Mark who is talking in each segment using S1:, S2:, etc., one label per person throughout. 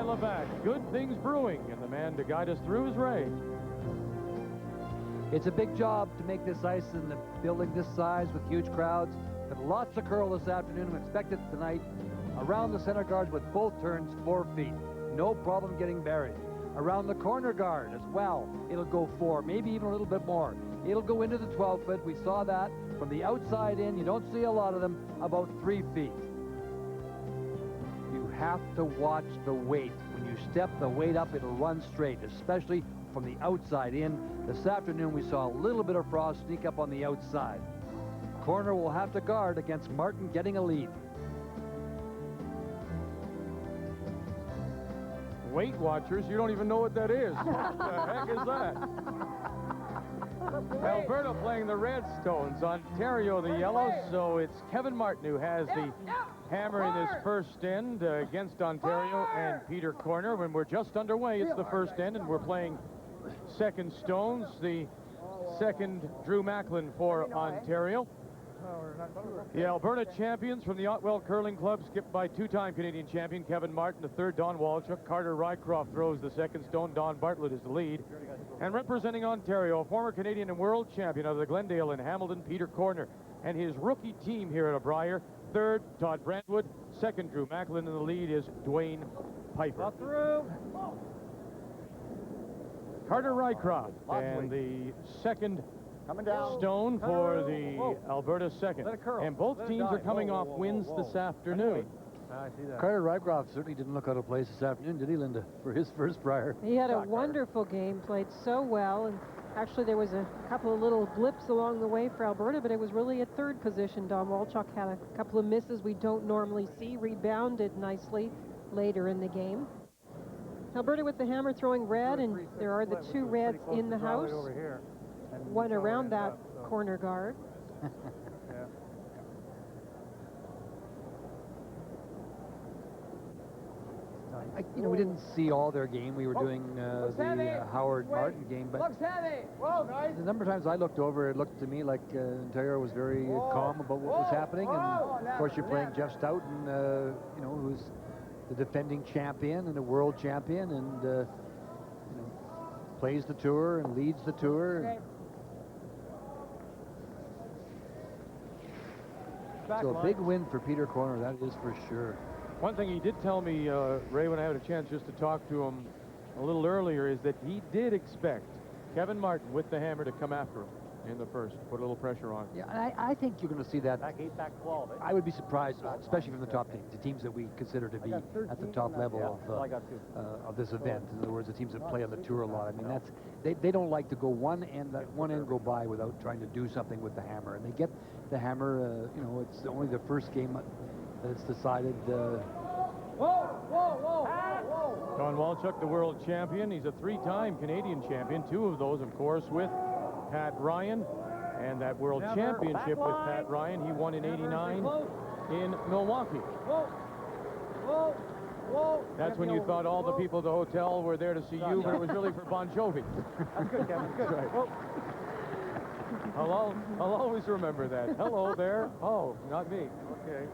S1: Labatt. Good things brewing, and the man to guide us through is Ray.
S2: It's a big job to make this ice in the building this size with huge crowds. But lots of curl this afternoon. We expect it tonight. Around the center guard with both turns 4 feet. No problem getting buried. Around the corner guard as well, it'll go 4, maybe even a little bit more. It'll go into the 12-foot. We saw that from the outside in. You don't see a lot of them, about 3 feet. You have to watch the weight. When you step the weight up, it'll run straight, especially from the outside in. This afternoon, we saw a little bit of frost sneak up on the outside. Corner will have to guard against Martin getting a lead.
S1: Weight Watchers, you don't even know what that is. What the heck is that? Alberta playing the Redstones, Ontario the yellow, so it's Kevin Martin who has the hammer in this first end against Ontario and Peter Corner. When we're just underway, it's the first end, and we're playing second stones. The second Drew Macklin for Ontario. The Alberta champions from the Otwell Curling Club, skipped by two-time Canadian champion Kevin Martin. The third, Don Walchuk. Carter Rycroft throws the second stone. Don Bartlett is the lead. And representing Ontario, a former Canadian and world champion of the Glendale and Hamilton, Peter Corner. And his rookie team here at Brier. Third, Todd Brandwood. Second, Drew Macklin. And the lead is Dwayne Piper. Carter Rycroft and the second stone for the Alberta second. And both teams are coming off wins this afternoon.
S3: I see that.
S2: Carter Rycroft certainly didn't look out of place this afternoon, did he, Linda, for his first Brier?
S4: He had a wonderful game, played so well, and actually there was a couple of little blips along the way for Alberta, but it was really at third position. Don Walchuk had a couple of misses we don't normally see, rebounded nicely later in the game. Alberta with the hammer throwing red, and there are the two reds in the house. One around that corner guard.
S2: We didn't see all their game. We were doing the Howard Martin game, but the number of times I looked over, it looked to me like Ontario was very calm about what was happening. And of course, you're playing Jeff Stoughton, who's the defending champion and a world champion, and plays the tour and leads the tour.
S3: Okay.
S2: So a big win for Peter Corner, that is for sure.
S1: One thing he did tell me, Ray, when I had a chance just to talk to him a little earlier, is that he did expect Kevin Martin with the hammer to come after him in the first, put a little pressure on.
S2: Yeah, I think you're going to see that.
S3: Back 8, back 12.
S2: I would be surprised, especially from the top teams, the teams that we consider to be at the top level of this event. In other words, the teams that play on the tour a lot. I mean, they don't like to go one end go by without trying to do something with the hammer. And they get the hammer. It's only the first game that it's decided.
S1: Don Walchuk, the world champion. He's a three-time Canadian champion. Two of those, of course, with Pat Ryan. And that world championship with Pat Ryan, he won in '89 in Milwaukee. That's when you thought all the people at the hotel were there to see you, but it was really for Bon Jovi.
S3: That's good, Kevin. That's good.
S1: Right. I'll always remember that. Hello there. Oh, not me. Okay.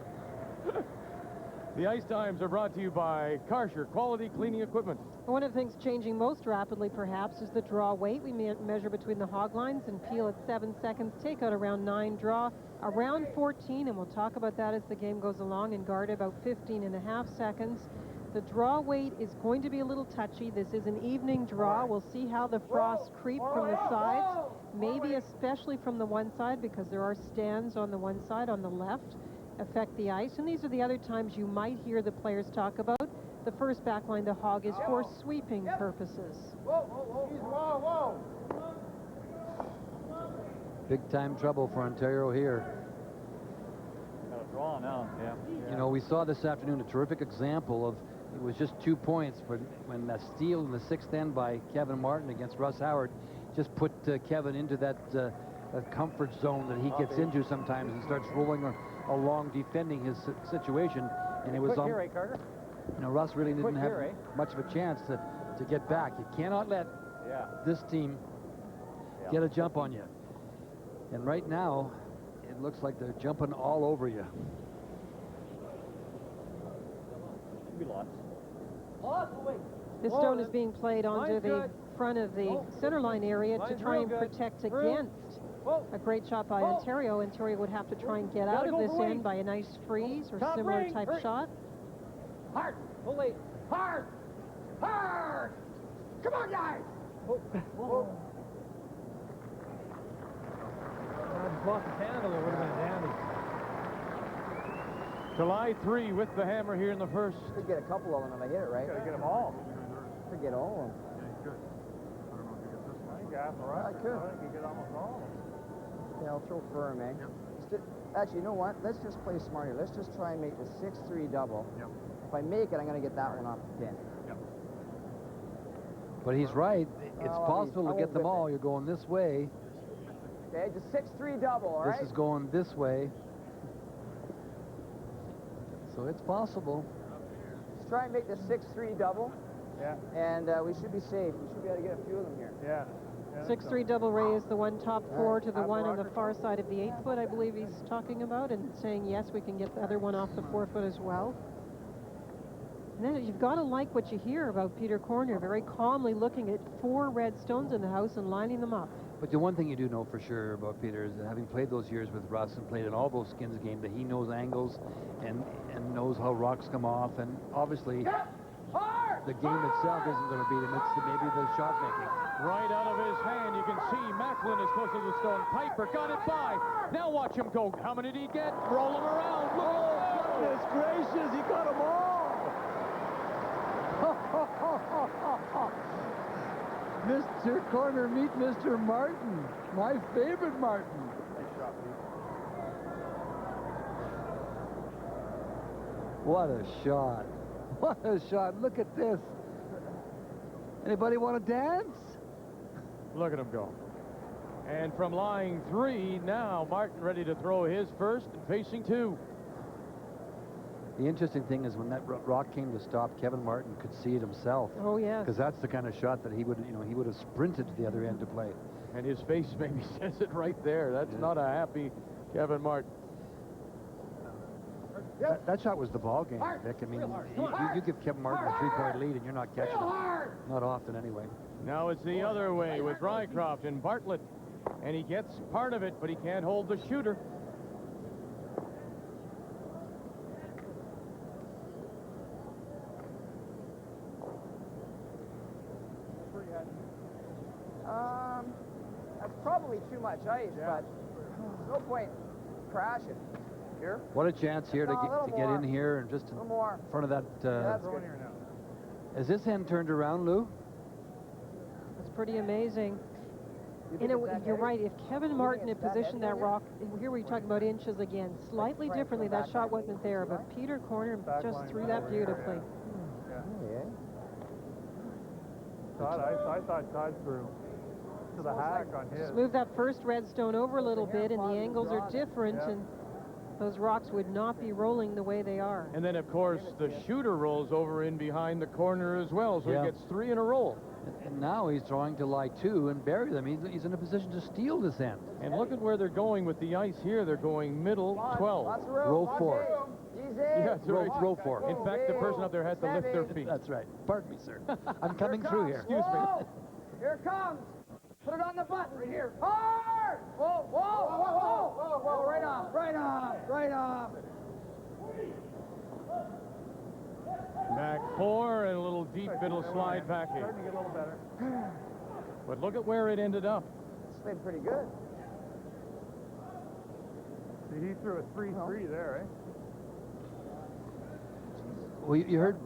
S1: The ice times are brought to you by Karcher Quality Cleaning Equipment.
S4: One of the things changing most rapidly, perhaps, is the draw weight. We measure between the hog lines and peel at 7 seconds, take out around 9, draw around 14, and we'll talk about that as the game goes along, and guard about 15.5 seconds. The draw weight is going to be a little touchy. This is an evening draw. We'll see how the frost creep from the sides, maybe especially from the one side, because there are stands on the one side, on the left, affect the ice. And these are the other times you might hear the players talk about. The first back line, the hog, is for sweeping purposes.
S2: Big time trouble for Ontario here.
S3: Got a draw now. Yeah.
S2: We saw this afternoon a terrific example of, it was just 2 points, but when that steal in the sixth end by Kevin Martin against Russ Howard just put Kevin into that comfort zone that he gets into sometimes and starts rolling along defending his situation. And it was on.
S3: Carter.
S2: Russ really didn't have much of a chance to get back. You cannot let this team get a jump on you. And right now, it looks like they're jumping all over you.
S3: Should be lots.
S4: This stone is being played onto the front of the center line area to try and protect against a great shot by Ontario. Ontario would have to try and get out of this end by a nice freeze or similar type shot.
S5: Hard! Fully! Hard! Hard! Come on, guys!
S3: Block the Canada would have been a dandy.
S1: July 3 with the hammer here in the first.
S5: Could get a couple of them if I hit it right.
S3: Gotta get them all.
S5: Could get all of them.
S3: I think after right.
S5: I could.
S3: I think you get almost all of them.
S5: Okay, I'll throw firm, eh? Actually, you know what? Let's just play smarter. Let's just try and make the 6-3 double.
S3: Yep.
S5: If I make it, I'm going to get that one off the pin.
S3: Yep.
S2: But he's right. It's
S5: Well,
S2: possible
S5: I
S2: to get
S5: won't
S2: them
S5: whip
S2: all.
S5: it.
S2: You're going this way.
S5: Okay, just 6-3 double, all right?
S2: This is going this way. So it's possible.
S5: Let's try and make the 6-3 double,
S3: Yeah.
S5: and we should be safe. We should be able to get a few of them here.
S3: Yeah.
S4: 6-3 double raise, the one top four to the one on the far side of the 8-foot, I believe he's talking about, and saying, yes, we can get the other one off the 4-foot as well. And then you've got to like what you hear about Peter Corner, very calmly looking at 4 red stones in the house and lining them up.
S2: But the one thing you do know for sure about Peter is that having played those years with Russ and played in all those skins games, that he knows angles and knows how rocks come off, and obviously the game itself isn't going to beat him. It's maybe the shot making.
S1: Right out of his hand, you can see Macklin is close to the stone. Piper got it by. Now watch him go. How many did he get? Roll him around. Look at that.
S2: Goodness gracious, he got them all! Mr. Corner, meet Mr. Martin. My favorite Martin.
S3: Nice shot, Pete.
S2: What a shot. What a shot. Look at this. Anybody want to dance?
S1: Look at him go. And from line 3, now Martin ready to throw his first and facing 2.
S2: The interesting thing is when that rock came to stop, Kevin Martin could see it himself.
S4: Oh, yes.
S2: Because that's the kind of shot that he would, he would have sprinted to the other end to play.
S1: And his face maybe says it right there. That's not a happy Kevin Martin.
S2: That shot was the ball game, Vic. I mean, you give Kevin Martin a 3-point lead and you're not catching him. Not often, anyway.
S1: Now it's the other way with Rycroft and Bartlett. And he gets part of it, but he can't hold the shooter.
S5: That's probably too much ice, but no point crashing. Here?
S2: What a chance here to get in here and just in front of that.
S5: That's good.
S3: Here now.
S2: Is this end turned around, Lou?
S4: It's pretty amazing. You're right. If Kevin Martin had positioned that rock, here we're talking about inches again, slightly differently, that shot wasn't there, but Peter Corner just threw that beautifully.
S3: I thought Todd threw to the hack on his.
S4: Just move that first red stone over a little bit, and the angles are different, and those rocks would not be rolling the way they are.
S1: And then, of course, the shooter rolls over in behind the corner as well, so he gets 3 in a roll.
S2: And now he's trying to lie 2 and bury them. He's in a position to steal this end.
S1: And look at where they're going with the ice here. They're going middle 12.
S2: Row 4.
S1: Yeah,
S2: Row 4.
S1: In fact, the person up there has to lift their feet.
S2: That's right. Pardon me, sir. I'm coming through here.
S1: Excuse me.
S5: Here it comes. Put it on the button right here. Hard! Whoa, whoa, whoa, whoa, whoa, whoa, right off, right off, right off.
S1: Back 4 and a little deep middle slide back in.
S3: Starting to get a little better.
S1: But look at where it ended up.
S5: Slid pretty good.
S3: See, he threw a 3-3 there, eh?
S2: Well, you heard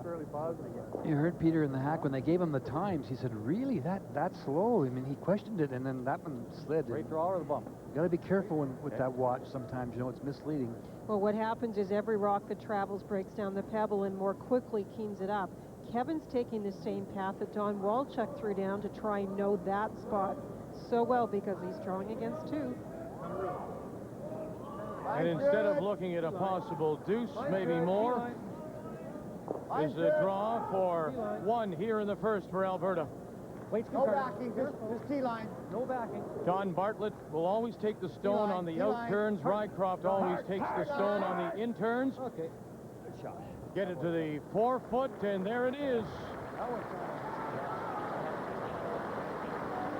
S3: Fairly positive.
S2: you heard Peter in the hack when they gave him the times. He said, "Really, that slow?" I mean, he questioned it, and then that one slid.
S3: Great draw or the bump?
S2: You got to be careful with that watch. Sometimes, it's misleading.
S4: Well, what happens is every rock that travels breaks down the pebble and more quickly keens it up. Kevin's taking the same path that Don Walchuk threw down to try and know that spot so well because he's drawing against 2.
S1: And instead of looking at a possible deuce, maybe more, is a draw for 1 here in the first for Alberta.
S5: No backing, just T-line.
S3: No backing.
S1: Don Bartlett will always take the stone on the out turns. Rycroft always takes the stone on the in turns.
S3: Okay. Good shot.
S1: Get it to the 4 foot, and there it is.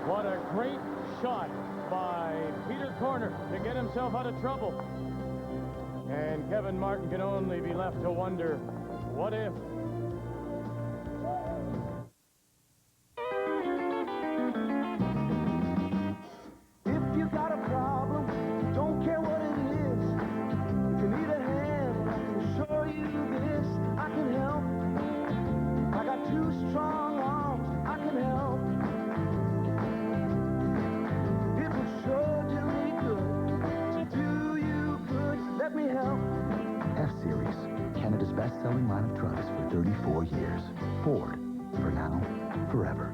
S1: What a great shot by Peter Corner to get himself out of trouble. And Kevin Martin can only be left to wonder, what if?
S6: If you got a problem, don't care what it is. If you need a hand, I can show you this. I can help. I got 2 strong arms. I can help. It would sure do me good to do you good. Let me help.
S7: F-Series, Canada's best-selling line of trucks for 34 years. Ford, for now, forever.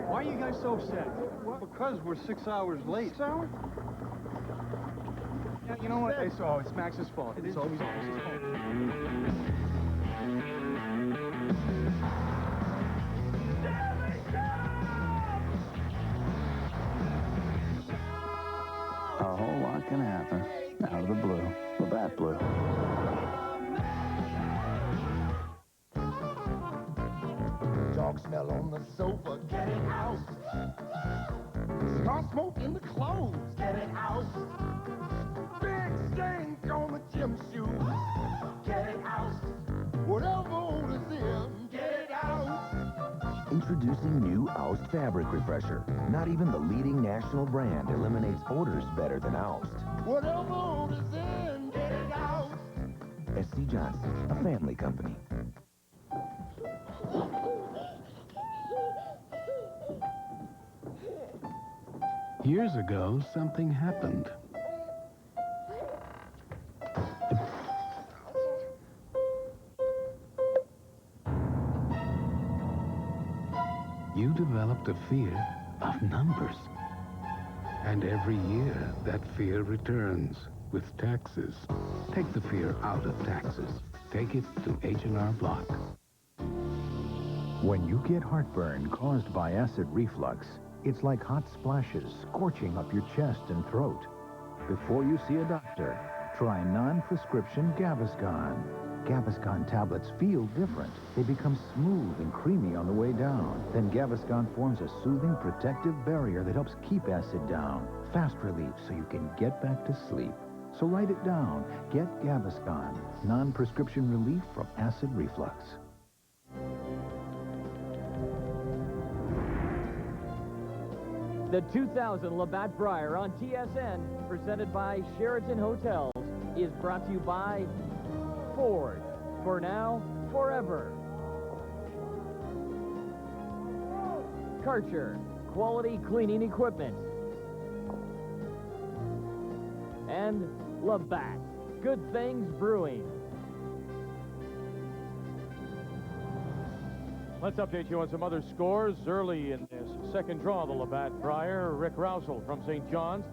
S3: Why are you guys so upset? Because we're 6 hours late. 6 hours? Yeah, you know what? It's Max's fault. It's always Max's fault.
S7: A whole lot can happen out of the blue. Labatt Blue.
S6: Dog smell on the sofa, get it out. Cigar smoke in the clothes, get it out. Big stink on the gym shoes, get it out. Whatever odor's in, get it out.
S7: Introducing new Oust Fabric Refresher. Not even the leading national brand eliminates odors better than Oust.
S6: Whatever odor's in, get it out.
S7: SC Johnson, a family company.
S8: Years ago, something happened. You developed a fear of numbers. And every year, that fear returns with taxes. Take the fear out of taxes. Take it to H&R Block.
S9: When you get heartburn caused by acid reflux, it's like hot splashes scorching up your chest and throat. Before you see a doctor, try non-prescription Gaviscon. Gaviscon tablets feel different. They become smooth and creamy on the way down. Then Gaviscon forms a soothing, protective barrier that helps keep acid down. Fast relief so you can get back to sleep. So write it down. Get Gaviscon, non-prescription relief from acid reflux.
S10: The 2000 Labatt Brier on TSN, presented by Sheraton Hotels, is brought to you by Ford. For now, forever. Karcher, quality cleaning equipment. And Labatt, good things brewing.
S1: Let's update you on some other scores early in this second draw. The Labatt Brier, Rick Rousel from St. John's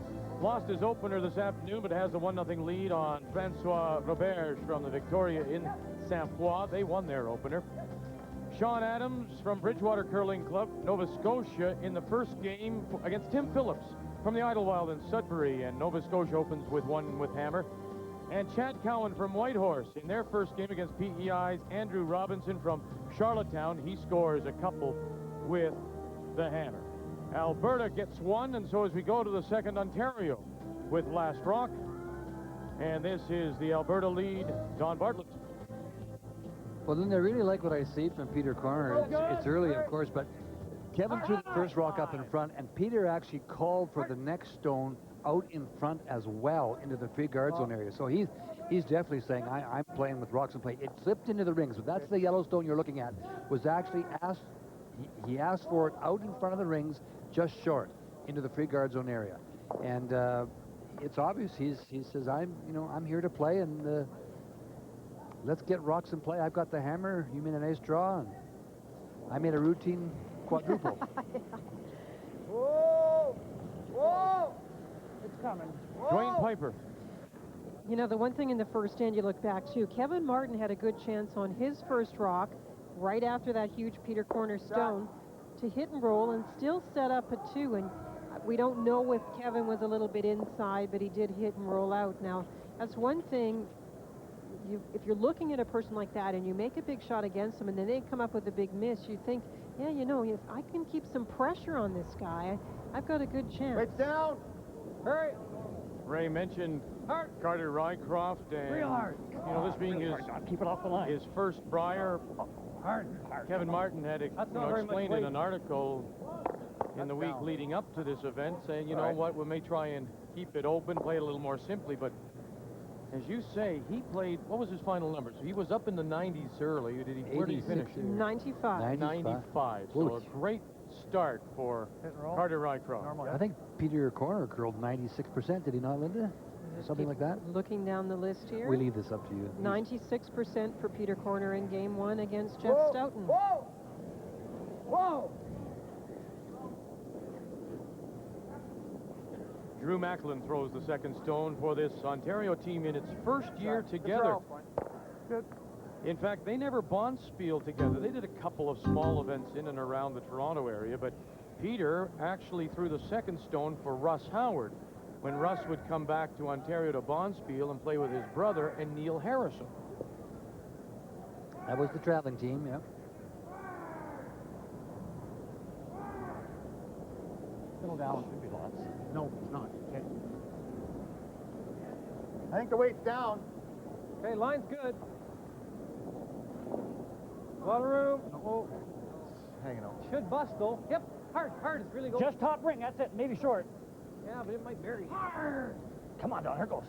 S1: lost his opener this afternoon, but has a 1-0 lead on Francois Roberge from the Victoria in Saint Foy. They won their opener. Sean Adams from Bridgewater Curling Club, Nova Scotia, in the first game against Tim Phillips from the Idlewild in Sudbury, and Nova Scotia opens with 1 with hammer. And Chad Cowan from Whitehorse in their first game against PEI's Andrew Robinson from Charlottetown. He scores a couple with the hammer. Alberta gets 1, and so as we go to the second, Ontario with Last Rock. And this is the Alberta lead, Don Bartlett.
S2: Well, then I really like what I see from Peter Corner. It's early, of course, but Kevin threw the first rock up in front, and Peter actually called for the next stone out in front as well into the free guard zone area. So he's definitely saying, I'm playing with rocks and play. It slipped into the rings, but that's the yellow stone you're looking at. Was actually asked, he asked for it out in front of the rings, just short, into the free guard zone area. And it's obvious. He says, I'm here to play, and let's get rocks and play. I've got the hammer. You made a nice draw, and I made a routine quadruple.
S5: Whoa! Whoa! It's coming.
S1: Dwayne Piper.
S4: You know, the one thing in the first end you look back to, Kevin Martin had a good chance on his first rock right after that huge Peter Corner stone to hit and roll and still set up a 2. And we don't know if Kevin was a little bit inside, but he did hit and roll out. Now, that's one thing. If you're looking at a person like that and you make a big shot against them and then they come up with a big miss, you think, yeah, you know, if I can keep some pressure on this guy, I've got a good chance.
S5: Weights down. Hurry.
S1: Ray mentioned
S5: Hard.
S1: Carter Rycroft, and
S5: Real hard.
S1: you know, this being
S3: Keep it off the line.
S1: his first Brier.
S5: Hard.
S1: Kevin Martin had
S3: That's not very much
S1: explained in
S3: weight.
S1: an article in the week leading up to this event, saying, you know what, we may try and keep it open, play it a little more simply, but as you say, he played, what was his final numbers? He was up in the 90s early. Where did he finish?
S4: 95.
S1: 95. So a great start for Carter Rycroft.
S2: I think Peter Corner curled 96%. Did he not, Linda? Something like that?
S4: Looking down the list here.
S2: We leave this up to you.
S4: 96% for Peter Corner in game 1 against Jeff Stoughton.
S5: Whoa! Whoa!
S1: Drew Macklin throws the second stone for this Ontario team in its first year together.
S3: Good.
S1: In fact, they never bonspieled together. They did a couple of small events in and around the Toronto area, but Peter actually threw the second stone for Russ Howard when Russ would come back to Ontario to bonspiel and play with his brother and Neil Harrison.
S2: That was the traveling team, yeah.
S3: Settle down. Should be lots. No, it's not. Okay.
S5: I think the weight's down.
S3: Okay, line's good. A lot of room. Oh.
S5: Hanging on.
S3: Should bust, though. Yep. Hard. It's really going. Just top ring. That's it. Maybe short. Yeah, but it might bury. Hard. Come on, Don. Here goes.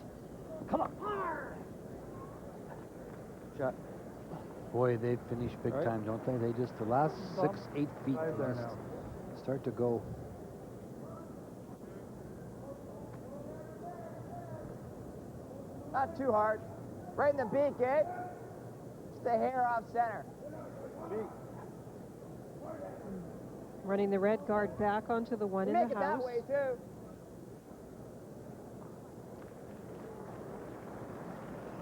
S3: Come on. Hard.
S2: Shot. Boy, they finish big time, don't they? They just, the last 6-8 feet just start to go.
S5: Not too hard. Right in the beak, eh? Just a hair off center. Beak.
S4: Running the red guard back onto the one in the house.
S5: Make it that way, too.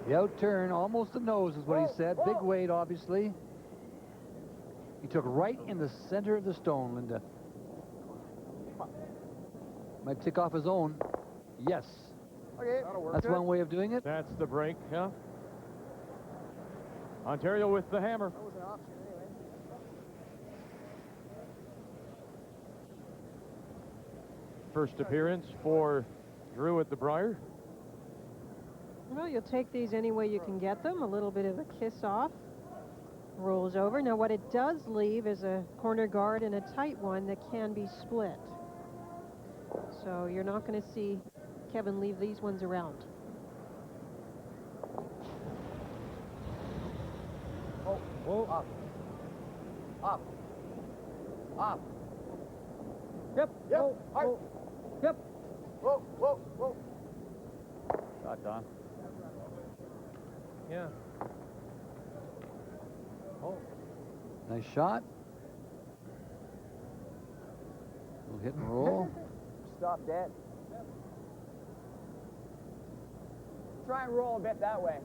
S2: The out turn, almost the nose is what he said. Big weight, obviously. He took right in the center of the stone, Linda. Might tick off his own. Yes.
S5: Okay, that'll work.
S2: That's one way of doing it.
S1: That's the break, huh? Ontario with the hammer.
S5: That was an option anyway.
S1: First appearance for Drew at the Brier.
S4: Well, you'll take these any way you can get them. A little bit of a kiss off. Rolls over. Now, what it does leave is a corner guard and a tight one that can be split. So you're not going to see Kevin leave these ones around.
S5: Oh, whoa. Up. Up. Up.
S3: Yep.
S5: Yep.
S3: Whoa. Yep.
S5: Whoa, whoa, whoa.
S3: Shot, Don. Yeah. Oh.
S2: Nice shot. Little hit and roll.
S5: Stop dead. Try and roll a bit that way.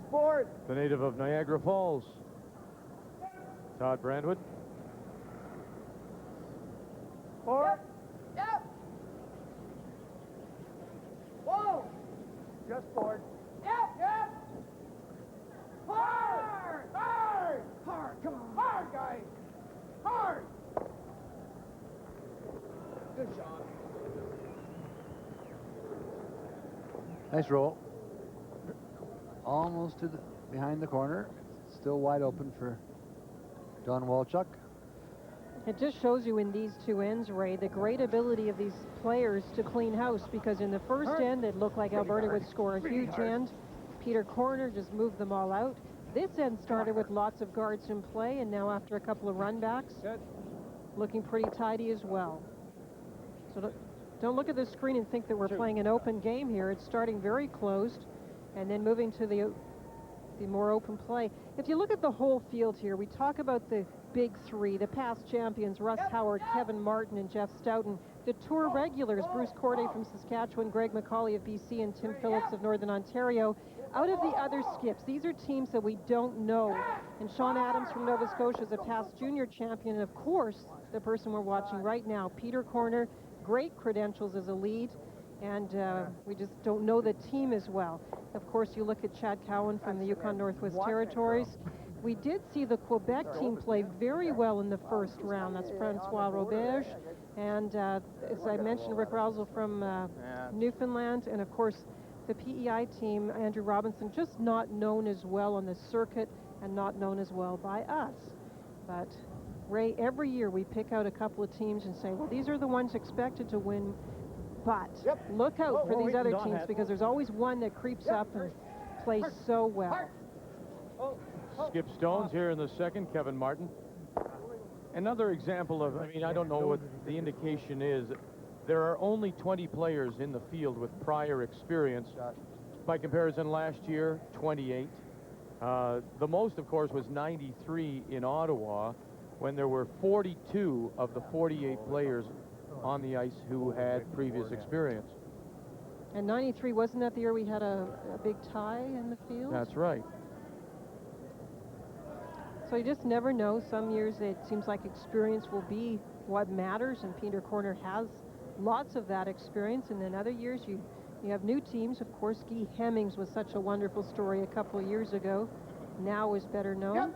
S5: Sport.
S1: The native of Niagara Falls, Todd Brandwood.
S5: Sport. Yep. Yep. Whoa. Just forward. Yep. Yep. Hard. Hard. Hard. Come on. Hard, guys. Hard. Good shot.
S2: Nice roll. Almost to the behind the corner. Still wide open for Don Walchuk.
S4: It just shows you in these two ends, Ray, the great ability of these players to clean house, because in the first end, it looked like Alberta would score a huge end. Peter Corner just moved them all out. This end started with lots of guards in play, and now after a couple of run backs, looking pretty tidy as well. So don't look at the screen and think that we're playing an open game here. It's starting very closed and then moving to the more open play. If you look at the whole field here, we talk about the big three, the past champions, Russ Howard, Kevin Martin, and Jeff Stoughton. The tour regulars, Bruce Corday from Saskatchewan, Greg McCauley of BC, and Tim Phillips of Northern Ontario. Out of the other skips, these are teams that we don't know. And Sean Adams from Nova Scotia is a past junior champion. And of course, the person we're watching right now, Peter Corner, great credentials as a lead. And we just don't know the team as well. Of course, you look at Chad Cowan from the Yukon Northwest Territories. We did see the Quebec team play very well in the first round. That's Francois Roberge. And as I mentioned, Rick Rousel from Newfoundland. And of course, the PEI team, Andrew Robinson, just not known as well on the circuit and not known as well by us. But Ray, every year we pick out a couple of teams and say, well, these are the ones expected to win. But look out for these other teams, because there's always one that creeps up and plays so well.
S1: Skip Stones here in the second, Kevin Martin. Another example of, I mean, I don't know what the indication is. There are only 20 players in the field with prior experience. By comparison, last year, 28. The most, of course, was 93 in Ottawa, when there were 42 of the 48 players on the ice who had previous experience.
S4: And 93, wasn't that the year we had a big tie in the field?
S1: That's right.
S4: So you just never know. Some years it seems like experience will be what matters, and Peter Corner has lots of that experience. And then other years you have new teams. Of course, Guy Hemmings was such a wonderful story a couple of years ago. Now is better known.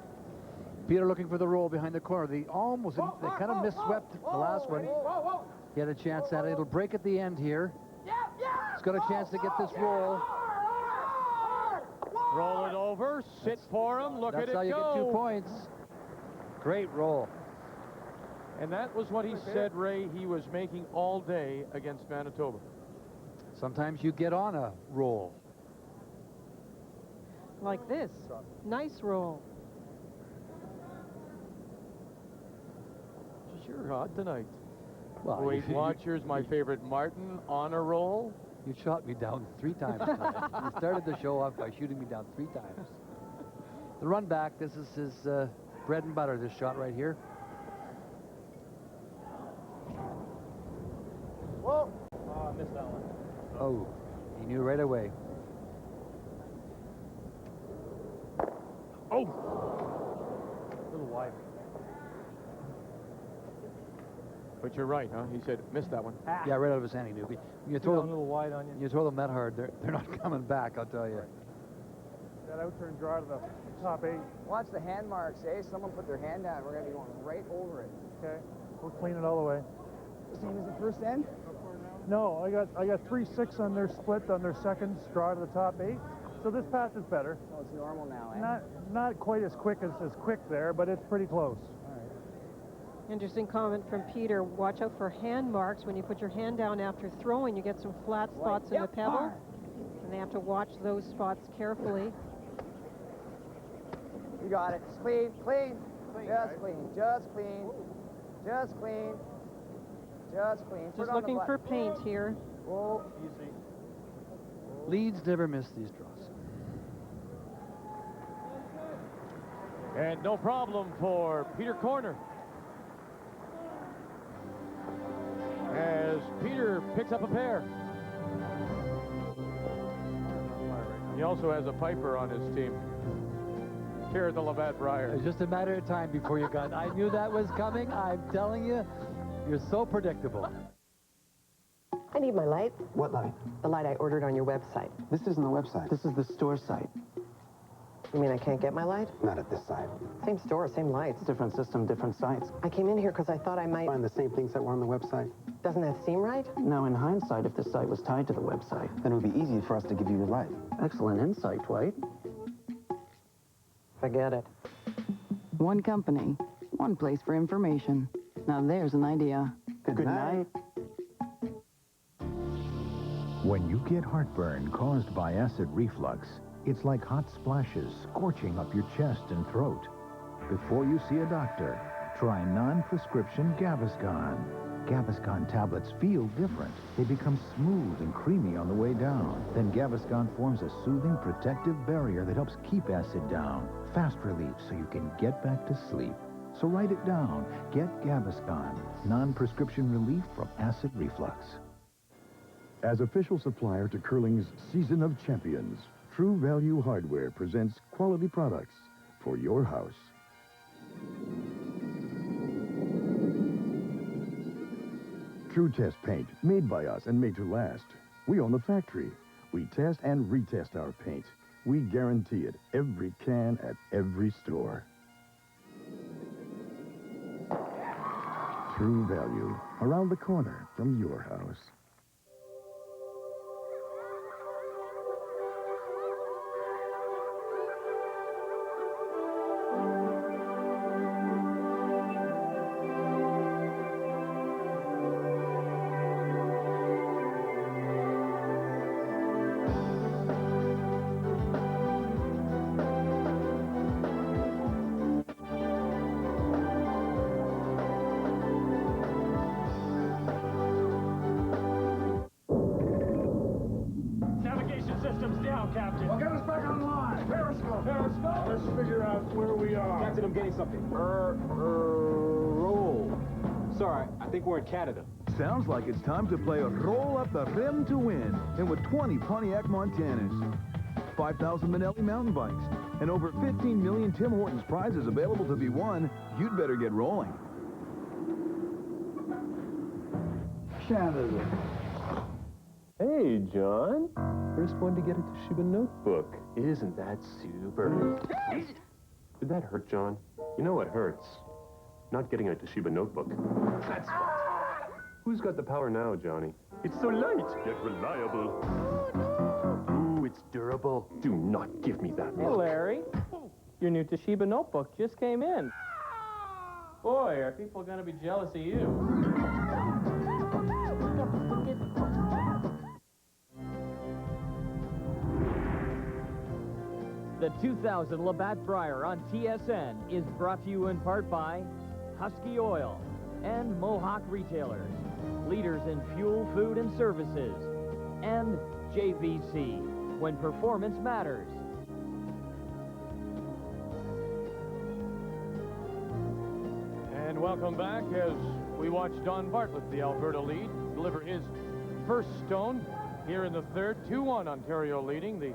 S2: Peter looking for the roll behind the corner. They kind of misswept the last one. He had a chance at it. It'll break at the end here. He's got a chance to get this roll.
S1: Roll it over, sit for him, look at it go.
S2: That's how you get 2 points. Great roll.
S1: And that was what he said, Ray, he was making all day against Manitoba.
S2: Sometimes you get on a roll.
S4: Like this. Nice roll.
S1: Sure hot tonight.
S2: Well,
S1: Weight Watchers, my favorite Martin on a roll.
S2: You shot me down 3 times tonight. You started the show off by shooting me down 3 times. The run back, this is his bread and butter, this shot right here.
S3: Whoa! Oh, I missed that one.
S2: Oh, he knew right away.
S1: Oh!
S3: A little wide.
S1: But you're right, huh? He said, missed that one.
S2: Yeah, right out of his hand, he knew. You throw them,
S3: a little wide on you.
S2: you throw them that hard, they're not coming back, I'll tell you.
S3: That out-turn draw to the top 8.
S5: Watch the hand marks, eh? Someone put their hand down. We're going to be going right over it.
S3: Okay. We'll clean it all the way.
S5: Same as the first end?
S3: No, I got 3-6 on their split on their second draw to the top 8. So this pass is better.
S5: Oh, it's normal now, eh?
S3: Not quite as quick there, but it's pretty close.
S4: Interesting comment from Peter. Watch out for hand marks. When you put your hand down after throwing, you get some flat spots in the pebble. And they have to watch those spots carefully.
S5: You got it. Just clean, clean. Just clean, just clean. Just clean. Just clean.
S4: Just looking for paint here.
S5: Whoa.
S3: Easy.
S2: Leads never miss these draws.
S1: And no problem for Peter Corner. As Peter picks up a pair. He also has a piper on his team here at the Labatt Brier.
S2: It was just a matter of time before you got. I knew that was coming. I'm telling you, you're so predictable.
S11: I need my light.
S12: What light?
S11: The light I ordered on your website.
S12: This isn't the website. This is the store site.
S11: You mean I can't get my light?
S12: Not at this site.
S11: Same store, same lights.
S12: Different system, different sites.
S11: I came in here because I thought I might...
S12: Find the same things that were on the website.
S11: Doesn't that seem right?
S12: Now, in hindsight, if the site was tied to the website, then it would be easy for us to give you your light. Excellent insight, Dwight.
S11: Forget it.
S13: One company, one place for information. Now there's an idea.
S12: Good night.
S9: When you get heartburn caused by acid reflux, it's like hot splashes scorching up your chest and throat. Before you see a doctor, try non-prescription Gaviscon. Gaviscon tablets feel different. They become smooth and creamy on the way down. Then Gaviscon forms a soothing, protective barrier that helps keep acid down. Fast relief so you can get back to sleep. So write it down. Get Gaviscon, non-prescription relief from acid reflux.
S14: As official supplier to curling's Season of Champions, True Value Hardware presents quality products for your house. True Test paint, made by us and made to last. We own the factory. We test and retest our paint. We guarantee it, every can at every store. True Value, around the corner from your house.
S3: Navigation system's down, Captain.
S5: Well, get us back online. Periscope.
S3: Periscope.
S5: Let's figure out where we are.
S15: Captain, I'm getting something. Roll. Sorry, I think we're in Canada.
S16: Sounds like it's time to play a roll up the rim to win. And with 20 Pontiac Montanas, 5,000 Manelli mountain bikes, and over 15 million Tim Hortons prizes available to be won, you'd better get rolling.
S5: Canada.
S15: Hey, John. First one to get a Toshiba notebook. Isn't that super? Did that hurt, John? You know what hurts? Not getting a Toshiba notebook. That's what. Who's got the power now, Johnny? It's so light, yet reliable. Ooh, it's durable. Do not give me that
S10: Hey,
S15: look.
S10: Larry. Your new Toshiba notebook just came in. Boy, are people going to be jealous of you. The 2000 Labatt Brier on TSN is brought to you in part by Husky Oil and Mohawk Retailers, leaders in fuel, food, and services, and JVC, when performance matters.
S1: And welcome back as we watch Don Bartlett, the Alberta lead, deliver his first stone here in the third. 2-1 Ontario leading. The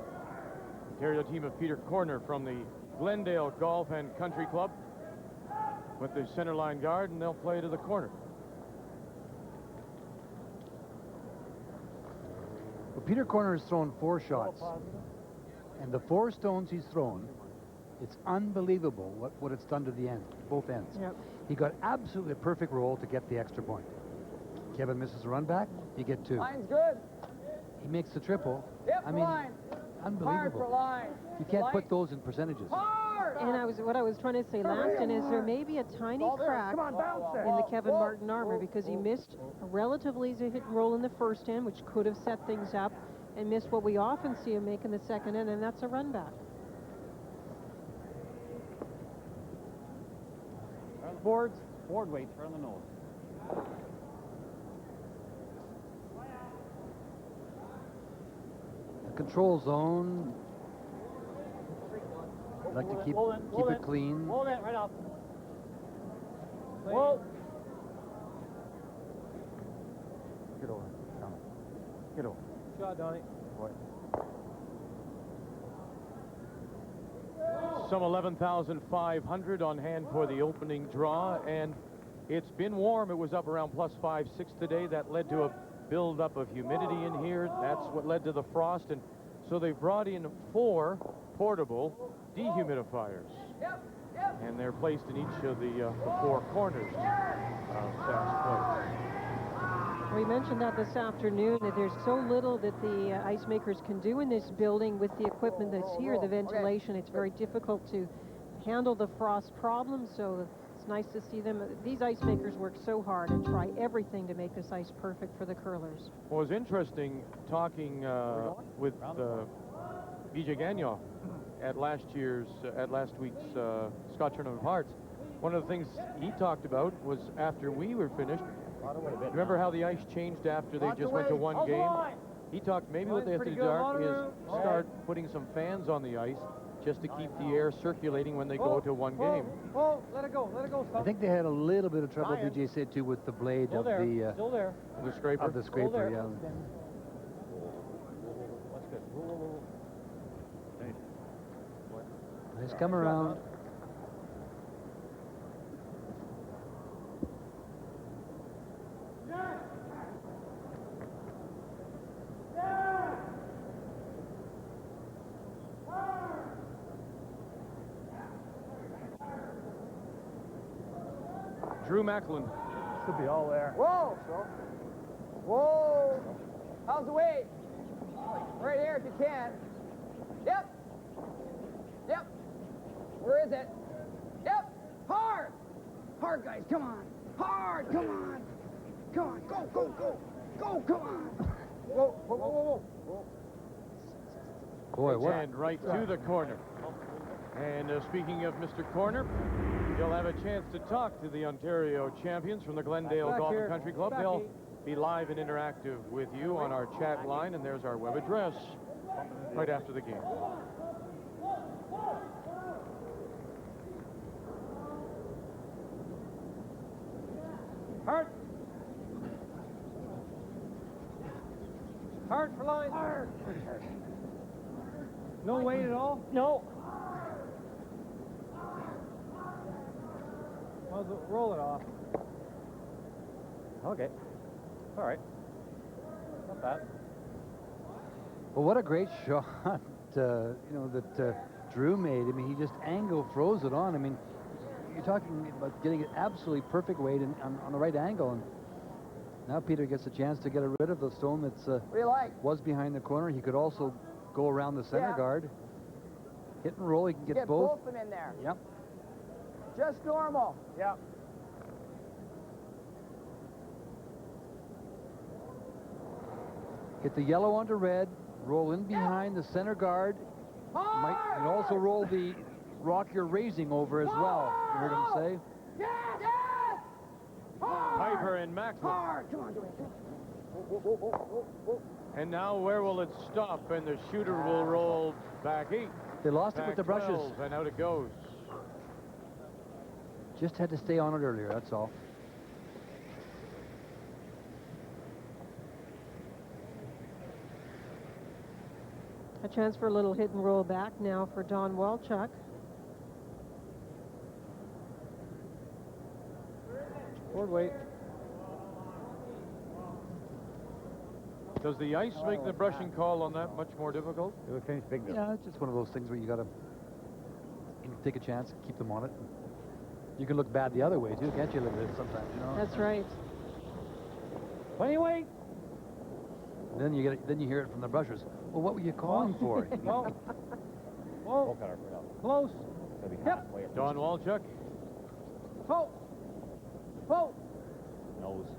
S1: Ontario team of Peter Corner from the Glendale Golf and Country Club with the center line guard, and they'll play to the corner.
S2: Well, Peter Corner has thrown 4 shots, and the 4 stones he's thrown, it's unbelievable what it's done to the end, both ends.
S4: Yep.
S2: He got absolutely a perfect roll to get the extra point. Kevin misses a run back, you get 2.
S5: Line's good.
S2: He makes the triple.
S5: Yep,
S2: I mean,
S5: line. Hard for
S2: unbelievable.
S5: line.
S2: You can't
S5: Line.
S2: put those in percentages.
S5: Hard.
S4: And what I was trying to say, Laston, is there may be a tiny crack
S5: Come on, bounce it.
S4: in the Kevin Martin armor because he missed a relatively easy hit and roll in the first end, which could have set things up, and missed what we often see him make in the second end, and that's a run back.
S3: Turn the boards. Board weight. Turn the nose.
S2: The control zone. I'd like to keep it clean.
S3: Hold it right up. Whoa.
S2: Get over. Come on. Get over.
S3: Shot, Donnie.
S2: Boy.
S1: Some 11,500 on hand for the opening draw, and it's been warm. It was up around +5, +6 today. That led to a buildup of humidity in here. That's what led to the frost, and so they brought in 4 portable dehumidifiers. And they're placed in each of the 4 corners of Sask Place.
S4: We mentioned that this afternoon, that there's so little that the ice makers can do in this building with the equipment that's here, the ventilation. It's very difficult to handle the frost problem, so it's nice to see them. These ice makers work so hard and try everything to make this ice perfect for the curlers.
S1: Well, it was interesting talking with BJ Gagnon at last week's Scotch Tournament of Hearts. One of the things he talked about was after we were finished, Remember how the ice changed after they just went to one game? He talked maybe what they have to do is start putting some fans on the ice just to keep the air circulating when they go to one game.
S3: Oh, let it go,
S2: I think they had a little bit of trouble, BJ said, too, with the blade of the...
S3: Still there.
S1: The scraper?
S2: Of the scraper, yeah.
S3: That's good.
S2: Nice come around.
S1: Drew Macklin.
S3: Should be all there.
S5: Whoa! Whoa! How's the weight? Right here if you can. Yep. Yep. Where is it? Yep. Hard! Hard, guys, come on. Hard, come on. Come on, go, go, go. Go, come on. Whoa, whoa, whoa, whoa, whoa.
S2: Boy, what?
S1: And right to the corner. And speaking of Mr. Corner, you'll have a chance to talk to the Ontario champions from the Glendale Golf and Country Club. They'll be live and interactive with you on our chat line, and there's our web address right after the game.
S3: Hard. Hard for line. Hard. No weight at all? No. Well, roll it off. Okay. All right. Not bad.
S2: Well, what a great shot, you know, that Drew made. I mean, he just angle froze it on. I mean, you're talking about getting it absolutely perfect weight and on the right angle. And now Peter gets a chance to get rid of the stone that's
S5: what do you like?
S2: Was behind the corner. He could also go around the center guard. Hit and roll. He can get both.
S5: Both of them in there.
S2: Yep.
S5: Just normal. Yep.
S2: Hit the yellow onto red. Roll in behind the center guard. Might and also roll the rock you're raising over as well. You heard him say.
S5: Yes! Yes!
S1: Piper and Macklin.
S5: Hard! Come on, do it.
S1: And now where will it stop? And the shooter will roll back 8.
S2: They lost it
S1: back
S2: with the brushes.
S1: 12, and out it goes.
S2: Just had to stay on it earlier, that's all.
S4: A chance for a little hit and roll back now for Don Walchuk.
S3: Forward weight.
S1: Does the ice make the brushing call on that much more difficult?
S2: Yeah, it's just one of those things where you got to take a chance, keep them on it. You can look bad the other way too, can't you? Look at it sometimes, you know.
S4: That's right.
S3: Anyway.
S2: Then you get it, then you hear it from the brushers. Well, what were you calling for?
S3: Whoa. Whoa. Close.
S1: Yep. Don Walchuk.
S5: Pull. Pull.
S3: Nose.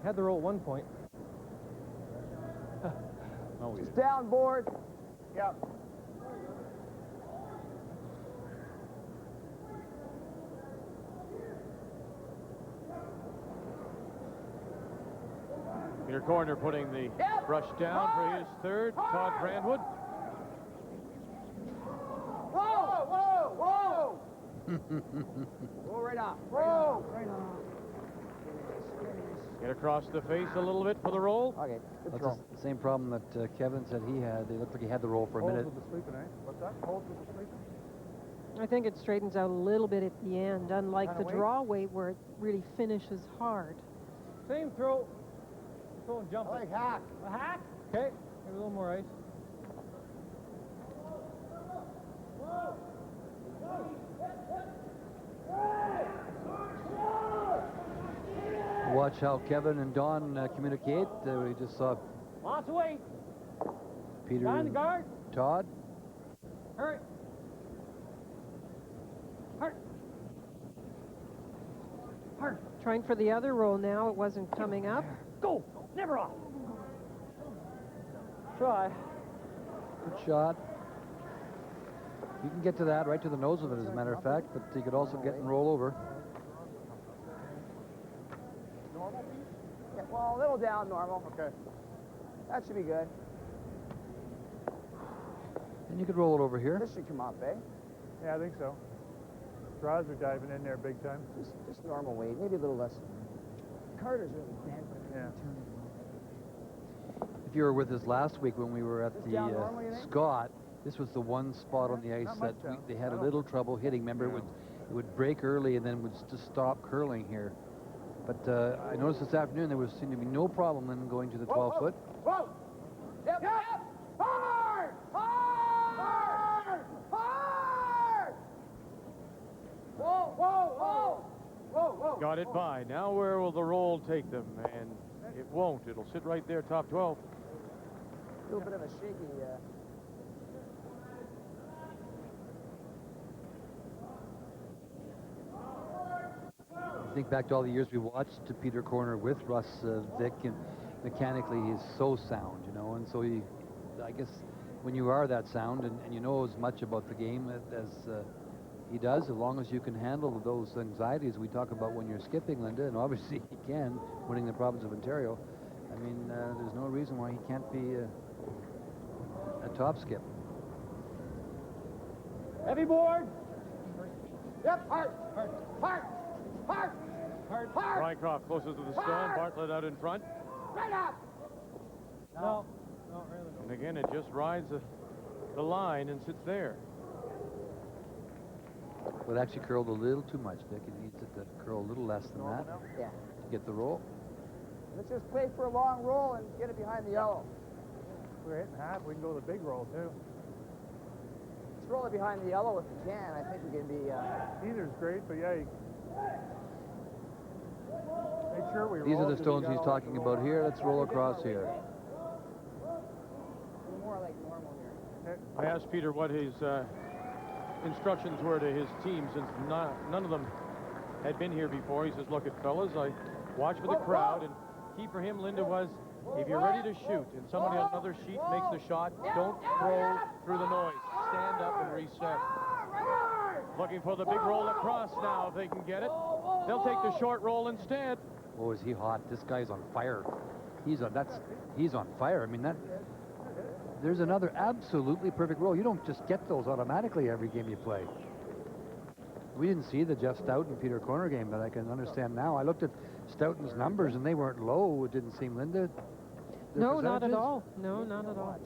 S3: Had the roll at one point. No,
S5: It's down board. Yep.
S1: Peter Corner putting the brush down for his third. Todd Brandwood.
S5: Whoa! Whoa! Whoa! Roll right off. Roll right off.
S1: Get across the face a little bit for the roll.
S5: Okay.
S2: That's the same problem that Kevin said he had. It looked like he had the roll for a minute.
S3: With the sleeping, eh? What's that? Holds with the sleeping?
S4: I think it straightens out a little bit at the end, unlike the draw weight where it really finishes hard.
S3: Same throw. Throw and jump.
S5: Like hack.
S3: A hack? Okay. Maybe a little more ice.
S2: Watch how Kevin and Don communicate. We just saw
S3: Lots of weight.
S2: Peter
S3: Behind the
S2: and
S3: guard.
S2: Todd.
S3: Hurry. Hard. Hard.
S4: Trying for the other roll now. It wasn't coming up.
S3: Go. Never off. Try.
S2: Good shot. You can get to that, right to the nose of it, as a matter of fact, but you could also get and roll over.
S5: Oh, a little down, normal. Okay. That should be good.
S2: And you could roll it over here.
S5: This should come up, eh?
S17: Yeah, I think so. Draws are diving in there big time.
S5: Just normal weight, maybe a little less. Carter's really bent.
S17: Yeah.
S2: If you were with us last week when we were at
S5: Just
S2: the
S5: down normal, you think?
S2: Scott, this was the one spot on the ice
S17: Not
S2: that
S17: much down.
S2: they had a little trouble hitting. Remember, it would break early and then would just stop curling here. But I noticed this afternoon there seemed to be no problem in going to the 12-foot.
S5: Whoa! Yep, yep! Hard! Hard! Hard! Whoa, whoa, whoa! Whoa, whoa!
S1: Got it by. Now where will the roll take them? And it won't. It'll sit right there, top 12.
S5: A little bit of a shaky...
S2: Think back to all the years we watched Peter Corner with Russ Vick, and mechanically he's so sound, you know, and so I guess when you are that sound and you know as much about the game as he does, as long as you can handle those anxieties we talk about when you're skipping, Linda, and obviously he can, winning the province of Ontario. I mean, there's no reason why he can't be a top skip.
S3: Heavy board.
S5: Yep, hard! Hard! Hard! Hard! Hard! Hard!
S1: Rycroft closest to the stone. Bartlett out in front.
S5: Right up!
S3: No, not really.
S1: And again, it just rides the line and sits there.
S2: Well, it actually curled a little too much, Dick. It needs it to curl a little less than that
S5: Yeah.
S2: to get the roll.
S5: Let's just play for a long roll and get it behind the yellow.
S17: If we're hitting half, we can go the big roll, too.
S5: Let's roll it behind the yellow if we can. I think we can be...
S17: Either's great, but yeah, make sure we
S2: These
S17: roll.
S2: are the stones he's talking about here. Let's roll across here.
S5: More like normal here.
S1: I asked Peter what his instructions were to his team, since none of them had been here before. He says, look at fellas, I watch for the crowd, and key for him, Linda, was if you're ready to shoot and somebody on another sheet makes the shot, don't throw through the noise. Stand up and reset. Looking for the big roll across now if they can get it. They'll take the short roll instead.
S2: Oh, is he hot? This guy's on fire. He's on fire. I mean, there's another absolutely perfect roll. You don't just get those automatically every game you play. We didn't see the Jeff Stoughton Peter Corner game, but I can understand now. I looked at Stoughton's numbers and they weren't low. It didn't seem, Linda.
S4: No, not at all. No, not at all.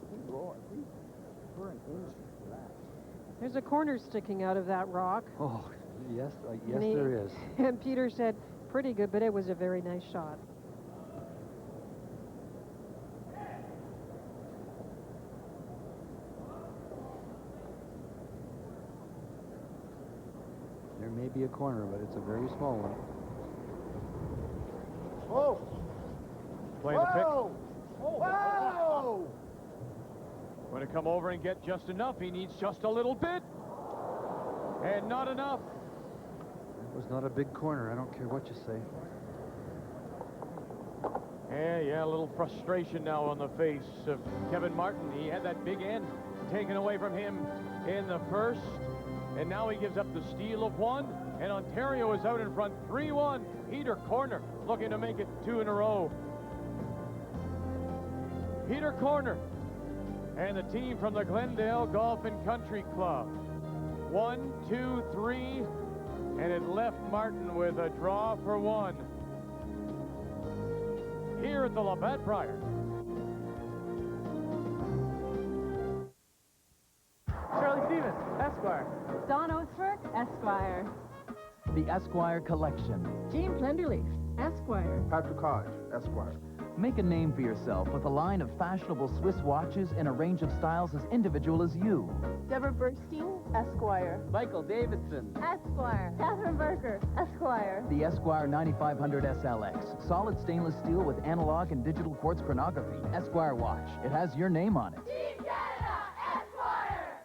S4: There's a corner sticking out of that rock.
S2: Oh, yes, yes, there is.
S4: And Peter said, pretty good, but it was a very nice shot.
S2: There may be a corner, but it's a very small one.
S5: Whoa!
S1: Playing the pick.
S5: Whoa!
S1: Going to come over and get just enough. He needs just a little bit. And not enough.
S2: It was not a big corner. I don't care what you say.
S1: Yeah, a little frustration now on the face of Kevin Martin. He had that big end taken away from him in the first. And now he gives up the steal of one. And Ontario is out in front 3-1. Peter Corner looking to make it 2 in a row. Peter Corner and the team from the Glendale Golf and Country Club. 1, 2, 3, and it left Martin with a draw for 1. Here at the Labatt Brier.
S3: Charlie Stevens, Esquire.
S18: Don Oathwork, Esquire.
S19: The Esquire Collection.
S18: James Lenderleaf, Esquire.
S19: Patrick Hodge, Esquire. Make a name for yourself with a line of fashionable Swiss watches in a range of styles as individual as you.
S18: Deborah Burstein, Esquire.
S10: Michael Davidson.
S18: Esquire. Catherine Berker, Esquire.
S19: The Esquire 9500 SLX. Solid stainless steel with analog and digital quartz chronography. Esquire watch. It has your name on it.
S18: Team Canada, Esquire.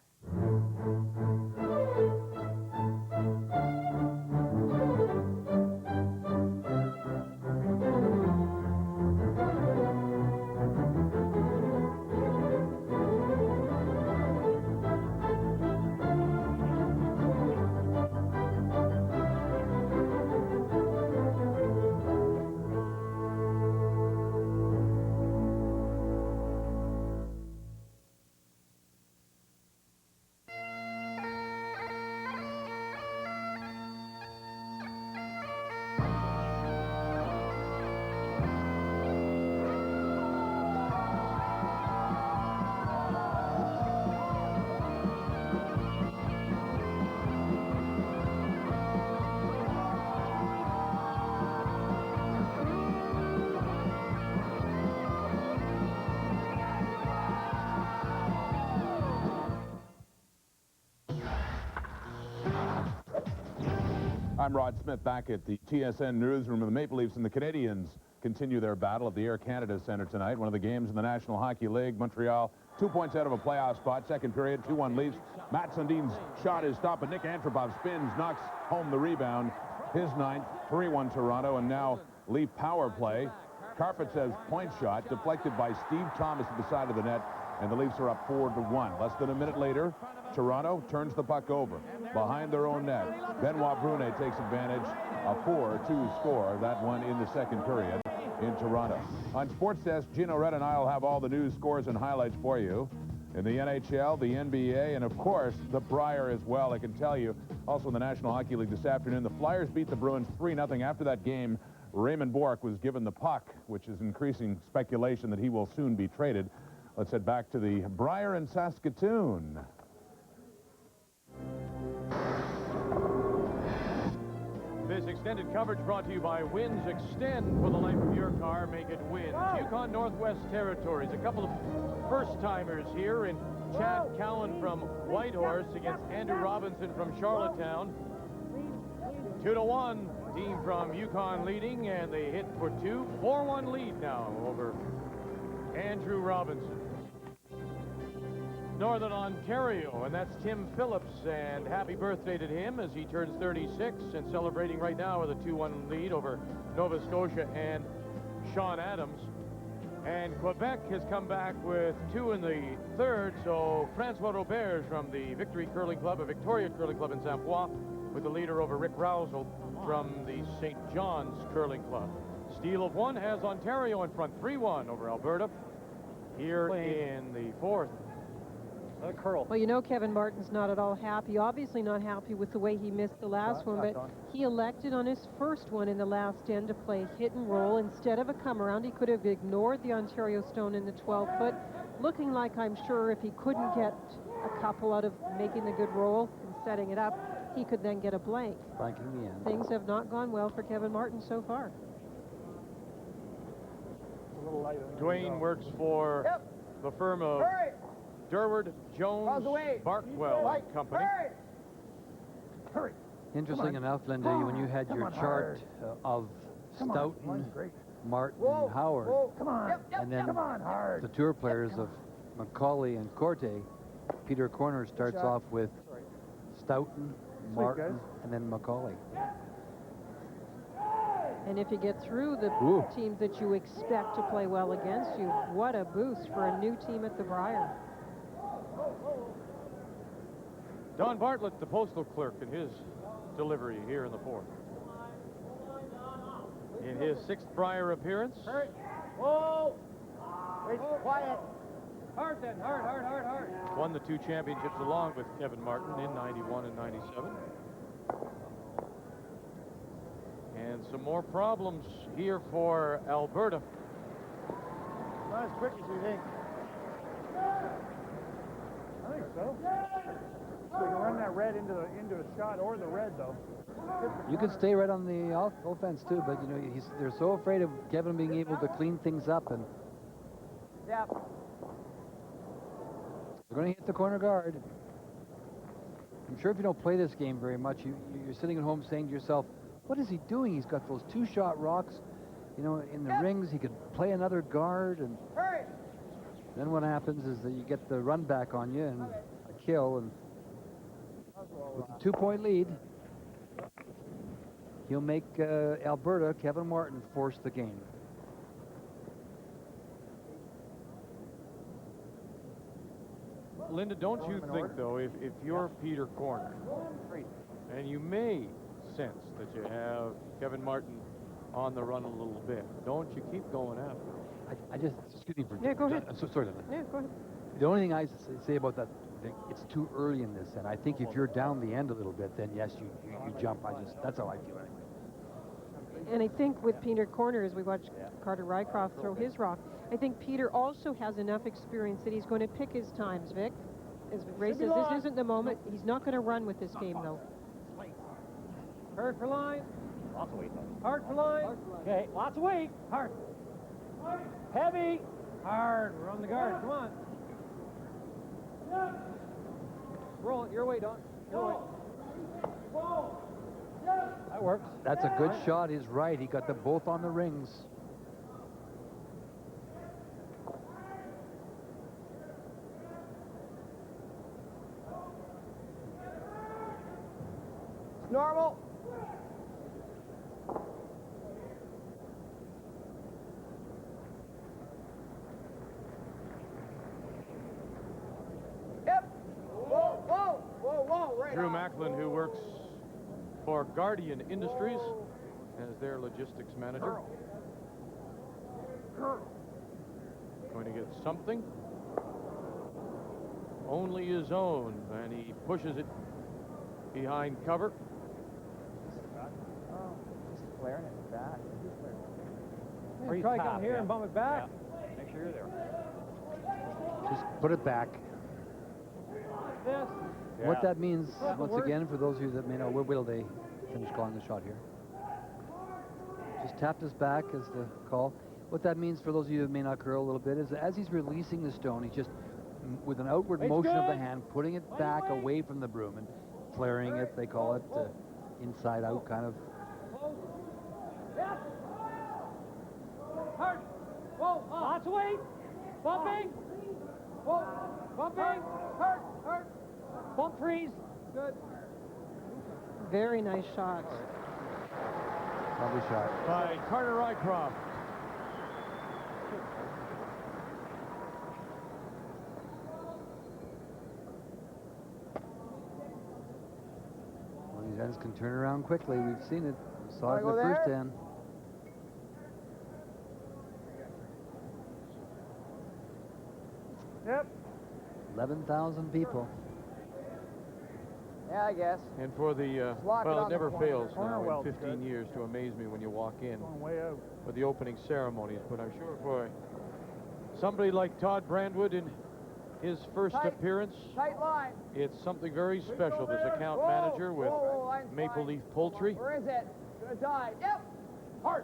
S20: I'm Rod Smith back at the TSN newsroom of the Maple Leafs, and the Canadians continue their battle at the Air Canada Centre tonight. One of the games in the National Hockey League. Montreal 2 points out of a playoff spot. Second period, 2-1 Leafs. Matt Sundin's shot is stopped, but Nick Antropov spins, knocks home the rebound. His ninth, 3-1 Toronto, and now Leaf power play. Karpotsev's point shot deflected by Steve Thomas at the side of the net, and the Leafs are up 4-1. Less than a minute later, Toronto turns the puck over behind their own net. Benoit Brunet takes advantage. A 4-2 score, that one in the second period in Toronto. On Sports Desk, Gino Red and I will have all the news, scores, and highlights for you. In the NHL, the NBA, and of course, the Brier as well. I can tell you, also in the National Hockey League this afternoon, the Flyers beat the Bruins 3-0. After that game, Raymond Bourque was given the puck, which is increasing speculation that he will soon be traded. Let's head back to the Brier in Saskatoon.
S1: This extended coverage brought to you by Winds Extend. For the life of your car, make it Winds. Yukon Northwest Territories. A couple of first-timers here in Chad Cowan from Whitehorse against Andrew Robinson from Charlottetown. 2-1. Team from Yukon leading, and they hit for two. 4-1 lead now over Andrew Robinson. Northern Ontario, and that's Tim Phillips, and happy birthday to him as he turns 36 and celebrating right now with a 2-1 lead over Nova Scotia and Sean Adams. And Quebec has come back with 2 in the third, so Francois Robert from the Victory Curling Club, a Victoria Curling Club in Saint Foy, with the leader over Rick Rousel from the St. John's Curling Club. Steal of 1 has Ontario in front, 3-1 over Alberta here in the fourth.
S3: Curl.
S4: Well, you know Kevin Martin's not at all happy. Obviously not happy with the way he missed the last one, but he elected on his first one in the last end to play hit and roll instead of a come around. He could have ignored the Ontario stone in the 12-foot, looking like, I'm sure, if he couldn't get a couple out of making the good roll and setting it up, he could then get a blank.
S2: Blanking the end.
S4: Things have not gone well for Kevin Martin so far.
S1: Dwayne works for the firm of Durward, Jones, Barkwell Company.
S2: Interesting enough, Linda, when you had your chart of Stoughton, Martin, and Howard, and then the tour players of McCauley and Corte, Peter Corner starts off with Stoughton, Martin, and then McCauley.
S4: And if you get through the teams that you expect to play well against you, what a boost for a new team at the Brier.
S1: Don Bartlett, the postal clerk, in his delivery here in the fourth. In his 6th Brier appearance.
S3: Whoa! Quiet. Hard then, hard.
S1: Won the 2 championships along with Kevin Martin in 91 and 97. And some more problems here for Alberta.
S17: Not as quick as you think. I think so. So you can run that red into a shot or the red, though.
S2: You could stay right on the offense too, but you know they're so afraid of Kevin being able to clean things up, and they're going to hit the corner guard. I'm sure if you don't play this game very much, you're sitting at home saying to yourself, what is he doing? He's got those 2-shot rocks, you know, in the rings. He could play another guard, and then what happens is that you get the run back on you and a kill, and with a 2-point lead, he'll make Alberta, Kevin Martin, force the game.
S1: Linda, don't you think, though, if you're Peter Corner, and you may sense that you have Kevin Martin on the run a little bit, don't you keep going after him?
S2: I just, excuse me for...
S4: Yeah, go ahead.
S2: I'm so sorry, Linda.
S4: Yeah, go ahead.
S2: The only thing I say about that, it's too early in this, and I think if you're down the end a little bit, then yes, you jump. That's how I feel anyway.
S4: And I think with Peter Corner, as we watch Carter Rycroft throw his rock, I think Peter also has enough experience that he's going to pick his times, Vic. As Ray says, this isn't the moment. He's not going to run with this game, though.
S3: Hard for line. Lots of weight. Hard for line. Okay, lots of weight. Hard. Heavy. Hard. We're on the guard. Come on. Roll it your way, Don. Your way. That works.
S2: That's a good shot. He's right. He got them both on the rings.
S5: It's normal. Yep. Whoa, whoa, whoa, whoa, right
S1: Drew
S5: on.
S1: Macklin, who works for Guardian Industries as their logistics manager. Going to get something. Only his own, and he pushes it behind cover.
S3: Oh, just flaring it back.
S5: Yeah,
S3: Try come here and bump it back. Yeah. Make sure you're there.
S2: Just put it back.
S3: This.
S2: What that means,
S3: That's the
S2: once
S3: worst.
S2: again, for those of you that may know, where will they finish calling the shot here? Just tapped his back as the call. What that means for those of you that may not curl a little bit is as he's releasing the stone, he's just, with an outward
S3: It's
S2: motion of the
S3: good.
S2: hand, putting it back away from the broom and flaring it, they call it, inside out kind of.
S3: Yes. Hard. Whoa. Lots of weight. Bumping. Whoa. Bumping. Hard. Hard. Bump freeze. Good.
S4: Very nice shot.
S2: Lovely shot.
S1: By Carter Rycroft.
S2: Well, these ends can turn around quickly. We've seen it. Saw it in the
S5: Wanna go
S2: first
S5: there?
S2: end.
S17: Yep.
S2: 11,000 people.
S5: Yeah, I guess.
S1: And for the,
S5: Lock it
S1: well,
S5: on
S1: it
S5: the
S1: never
S5: corner.
S1: fails
S17: Corner
S1: now in
S17: welt's
S1: 15
S17: good.
S1: years to amaze me when you walk in
S17: Going way out.
S1: with the opening ceremonies. But I'm sure for somebody like Todd Brandwood in his first
S5: Tight.
S1: appearance,
S5: Tight line.
S1: it's something very special. This account
S5: Whoa,
S1: manager with
S5: whoa, whoa, line's
S1: Maple
S5: fine.
S1: Leaf Poultry.
S5: Where is it? Gonna die. Yep. Hard.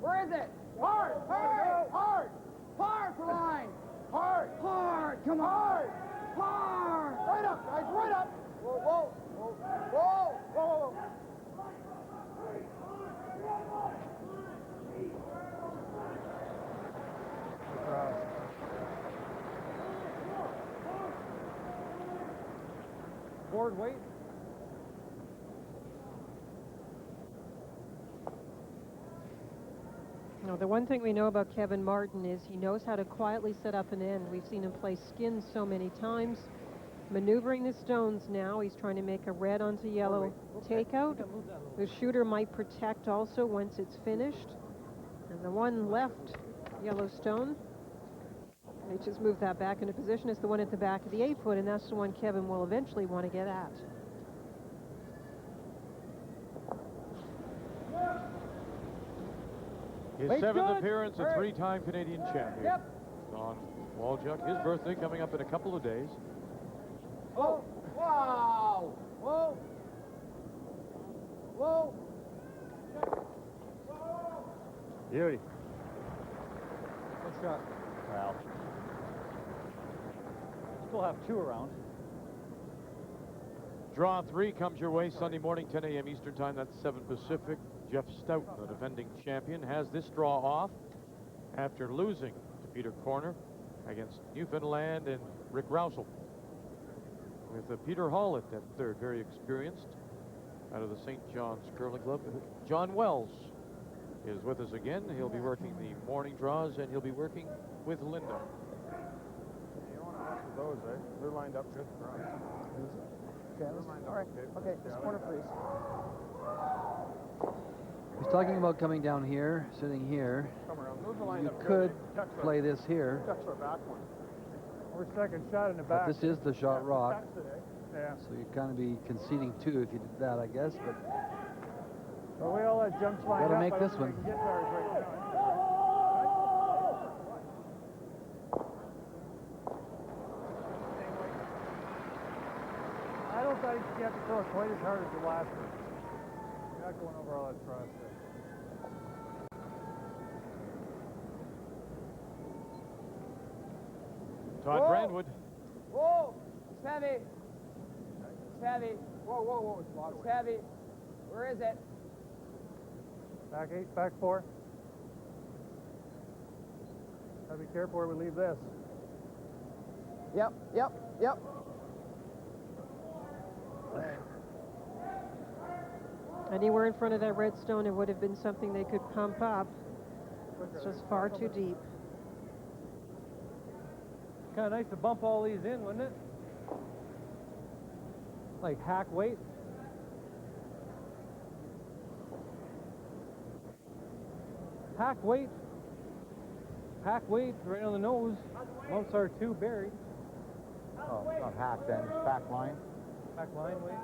S5: Where is it? Hard. Hard. Hard. Hard for line. Hard. Hard. Come on. Hard. Hard. Right up, guys. Right up. Whoa, whoa, whoa, whoa, whoa, whoa.
S3: Board weight.
S4: Now, the one thing we know about Kevin Martin is he knows how to quietly set up an end. We've seen him play skins so many times. Maneuvering the stones now. He's trying to make a red onto yellow takeout. The shooter might protect also once it's finished. And the one left yellow stone, they just move that back into position. It's the one at the back of the 8-foot, and that's the one Kevin will eventually want to get at.
S1: His
S5: Weight's
S1: seventh
S5: good.
S1: appearance, a
S5: Hurry.
S1: three-time Canadian champion.
S5: Yep.
S1: Don Walchuk, his birthday coming up in a couple of days.
S5: Oh, wow. Whoa. Whoa.
S1: Beauty.
S3: Good shot. Well. Still have two around.
S1: Draw 3 comes your way Sunday morning, 10 a.m. Eastern Time. That's 7 Pacific. Jeff Stoughton, the defending champion, has this draw off after losing to Peter Corner against Newfoundland and Rick Rousel. With Peter Hall at that third, very experienced, out of the St. John's Curling Club. John Wells is with us again. He'll be working the morning draws, and he'll be working with Linda.
S17: You don't want to mess with those, eh? They're lined up good for us.
S5: Okay, all right. Okay, this corner, please.
S2: He's talking about coming down here, sitting here.
S17: Come around. Those are lined
S2: You
S17: up
S2: could
S17: good. Tucks our-
S2: play this here,
S17: tucks our back one. We're second shot in the
S2: but
S17: back.
S2: this is the shot rock.
S17: Tucks it, eh? Yeah.
S2: So you'd kind of be conceding two if you did that, I guess. But
S17: Well, we all had jumps lined
S2: Gotta
S17: up.
S2: make
S17: I don't
S2: this
S17: think
S2: one.
S17: we can get to ours right now. I don't think you have to throw it quite as hard as the last one. You're not going over all that cross there.
S1: Todd
S5: Whoa.
S1: Brandwood.
S5: Whoa. It's heavy. It's heavy. Whoa, whoa, whoa. It's heavy. Where is it?
S17: Back 8, back 4. Gotta be careful where we leave this.
S5: Yep, yep, yep.
S4: Anywhere in front of that red stone, it would have been something they could pump up. It's just far too deep.
S3: Kind of nice to bump all these in, wouldn't it? Like hack weight. Hack weight. Hack weight right on the nose. Once our 2 buried.
S2: Oh, it's not hack then, it's back line.
S3: Back line weight.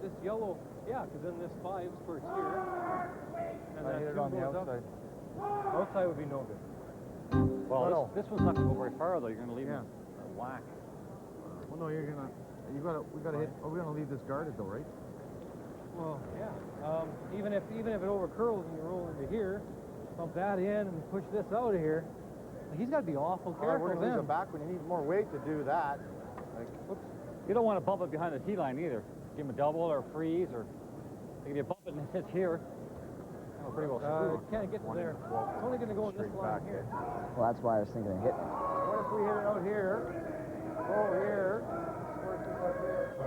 S3: This yellow, yeah, because then this 5 squirts here. And
S2: I
S3: that
S2: hit it
S3: 2
S2: on the
S3: goes up.
S2: outside.
S3: Outside would be no good. Well, this one's not going to go very far though. You're going to leave it a whack.
S2: Well, no, we gotta hit. Oh, we're gonna leave this guarded though, right?
S3: Well, yeah. Even if it over curls and you roll into here, pump that in and push this out of here. He's got to be awful careful.
S2: We're gonna leave it back when you need more weight to do that. Like,
S3: whoops. You don't want to bump it behind the tee line either. Give him a double or a freeze, or if you bump it and it hits here, oh, pretty well screwed. Can't get to there. It's only going to go in this line here.
S12: Well, that's why I was thinking of hitting it.
S2: what if we hit it out here? Go here.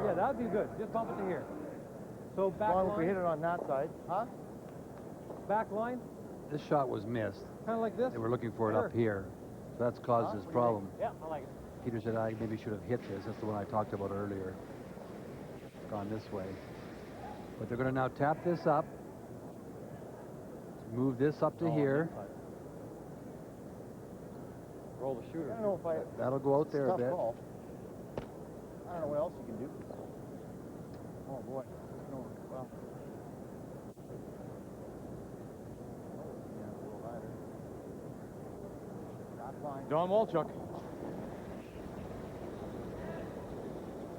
S3: Yeah, that would be good. Just bump it to here. So back
S2: Well,
S3: line.
S2: if we hit it on that side, huh?
S3: Back line.
S2: This shot was missed.
S3: Kind of like this.
S2: They were looking for it up here. So that's caused this problem.
S3: Yeah, I like it.
S2: Peter said I maybe should have hit this. That's the one I talked about earlier. It's gone this way. But they're going to now tap this up. Move this up to here.
S3: Roll the shooter.
S2: I don't know if I... That'll go out there a bit.
S12: Call.
S2: I don't know what else you can do. Oh, boy. No, well...
S1: Don Walchuk.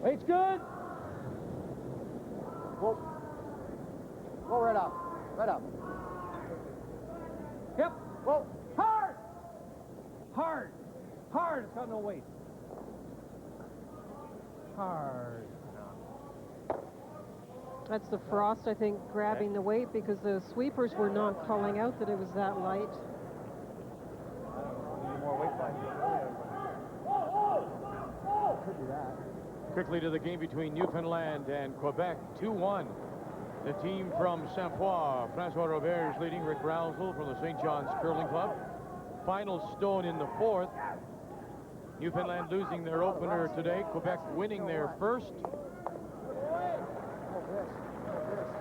S3: Weight's good.
S2: Go. Go right up. Right up.
S3: Yep. Whoa. Hard. Hard. Hard. It's got no weight. Hard.
S4: That's the frost, I think, grabbing the weight because the sweepers were not calling out that it was that light.
S1: Quickly to the game between Newfoundland and Quebec, 2-1. The team from Saint Poir, Francois Robert is leading, Rick Rousel from the St. John's Curling Club. Final stone in the fourth. Newfoundland losing their opener today, Quebec winning their first.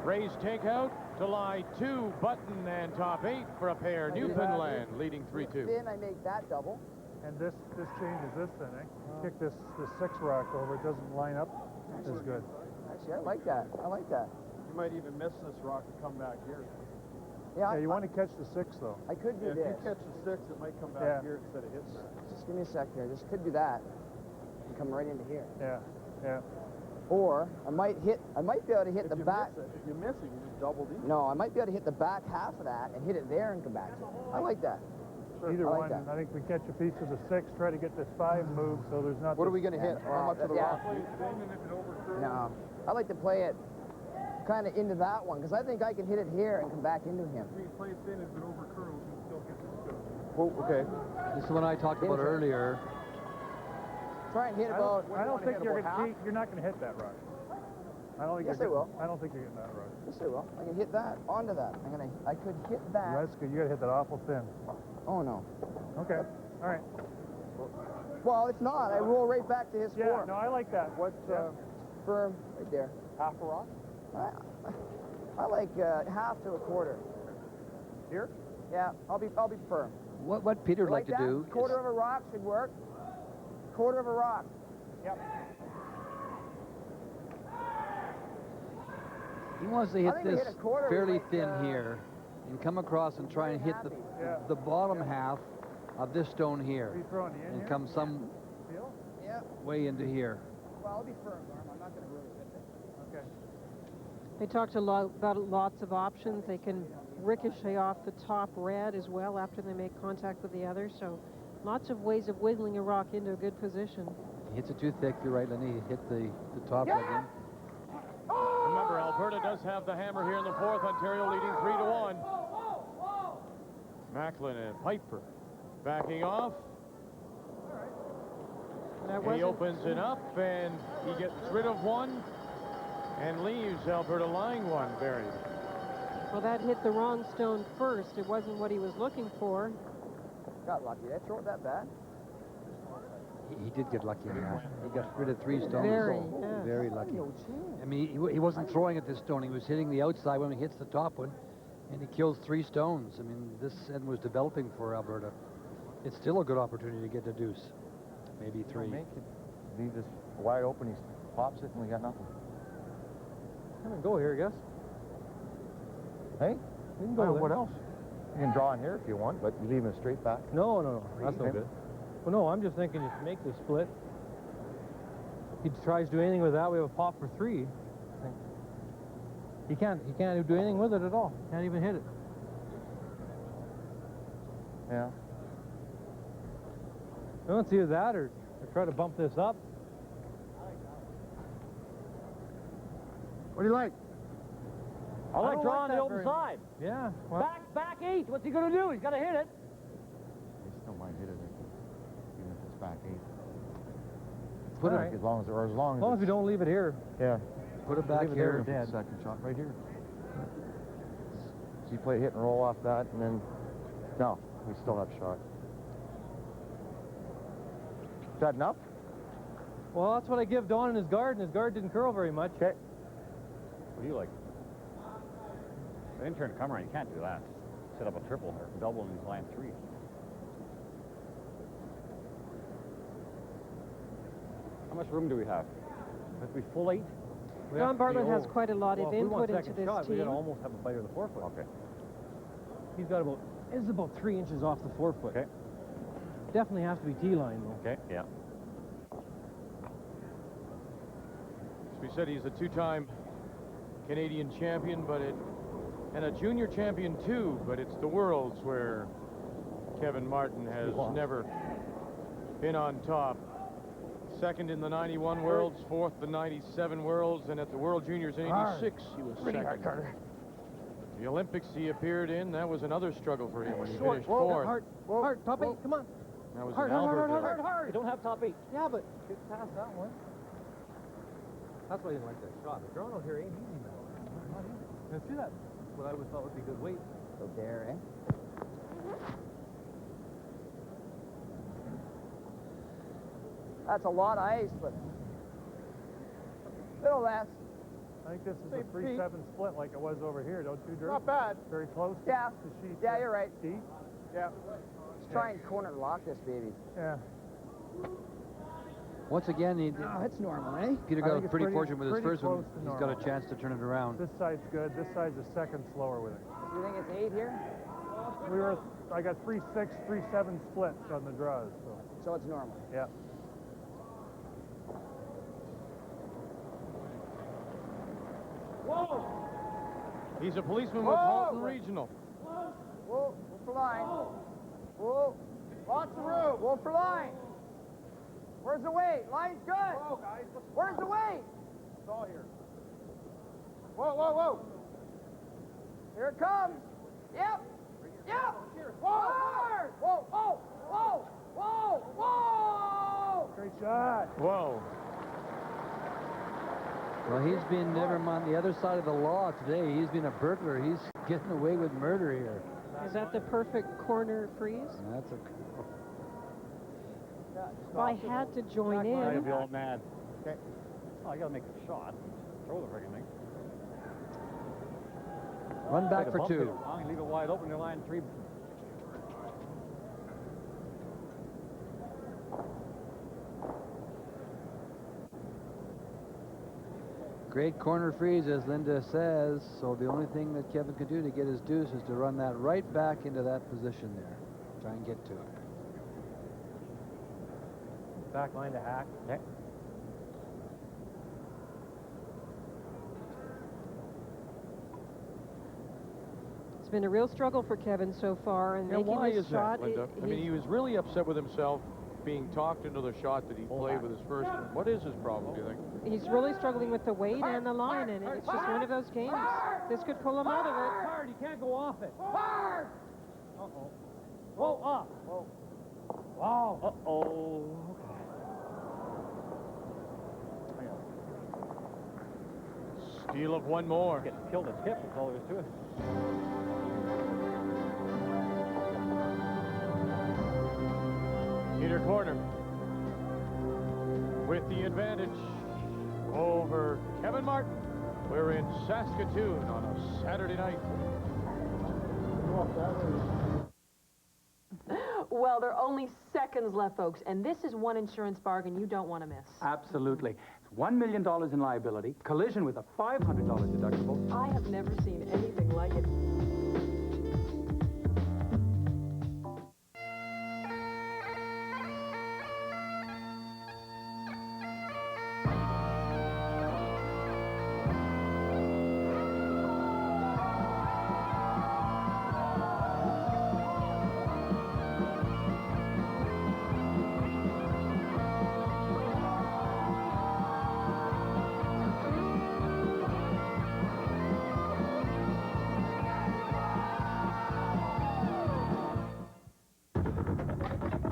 S1: Raised takeout to lie 2, button and top 8 for a pair. Newfoundland leading 3-2.
S5: Then I make that double.
S17: And this changes this then, eh? Kick this 6 rock over, it doesn't line up as good.
S5: Actually, I like that. I like that.
S2: You might even miss this rock and come back here.
S17: Yeah, you want to catch the 6 though.
S5: I could do this.
S2: If you catch the 6, it might come back here instead of hitting.
S5: Just give me a sec here. Just could do that and come right into here.
S17: Yeah, yeah.
S5: Or I might be able to hit the back.
S2: If you miss it, you just double D.
S5: No, I might be able to hit the back half of that and hit it there and come back to it. I like that.
S17: Either
S5: I like
S17: one.
S5: that.
S17: I think we catch a piece of the 6, try to get this 5 moved so there's not.
S2: What are we going to hit? How much of the rock?
S5: No, I like to play it kind of into that one because I think I can hit it here and come back into him.
S17: We play thin if it over curls and still gets it good.
S2: Oh, okay.
S21: This is what I talked about earlier.
S5: Try and hit about.
S17: I don't think you're not going to hit that rock. I don't think
S5: Yes, I will.
S17: I don't think you're getting that rock.
S5: Yes, I will. I can hit that onto that. I could hit that.
S17: That's good. You got to hit that awful thin.
S5: Oh no.
S17: Okay. All right.
S5: Well, it's not. I roll right back to his form.
S17: No, I like that.
S2: What?
S5: Firm right there.
S2: Half a rock?
S5: I like half to a quarter.
S2: Here?
S5: Yeah, I'll be firm.
S21: What Peter'd like to
S5: that?
S21: do
S5: Quarter of a rock should work. Quarter of a rock.
S17: Yep.
S21: he wants to hit this
S5: hit a quarter
S21: fairly
S5: like,
S21: thin here and come across and try and hit the bottom half of this stone here and come some way into here.
S5: Well, I'll be firm, Norm. I'm not going to really hit it.
S17: Okay.
S4: They talked a lot about lots of options. They can ricochet off the top red as well after they make contact with the other. So lots of ways of wiggling a rock into a good position.
S21: He hits it too thick, you're right, Lenny. He hit the top again.
S1: I'm remember, Alberta does have the hammer here in the fourth. Ontario leading 3-1. Macklin and Piper backing off. He opens it up, and he gets rid of one and leaves Alberta lying one buried.
S4: Well, that hit the wrong stone first. It wasn't what he was looking for.
S5: Got lucky. Did I throw it that bad?
S2: He did get lucky on that. He got rid of 3 stones. Very lucky. I mean, he wasn't throwing at this stone. He was hitting the outside when he hits the top one, and he kills 3 stones. I mean, this end was developing for Alberta. It's still a good opportunity to get the deuce. Maybe 3.
S3: Leave this wide open. He pops it, and we got nothing.
S21: Come and go here, I guess.
S3: Hey,
S21: You can go there.
S3: what else? You can draw in here if you want, but you leave him straight back.
S21: No. That's no good. Well, no, I'm just thinking if you make the split, he tries to do anything with that, we have a pop for 3. He can't do anything with it at all. Can't even hit it.
S3: Yeah.
S21: I don't see that or try to bump this up.
S3: What do you like?
S21: I like
S3: drawing the open side.
S21: Yeah. Well,
S3: Back 8. What's he going to do? He's got to hit it.
S6: He still might hit it, even if it's back 8.
S21: Put it
S6: as long as
S21: we don't leave it here.
S3: Yeah.
S21: Put it back here.
S6: Second shot right here.
S3: So you play hit and roll off that, and then no, we still have shot. Is that enough?
S21: Well, that's what I give Don in his guard, and his guard didn't curl very much.
S3: Okay.
S22: What do you like? The intern come around, you can't do that. Set up a triple or double and he's line 3. How much room do we have? Have we full 8?
S4: John Bartlett has quite a lot of input into this
S21: shot,
S4: team.
S21: We gotta almost have a bite of the 4 foot.
S22: Okay.
S21: He's got about, it's about 3 inches off the 4 foot.
S22: Okay.
S21: Definitely has to be T-line though.
S22: Okay, yeah.
S1: As we said, he's a 2-time Canadian champion, and a junior champion too, but it's the Worlds where Kevin Martin has never been on top. Second in the 91 Worlds, 4th the 97 Worlds, and at the World Juniors in 86, he was second. The Olympics he appeared in, that was another struggle for him when he finished 4th.
S21: Hard, top 8, come on.
S1: That was in Alberta.
S21: Hard.
S3: You don't have top 8.
S21: Yeah, but get past that one. That's why I didn't like that shot. The draw out here ain't easy, man. Not easy. And see that? What I always thought would be good weight.
S5: So there, eh? That's a lot of ice, but little less.
S17: I think this is a 3-7 split like it was over here, don't you, Drew?
S5: Not bad.
S17: Very close.
S5: Yeah.
S17: To sheet.
S5: Yeah, you're right.
S17: Deep.
S5: Yeah. Let's try and corner lock this baby.
S17: Yeah.
S21: Once again,
S5: it's normal, eh?
S21: Peter got pretty fortunate with his
S17: pretty
S21: first one.
S17: close to
S21: He's
S17: normal.
S21: got a chance to turn it around.
S17: This side's good. This side's a second slower with it.
S5: You think it's 8 here?
S17: I got 3-6, 3-7 splits on the draws.
S5: So it's normal.
S17: Yeah.
S5: Whoa!
S1: He's a policeman with Halton Regional.
S5: Whoa, wolf for line. Whoa, lots of room. Wolf for line. Where's the weight? Line's good. Whoa, guys. Where's the weight?
S17: It's all here.
S5: Whoa. Here it comes. Yep. Whoa, hard. Whoa.
S17: Great shot.
S1: Whoa.
S21: Well, he's been never mind the other side of the law today. He's been a burglar. He's getting away with murder here.
S4: Is that the perfect corner freeze?
S21: That's a...
S4: Well, I had to join in.
S22: I'll be all mad. Okay. Oh, I got to make a shot. Throw the friggin' thing.
S21: Run back for 2.
S22: I'm leave it wide open. They're line 3.
S21: Great corner freeze, as Linda says. So the only thing that Kevin can do to get his deuce is to run that right back into that position there. Try and get to it.
S3: Back line to hack. Okay.
S4: It's been a real struggle for Kevin so far, and making
S1: Why
S4: this
S1: is
S4: shot.
S1: that, Linda? I mean, he was really upset with himself being talked into the shot that he played with his first one. What is his problem, do you think?
S4: He's really struggling with the weight and the line, and it's just one of those games. This could pull him out of it.
S3: Hard, you can't go off it.
S5: Hard!
S3: Uh-oh. Whoa, up. Whoa. Wow. Uh-oh.
S1: Steal of one more.
S3: Getting killed at tip, that's all there is to it.
S1: Peter Corner with the advantage over Kevin Martin. We're in Saskatoon on a Saturday night.
S7: Well, there are only seconds left, folks, and this is one insurance bargain you don't want to miss.
S8: Absolutely. $1 million in liability, collision with a $500 deductible.
S7: I have never seen anything like it.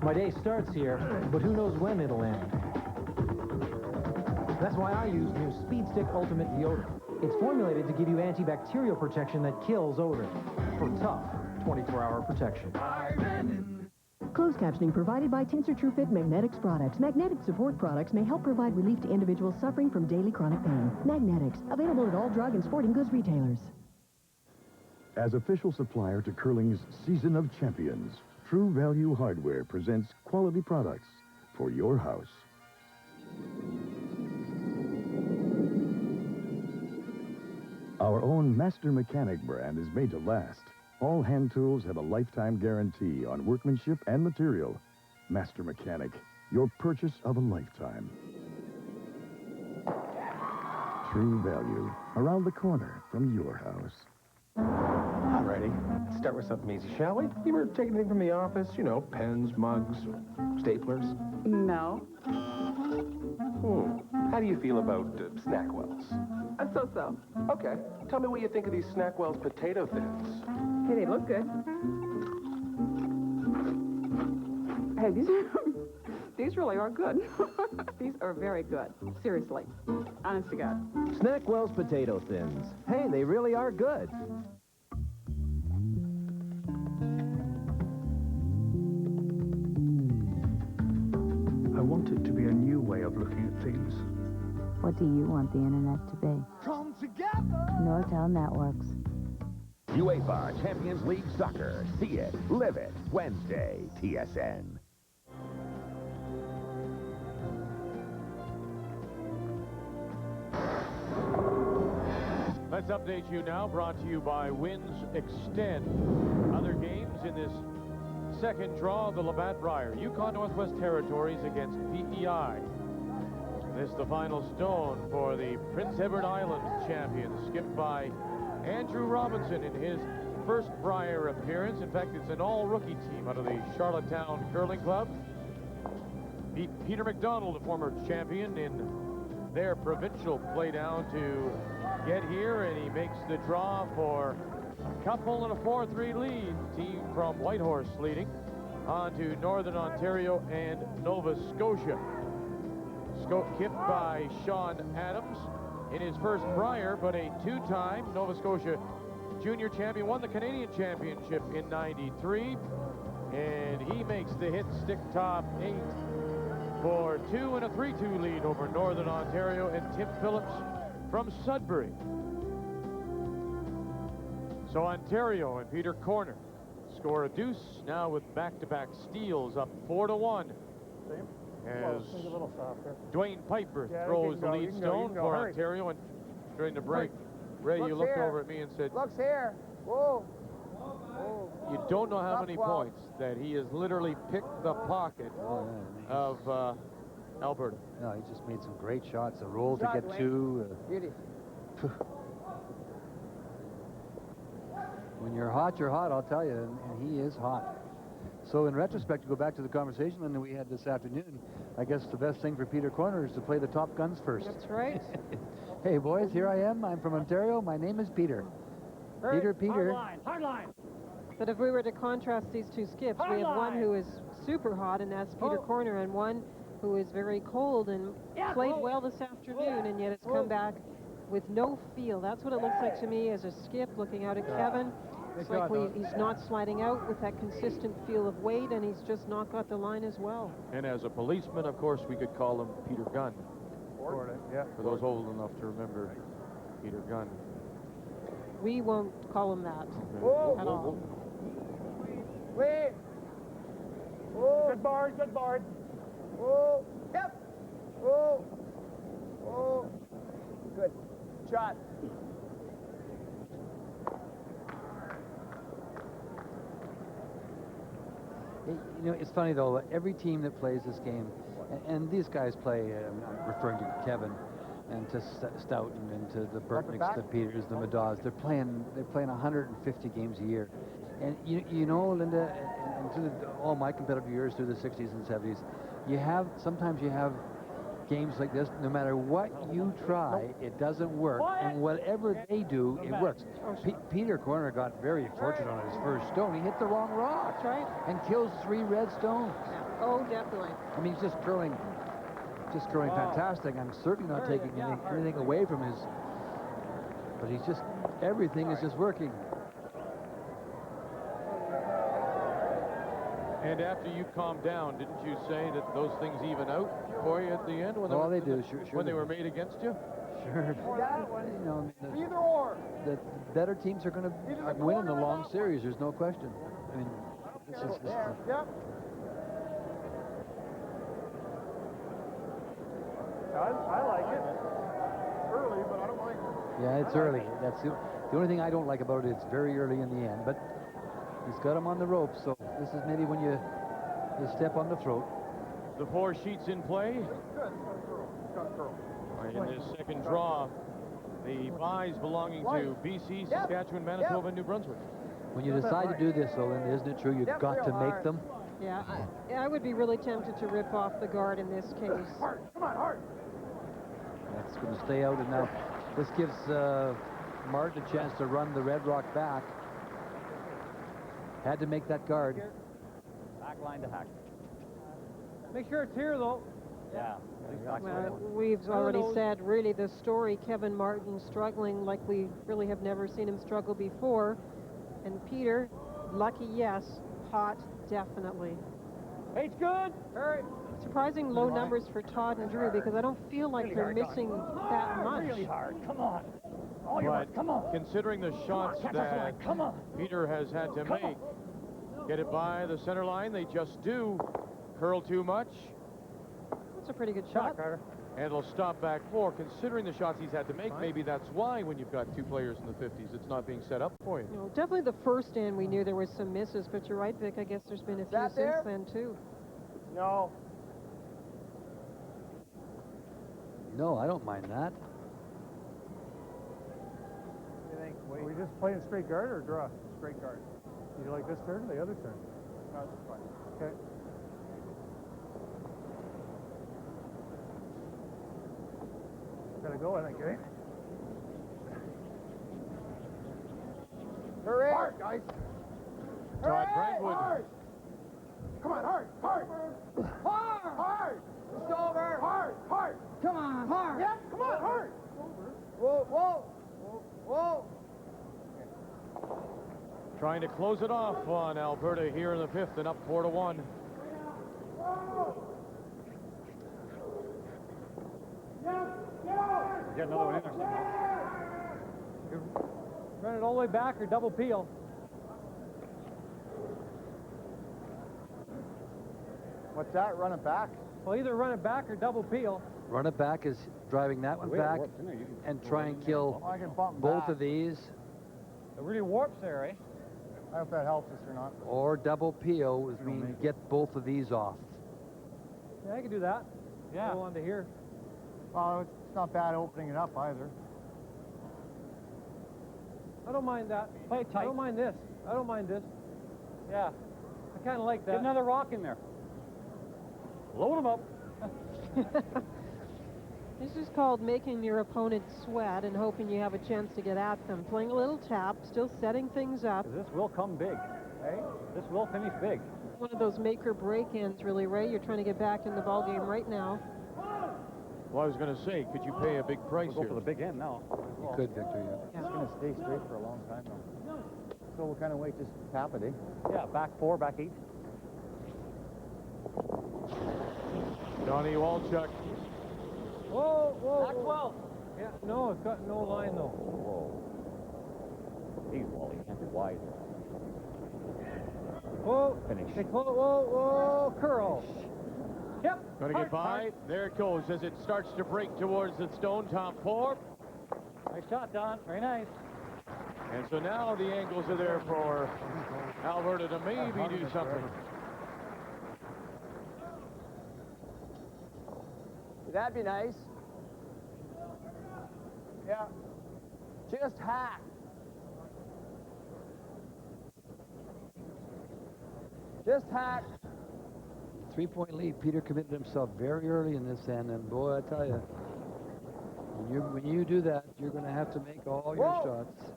S23: My day starts here, but who knows when it'll end. That's why I use new Speed Stick Ultimate Deodorant. It's formulated to give you antibacterial protection that kills odor for tough 24-hour protection.
S24: Closed captioning provided by Tensor TrueFit Magnetics products. Magnetic support products may help provide relief to individuals suffering from daily chronic pain. Magnetics, available at all drug and sporting goods retailers.
S14: As official supplier to curling's Season of Champions, True Value Hardware presents quality products for your house. Our own Master Mechanic brand is made to last. All hand tools have a lifetime guarantee on workmanship and material. Master Mechanic, your purchase of a lifetime. True Value, around the corner from your house.
S25: Alrighty, let's start with something easy, shall we? You ever take anything from the office? You know, pens, mugs, staplers?
S26: No.
S25: How do you feel about Snackwells?
S26: So-so.
S25: Okay, tell me what you think of these Snackwells potato thins.
S26: Hey, they look good. Hey, these really are good. These are very good. Seriously. Honest to God.
S27: Snackwell's Potato Thins. Hey, they really are good.
S28: I want it to be a new way of looking at things.
S29: What do you want the internet to be?
S28: Come together!
S29: Nortel Networks.
S9: UEFA Champions League Soccer. See it, live it. Wednesday, TSN.
S1: Let's update you now, brought to you by Winds Extend. Other games in this second draw of the Labatt Brier. Yukon Northwest Territories against PEI. This is the final stone for the Prince Edward Island champions, skipped by Andrew Robinson in his first Brier appearance. In fact, it's an all-rookie team out of the Charlottetown Curling Club. Beat Peter McDonald, a former champion, in their provincial playdown to get here, and he makes the draw for a couple and a 4-3 lead. Team from Whitehorse leading on to Northern Ontario and Nova Scotia. Kipped by Sean Adams in his first Brier, but a two-time Nova Scotia junior champion, won the Canadian Championship in '93, and he makes the hit stick top 8 for 2 and a 3-2 lead over Northern Ontario and Tim Phillips from Sudbury. So Ontario and Peter Corner score a deuce now with back-to-back steals, up 4-1. As Dwayne Piper throws the lead stone for Ontario, and during the break, Ray, you looked over at me and said,
S5: "Looks here. Whoa.
S1: You don't know how many points that he has literally picked the pocket of Alberta."
S2: No, he just made some great shots. A roll to get two.
S5: Beauty.
S2: When you're hot, I'll tell you, and he is hot. So in retrospect, to go back to the conversation that we had this afternoon, I guess the best thing for Peter Corner is to play the top guns first.
S4: That's right.
S2: Hey, boys, here I am. I'm from Ontario. My name is Peter. Peter.
S3: Hard line.
S4: But if we were to contrast these two skips, we have one who is super hot, and that's Peter Corner, and one who is very cold and played well this afternoon, and yet it's come back with no feel. That's what it looks like to me as a skip, looking out at Kevin. It's like he's not sliding out with that consistent feel of weight, and he's just not got the line as well.
S1: And as a policeman, of course, we could call him Peter Gunn. For those old enough to remember Peter Gunn.
S4: We won't call him that at all.
S5: Wait. Oh.
S17: Good board, good board.
S5: Oh. Yep. Oh. Oh. Good. Shot.
S2: You know, it's funny though, every team that plays this game, and these guys play, I'm referring to Kevin and to Stoughton and to the Burtnicks, the Peters, the Madaws, they're playing 150 games a year. And you know, Linda, and through all my competitive years through the 60s and 70s, sometimes you have games like this, no matter what you try, it doesn't work. And whatever they do, it works. Peter Corner got very fortunate on his first stone. He hit the wrong rock.
S4: That's right.
S2: And kills 3 red stones.
S4: Oh, definitely.
S2: I mean, he's just curling fantastic. I'm certainly not taking anything away from his, but he's just, everything is just working.
S1: And after you calmed down, didn't you say that those things even out for you at the end? When
S2: They do, sure.
S1: When they were made against you?
S2: Sure. You know,
S5: Either or.
S2: The better teams are going to win in the long series. There's no question. I mean, this is.
S5: Yep.
S17: I like it. Early, but I don't like it.
S2: Yeah, it's early. That's the only thing I don't like about it. It's very early in the end, but he's got him on the ropes, so this is maybe when you step on the throat.
S1: The 4 sheets in play. In this second draw, the buys belonging to BC, Saskatchewan, Manitoba, and New Brunswick.
S2: When you decide to do this, though, then isn't it true you've got to make them?
S4: Yeah, I would be really tempted to rip off the guard in this case.
S5: Hard. Come on, hard.
S2: That's going to stay out, and now this gives Martin a chance to run the Red Rock back. Had to make that guard.
S3: Back line to hack.
S17: Make sure it's here, though.
S3: Yeah.
S4: Well, we've already said, really, the story, Kevin Martin struggling like we really have never seen him struggle before. And Peter, lucky, yes. Hot, definitely.
S17: H good. Hurry.
S4: Surprising low numbers for Todd and Drew, because I don't feel like they're missing that much.
S17: Really hard. Come on.
S1: But considering the shots that Peter has had to make, get it by the center line, they just do. Curl too much.
S4: That's a pretty good shot.
S1: And it'll stop back 4. Considering the shots he's had to make, maybe that's why when you've got 2 players in the 50s, it's not being set up for you.
S4: No, definitely the first stand we knew there was some misses, but you're right, Vic. I guess there's been a few since then, too.
S17: No.
S2: No, I don't mind that.
S17: What do you think? Are we just playing straight guard or draw? Straight guard. Do you like this turn or the other turn? No, this is fine. Okay. Gotta go, I think, eh?
S5: Hurry. Hard, guys.
S1: Todd Brentwood.
S5: Hard. Come on, hard. Hard. It's over. Hard. Come on, hard. Yep, come on, hard. Whoa.
S1: Trying to close it off on Alberta here in the 5th and up 4-1.
S3: Get another one in there somehow.
S17: Run it all the way back or double peel.
S6: What's that? Run it back?
S17: Well, either run it back or double peel.
S2: Run it back is driving that one back and try and kill both of these.
S3: It really warps there, eh?
S6: I hope that helps us or not.
S2: Or double peel, which means get both of these off.
S17: Yeah, I can do that. Yeah. Go on to here.
S6: Well, it's not bad opening it up either.
S17: I don't mind that.
S3: Play it tight.
S17: I don't mind this. Yeah. I
S3: kind of like that. Get another rock in there. Load them up.
S4: This is called making your opponent sweat and hoping you have a chance to get at them. Playing a little tap, still setting things up.
S3: This will come big. Hey? This will finish big.
S4: One of those make or break ends, really, Ray. You're trying to get back in the ball game right now.
S1: Well, I was going to say, could you pay a big price
S22: We'll
S1: here?
S22: go for the big end now.
S21: You could, Victor, yeah.
S6: It's going to stay straight for a long time, though. So what kind of weight? Just tap it, eh?
S22: Yeah, back 4, back 8.
S1: Johnny Walchuk.
S3: Whoa, whoa.
S22: Back 12.
S3: Yeah, no, it's got no line, though.
S22: Whoa. He's Wally. Can't be wide.
S3: Whoa.
S22: Finish.
S3: Whoa, whoa, curl. Yep.
S1: Going to get by. There it goes as it starts to break towards the stone. Top 4.
S3: Nice shot, Don. Very nice.
S1: And so now the angles are there for Alberta to maybe do something.
S5: That'd be nice. Yeah. Just hack. Just hack.
S21: 3-point lead. Peter committed himself very early in this end, and boy, I tell you, when you do that, you're going to have to make all your shots.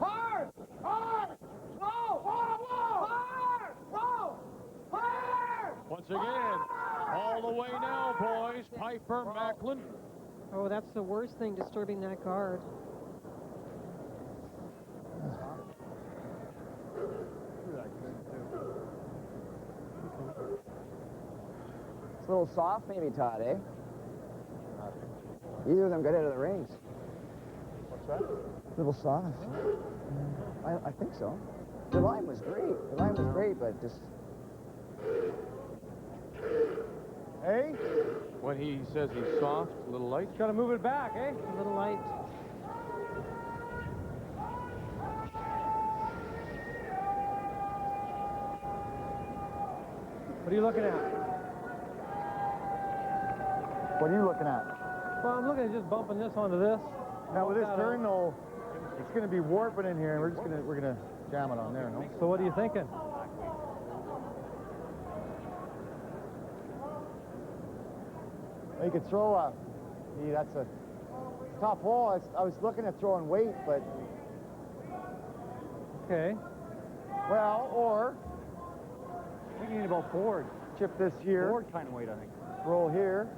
S5: Hard! Hard! Whoa! Whoa! Whoa! Hard! Whoa! Hard!
S1: Once again, all the way now, boys. Piper, Macklin.
S4: Oh, that's the worst thing, disturbing that guard.
S5: It's a little soft, maybe, Todd, eh? Either of them got out of the rings.
S6: What's that?
S5: A little soft. I think so. The line was great. The line was great, but just...
S1: Hey? When he says he's soft, a little light.
S3: Got to move it back, eh?
S4: A little light.
S3: What are you looking at?
S6: What are you looking at?
S3: Well, I'm looking at just bumping this onto this.
S6: Now with this turn, though, it's going to be warping in here, and we're gonna jam it on there, no?
S3: So what are you thinking?
S6: You could throw a... that's a top hole. I was looking at throwing weight, but...
S3: Okay.
S6: Well, or...
S3: I think you need about forward.
S6: Chip this here.
S22: Forward kind of weight, I think.
S6: Roll here.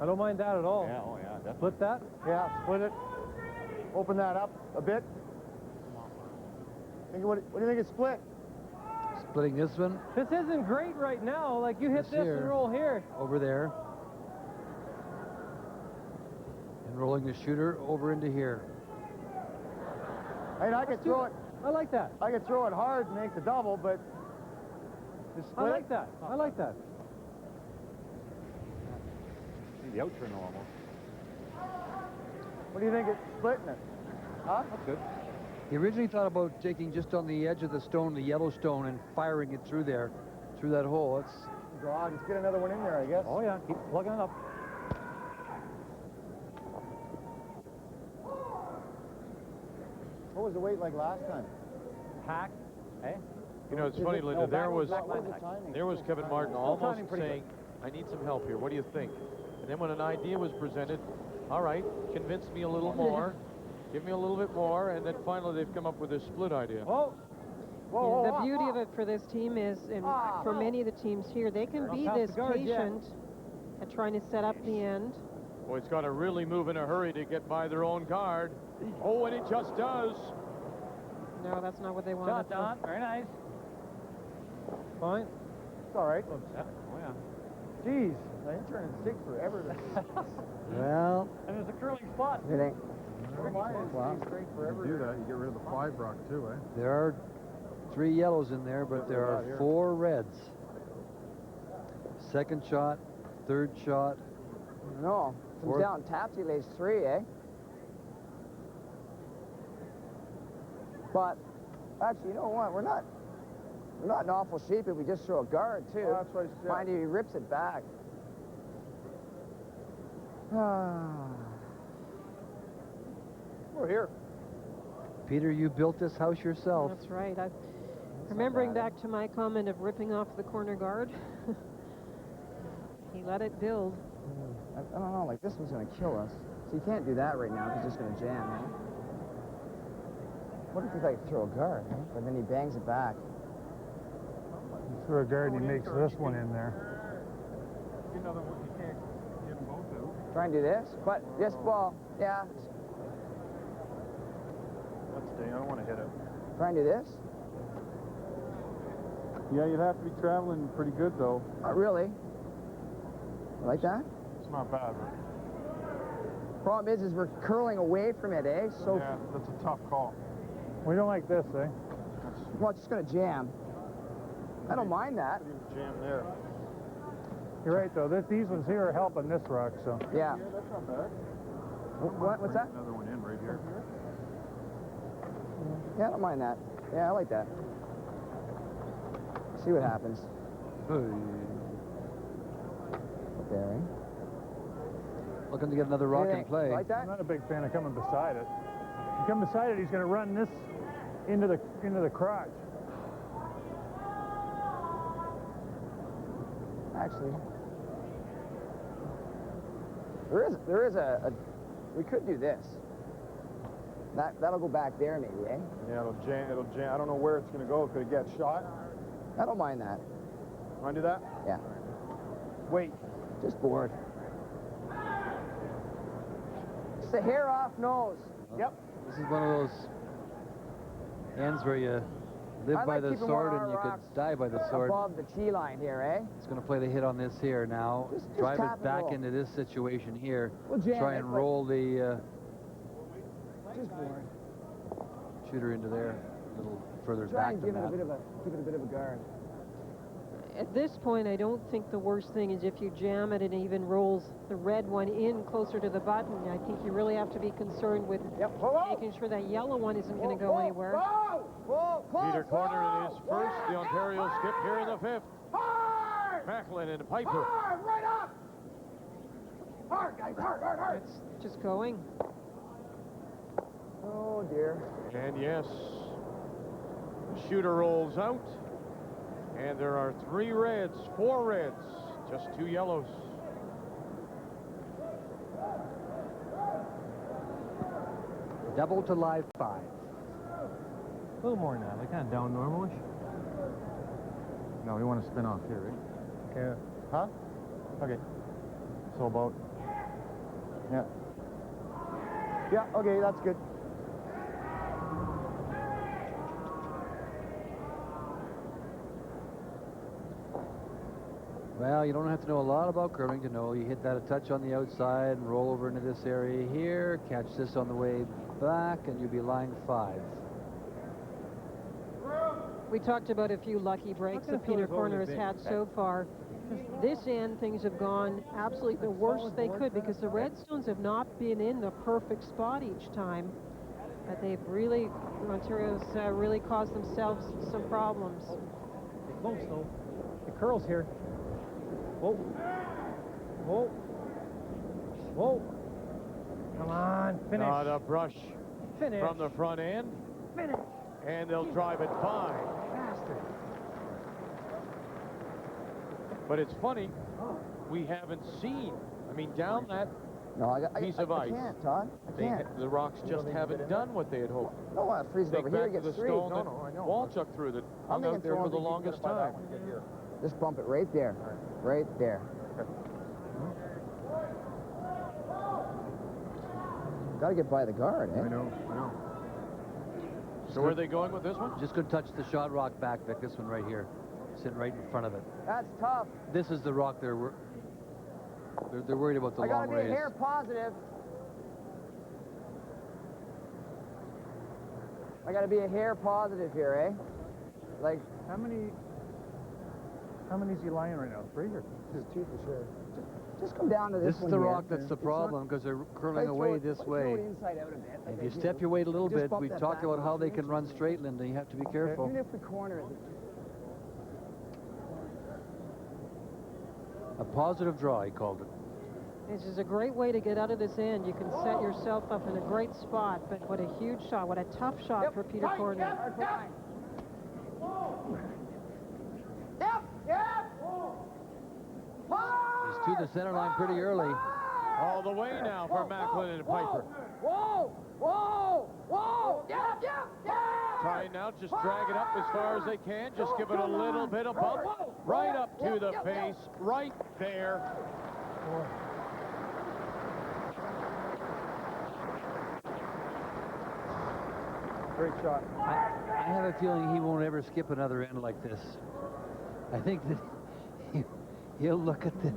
S3: I don't mind that at all.
S22: Yeah, oh yeah, definitely.
S3: Split that?
S6: Yeah, split it. Open that up a bit. What do you think it's split?
S21: Splitting this one.
S3: This isn't great right now. Like, you hit this and roll here.
S21: Over there. And rolling the shooter over into here.
S6: Hey, I could throw it.
S3: I like that.
S6: I could throw it hard and make the double, but just split.
S3: I like that. I like that.
S22: The outturn almost.
S6: What do you think it's splitting it? Huh?
S22: That's good.
S21: He originally thought about taking just on the edge of the stone, the yellow stone, and firing it through there, through that hole. It's
S6: draw. Just get another one in there, I guess.
S22: Oh yeah, keep plugging it up.
S6: What was the weight like last time?
S22: Hack, eh?
S1: You know, it's funny, Linda, there was Kevin Martin almost saying, I need some help here. What do you think? And then when an idea was presented, all right, convince me a little more, give me a little bit more, and then finally they've come up with this split idea.
S3: Oh.
S4: Yeah, the beauty of it for this team is, and for many of the teams here, they can be this patient at trying to set up the end.
S1: Boy, it's got to really move in a hurry to get by their own guard. Oh, and it just does.
S4: No, that's not what they wanted.
S3: Shot, Don. Very nice. Fine.
S6: It's all right.
S22: Oh yeah.
S6: Jeez, the intern takes forever.
S21: well.
S3: And there's a curling spot.
S5: It ain't.
S6: Wow. Straight forever.
S10: You do that, you get rid of the 5 rock too, eh?
S21: There are 3 yellows in there, but there are 4 reds. Second shot, third shot.
S5: No, comes down, taps, he lays 3, eh? But actually, you know what? We're not an awful sheep if we just throw a guard too.
S6: Well, that's what I said.
S5: Mind you, he rips it back.
S6: We're here.
S21: Peter, you built this house yourself.
S4: That's right. Remembering back to my comment of ripping off the corner guard, he let it build.
S5: I don't know, like this one's going to kill us. So you can't do that right now because it's just going to jam, eh? What if you like throw a guard, eh? But then he bangs it back.
S17: You throw a guard and he makes this one in there.
S10: Another one, you can't get them both out.
S5: Try and do this, but this ball, yeah.
S10: That's dang, I don't want to hit it.
S5: Try and do this.
S10: Yeah, you'd have to be traveling pretty good, though.
S5: Not really. You like that?
S10: It's not bad.
S5: Problem is we're curling away from it, eh? So
S10: yeah, that's a tough call.
S17: We don't like this, eh?
S5: Well, it's just going to jam. I don't mind that.
S10: Jam there.
S17: You're right, though. These ones here are helping this rock, so.
S5: Yeah.
S10: That's not bad.
S5: What's that?
S10: Another one in right here.
S5: Yeah, I don't mind that. Yeah, I like that. See what happens. There, eh?
S21: Looking to get another rock in play.
S5: Like that?
S17: I'm not a big fan of coming beside it. You come beside it, he's going to run this into the crotch.
S5: Actually, there is a we could do this. That'll go back there maybe, eh?
S10: Yeah, it'll jam. I don't know where it's going to go. Could it get shot?
S5: I don't mind that.
S10: Want to do that?
S5: Yeah.
S10: Wait.
S5: Just bored. It's the hair off nose.
S10: Yep.
S21: This is one of those ends where you live by the sword and you could die by the sword.
S5: Above the tee line here, eh?
S21: It's going to play the hit on this here now.
S5: Just
S21: drive
S5: tap
S21: it back
S5: roll.
S21: into this situation here.
S5: We'll jam
S21: try
S5: it,
S21: and
S5: but-
S21: roll the
S5: Just bored.
S21: shooter into there, a little further
S5: Try
S21: back
S5: and
S21: than
S5: give it
S21: that.
S5: a bit of a guard.
S4: At this point, I don't think the worst thing is if you jam it and it even rolls the red one in closer to the button. I think you really have to be concerned with making sure that yellow one isn't going to go anywhere.
S1: Peter Corner in his first, the Ontario skip here in the fifth. Macklin and Piper.
S5: Right up! Hard, guys, hard.
S4: It's just going.
S5: Oh, dear.
S1: And yes, the shooter rolls out. And there are 3 reds, 4 reds, just 2 yellows.
S21: Double to live 5.
S3: A little more than that, like kind of down normalish.
S10: No, we want to spin off here, right?
S17: Yeah.
S10: Huh? Okay. So about. Yeah. Yeah, okay, that's good.
S21: Well, you don't have to know a lot about curling to know you hit that a touch on the outside and roll over into this area here, catch this on the way back, and you'll be lying 5.
S4: We talked about a few lucky breaks that Peter Corner has had so far. This end, things have gone absolutely the worst they could because the Redstones have not been in the perfect spot each time. But they've really, Ontario's really caused themselves some problems.
S3: Close though. The curl's here. Whoa. Whoa. Whoa. Come on, finish.
S1: Not a brush
S3: Finish.
S1: from the front end.
S3: Finish.
S1: And they'll drive it by.
S3: Faster.
S1: But it's funny, we haven't seen, I mean, down that piece of ice,
S5: can't, Todd. I can't.
S1: the rocks just haven't done what they had hoped.
S5: No, I freeze it
S1: Think
S5: over here,
S1: back
S5: it
S1: to
S5: gets
S1: the
S5: freeze.
S1: stone that Walchuk threw that hung out there for the longest time.
S5: Just bump it right there. Right there. Got to get by the guard, eh?
S10: I know.
S1: So where are they going with this one?
S21: Just going to touch the shot rock back, Vic, this one right here. Sitting right in front of it.
S5: That's tough.
S21: This is the rock they're worried about the
S5: I
S21: long
S5: got to be
S21: race.
S5: hair positive. I got to be a hair positive here, eh? Like,
S17: How many is he lying right now? 3 or?
S5: Just 2 for sure. Just come down to this
S21: This
S5: one
S21: is the
S5: here.
S21: rock that's the problem because they're curling
S5: Throw
S21: away
S5: it-
S21: this
S5: throw
S21: way.
S5: it inside out a bit. Like
S21: If you
S5: I
S21: step
S5: do.
S21: your weight a little
S5: Just
S21: bit,
S5: bump
S21: we've
S5: that
S21: talked
S5: back
S21: about how they
S5: 2
S21: can run
S5: inches.
S21: straight, Linda. You have to be careful.
S5: Even if we corner it.
S21: A positive draw, he called it.
S4: This is a great way to get out of this end. You can set yourself up in a great spot, but what a huge shot. What a tough shot for Peter Corner.
S21: to the center line pretty early.
S1: All the way now for Macklin and Piper.
S5: Whoa! Whoa! Whoa! Yep!
S1: Trying now, just drag it up as far as they can. Just give it a little bit of bump. Right up to the face. Right there.
S17: Great shot.
S21: I have a feeling he won't ever skip another end like this. I think that he'll look at this.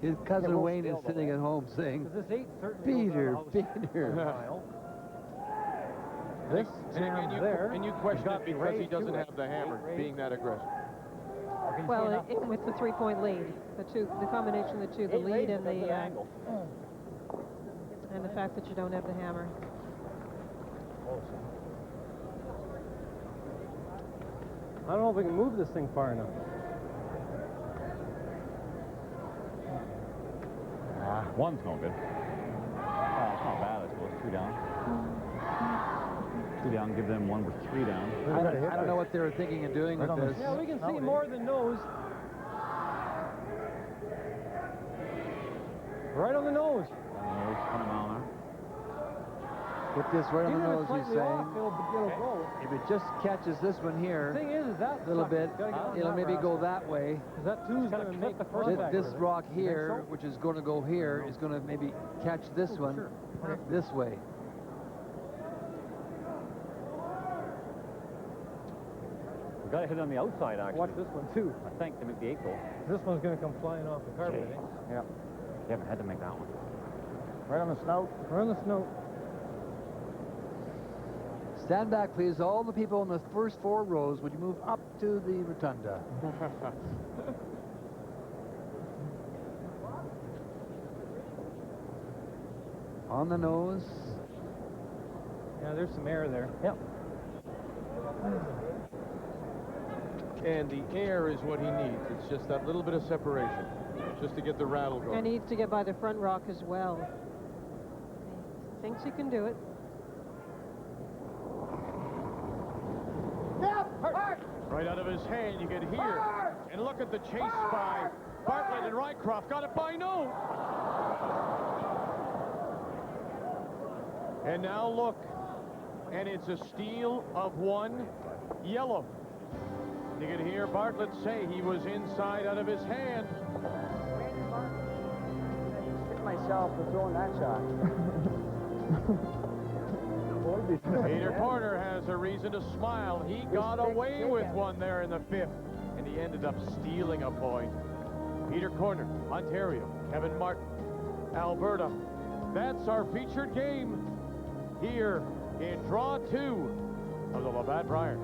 S21: His cousin Wayne is sitting at home saying, Peter.
S17: This
S1: and you question it because he doesn't have the hammer, being that aggressive.
S4: Well, with the 3-point lead, the combination of the two, the lead and the fact that you don't have the hammer.
S17: I don't know if we can move this thing far enough.
S22: One's no good. It's not bad, I suppose. 2 down. 2 down, give them one with 3 down.
S21: I don't know what they were thinking of doing with this.
S17: Yeah, we can see more than nose. Right on the nose.
S22: Coming on there.
S21: Put this right on the nose, he's saying.
S17: It'll go.
S21: If it just catches this one here,
S17: The thing is that
S21: a little bit, it'll maybe go that way.
S17: That two's going to make the first
S21: This rock here, which is going to go here, is going to maybe catch this one this way.
S22: We've got to hit on the outside, actually.
S17: Watch this one, too.
S22: I think, to make the 8th goal.
S17: This one's going to come flying off the carpet, I think.
S22: Yeah. You haven't had to make that one.
S17: Right on the snout. Right on the snout.
S21: Stand back, please. All the people in the first 4 rows, would you move up to the rotunda? On the nose.
S17: Yeah, there's some air there.
S22: Yep.
S1: And the air is what he needs. It's just that little bit of separation, just to get the rattle going.
S4: And he needs to get by the front rock as well. He thinks he can do it.
S1: Right out of his hand, you can hear. And look at the chase by Bartlett and Rycroft. Got it by note. And now look. And it's a steal of 1 yellow. You can hear Bartlett say he was inside out of his hand.
S5: I hit myself for throwing that shot.
S1: Peter Corner has a reason to smile. He got away with one there in the 5th, and he ended up stealing a point. Peter Corner, Ontario. Kevin Martin, Alberta. That's our featured game here in Draw 2 of the Labatt Brier.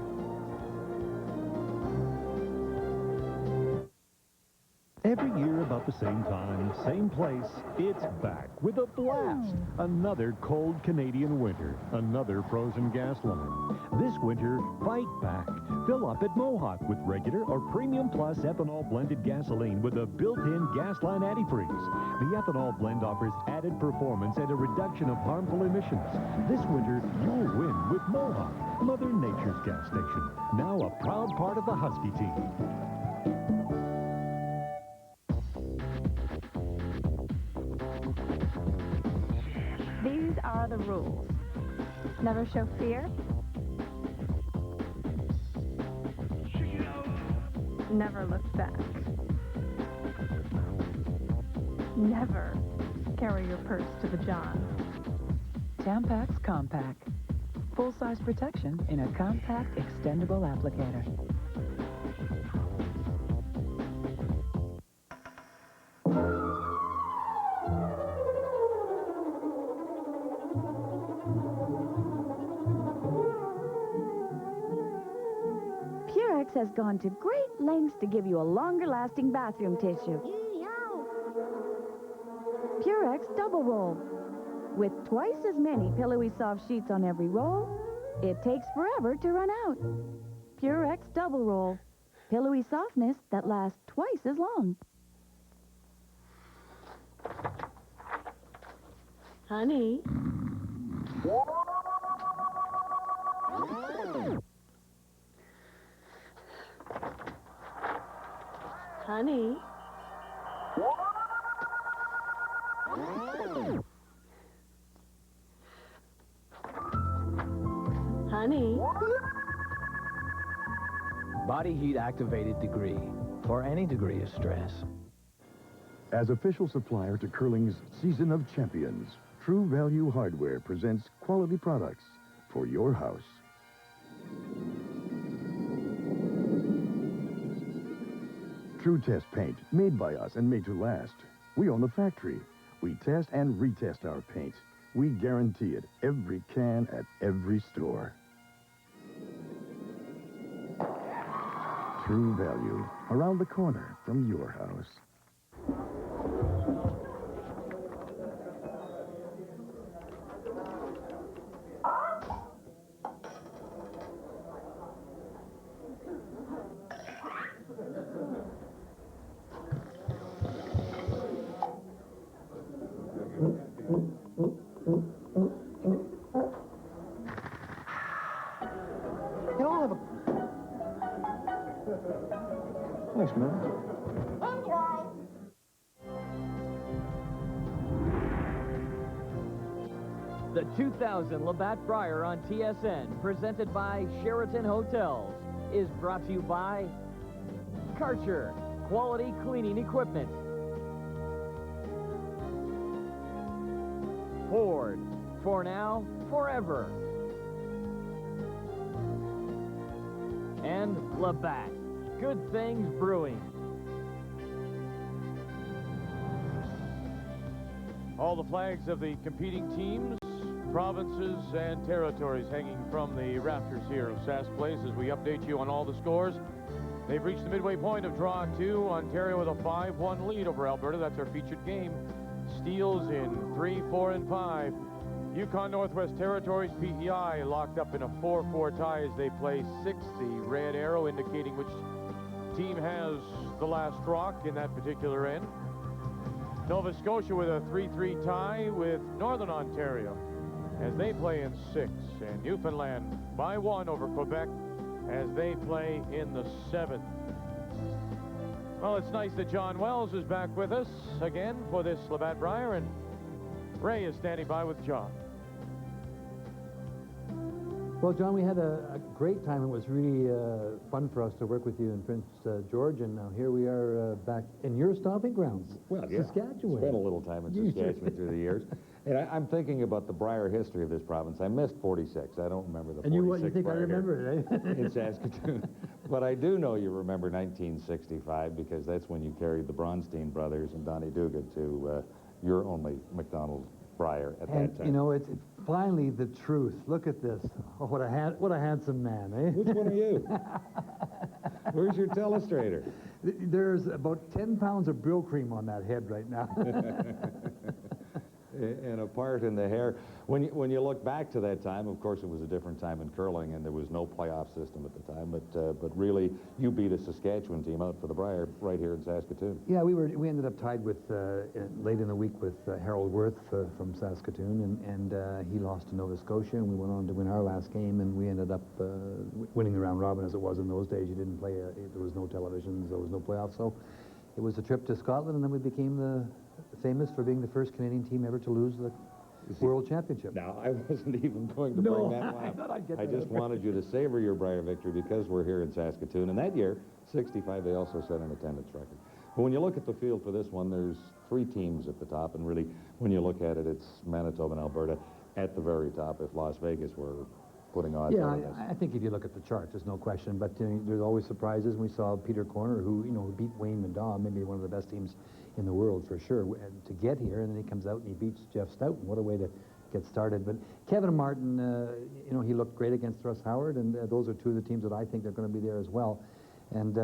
S8: Every year about the same time, same place, it's back with a blast. Another cold Canadian winter, another frozen gas line. This winter, fight back. Fill up at Mohawk with regular or premium plus ethanol blended gasoline with a built-in gas line antifreeze. The ethanol blend offers added performance and a reduction of harmful emissions. This winter, you'll win with Mohawk, Mother Nature's gas station. Now a proud part of the Husky team.
S11: These are the rules. Never show fear. Never look back. Never carry your purse to the john.
S12: Tampax Compact. Full-size protection in a compact, extendable applicator.
S24: Purex has gone to great lengths to give you a longer-lasting bathroom tissue. Purex Double Roll. With twice as many pillowy soft sheets on every roll, it takes forever to run out. Purex Double Roll. Pillowy softness that lasts twice as long. Honey.
S7: Honey. Honey.
S27: Body heat activated degree for any degree of stress.
S8: As official supplier to curling's Season of Champions, True Value Hardware presents quality products for your house. True Test paint, made by us and made to last. We own the factory. We test and retest our paint. We guarantee it, every can at every store. True Value, around the corner from your house.
S25: You all have a... Thanks, man.
S13: The 2000 Labatt Brier on TSN, presented by Sheraton Hotels, is brought to you by Karcher, quality cleaning equipment. Ford, for now, forever. And Labatt, good things brewing.
S1: All the flags of the competing teams, provinces, and territories hanging from the rafters here of Sask Place as we update you on all the scores. They've reached the midway point of Draw 2. Ontario with a 5-1 lead over Alberta. That's our featured game. Steals in 3, 4, and 5. Yukon Northwest Territories, PEI, locked up in a 4-4 tie as they play 6. The red arrow indicating which team has the last rock in that particular end. Nova Scotia with a 3-3 tie with Northern Ontario as they play in 6. And Newfoundland by 1 over Quebec as they play in the 7th. Well, it's nice that John Wells is back with us again for this Labatt Brier, and Ray is standing by with John.
S2: Well, John, we had a great time. It was really fun for us to work with you in Prince George, and now here we are back in your stomping grounds,
S22: Well, yeah.
S2: Saskatchewan.
S22: Spent a little time in Saskatchewan through the years. And I'm thinking about the Brier history of this province. I missed 46. I don't remember the 46
S2: And you think I
S22: Brier
S2: remember it, eh?
S22: in Saskatoon. But I do know you remember 1965 because that's when you carried the Bronstein brothers and Donnie Duguid to your only McDonald Brier at that time.
S2: You know, it's finally the truth. Look at this. Oh, what a handsome man, eh?
S22: Which one are you? Where's your telestrator?
S2: There's about 10 pounds of Brill cream on that head right now.
S22: And a part in the hair. When you look back to that time, of course, it was a different time in curling, and there was no playoff system at the time. But really, you beat a Saskatchewan team out for the Brier right here in Saskatoon.
S2: Yeah, we ended up tied with late in the week with Harold Worth from Saskatoon, and he lost to Nova Scotia, and we went on to win our last game, and we ended up winning the round robin as it was in those days. You didn't play. There was no televisions. There was no playoffs, so it was a trip to Scotland, and then we became famous for being the first Canadian team ever to lose the World Championship.
S22: Now, I wasn't even going to bring that one up. I just wanted you to savor your Brier victory because we're here in Saskatoon. And that year, 65, they also set an attendance record. But when you look at the field for this one, there's 3 teams at the top. And really, when you look at it, it's Manitoba and Alberta at the very top if Las Vegas were putting odds on this.
S2: I think if you look at the chart, there's no question. But there's always surprises. We saw Peter Corner, who beat Wayne Middaugh, maybe one of the best teams in the world for sure, to get here, and then he comes out and he beats Jeff Stoughton. What a way to get started. But Kevin Martin, he looked great against Russ Howard, and those are 2 of the teams that I think are going to be there as well. And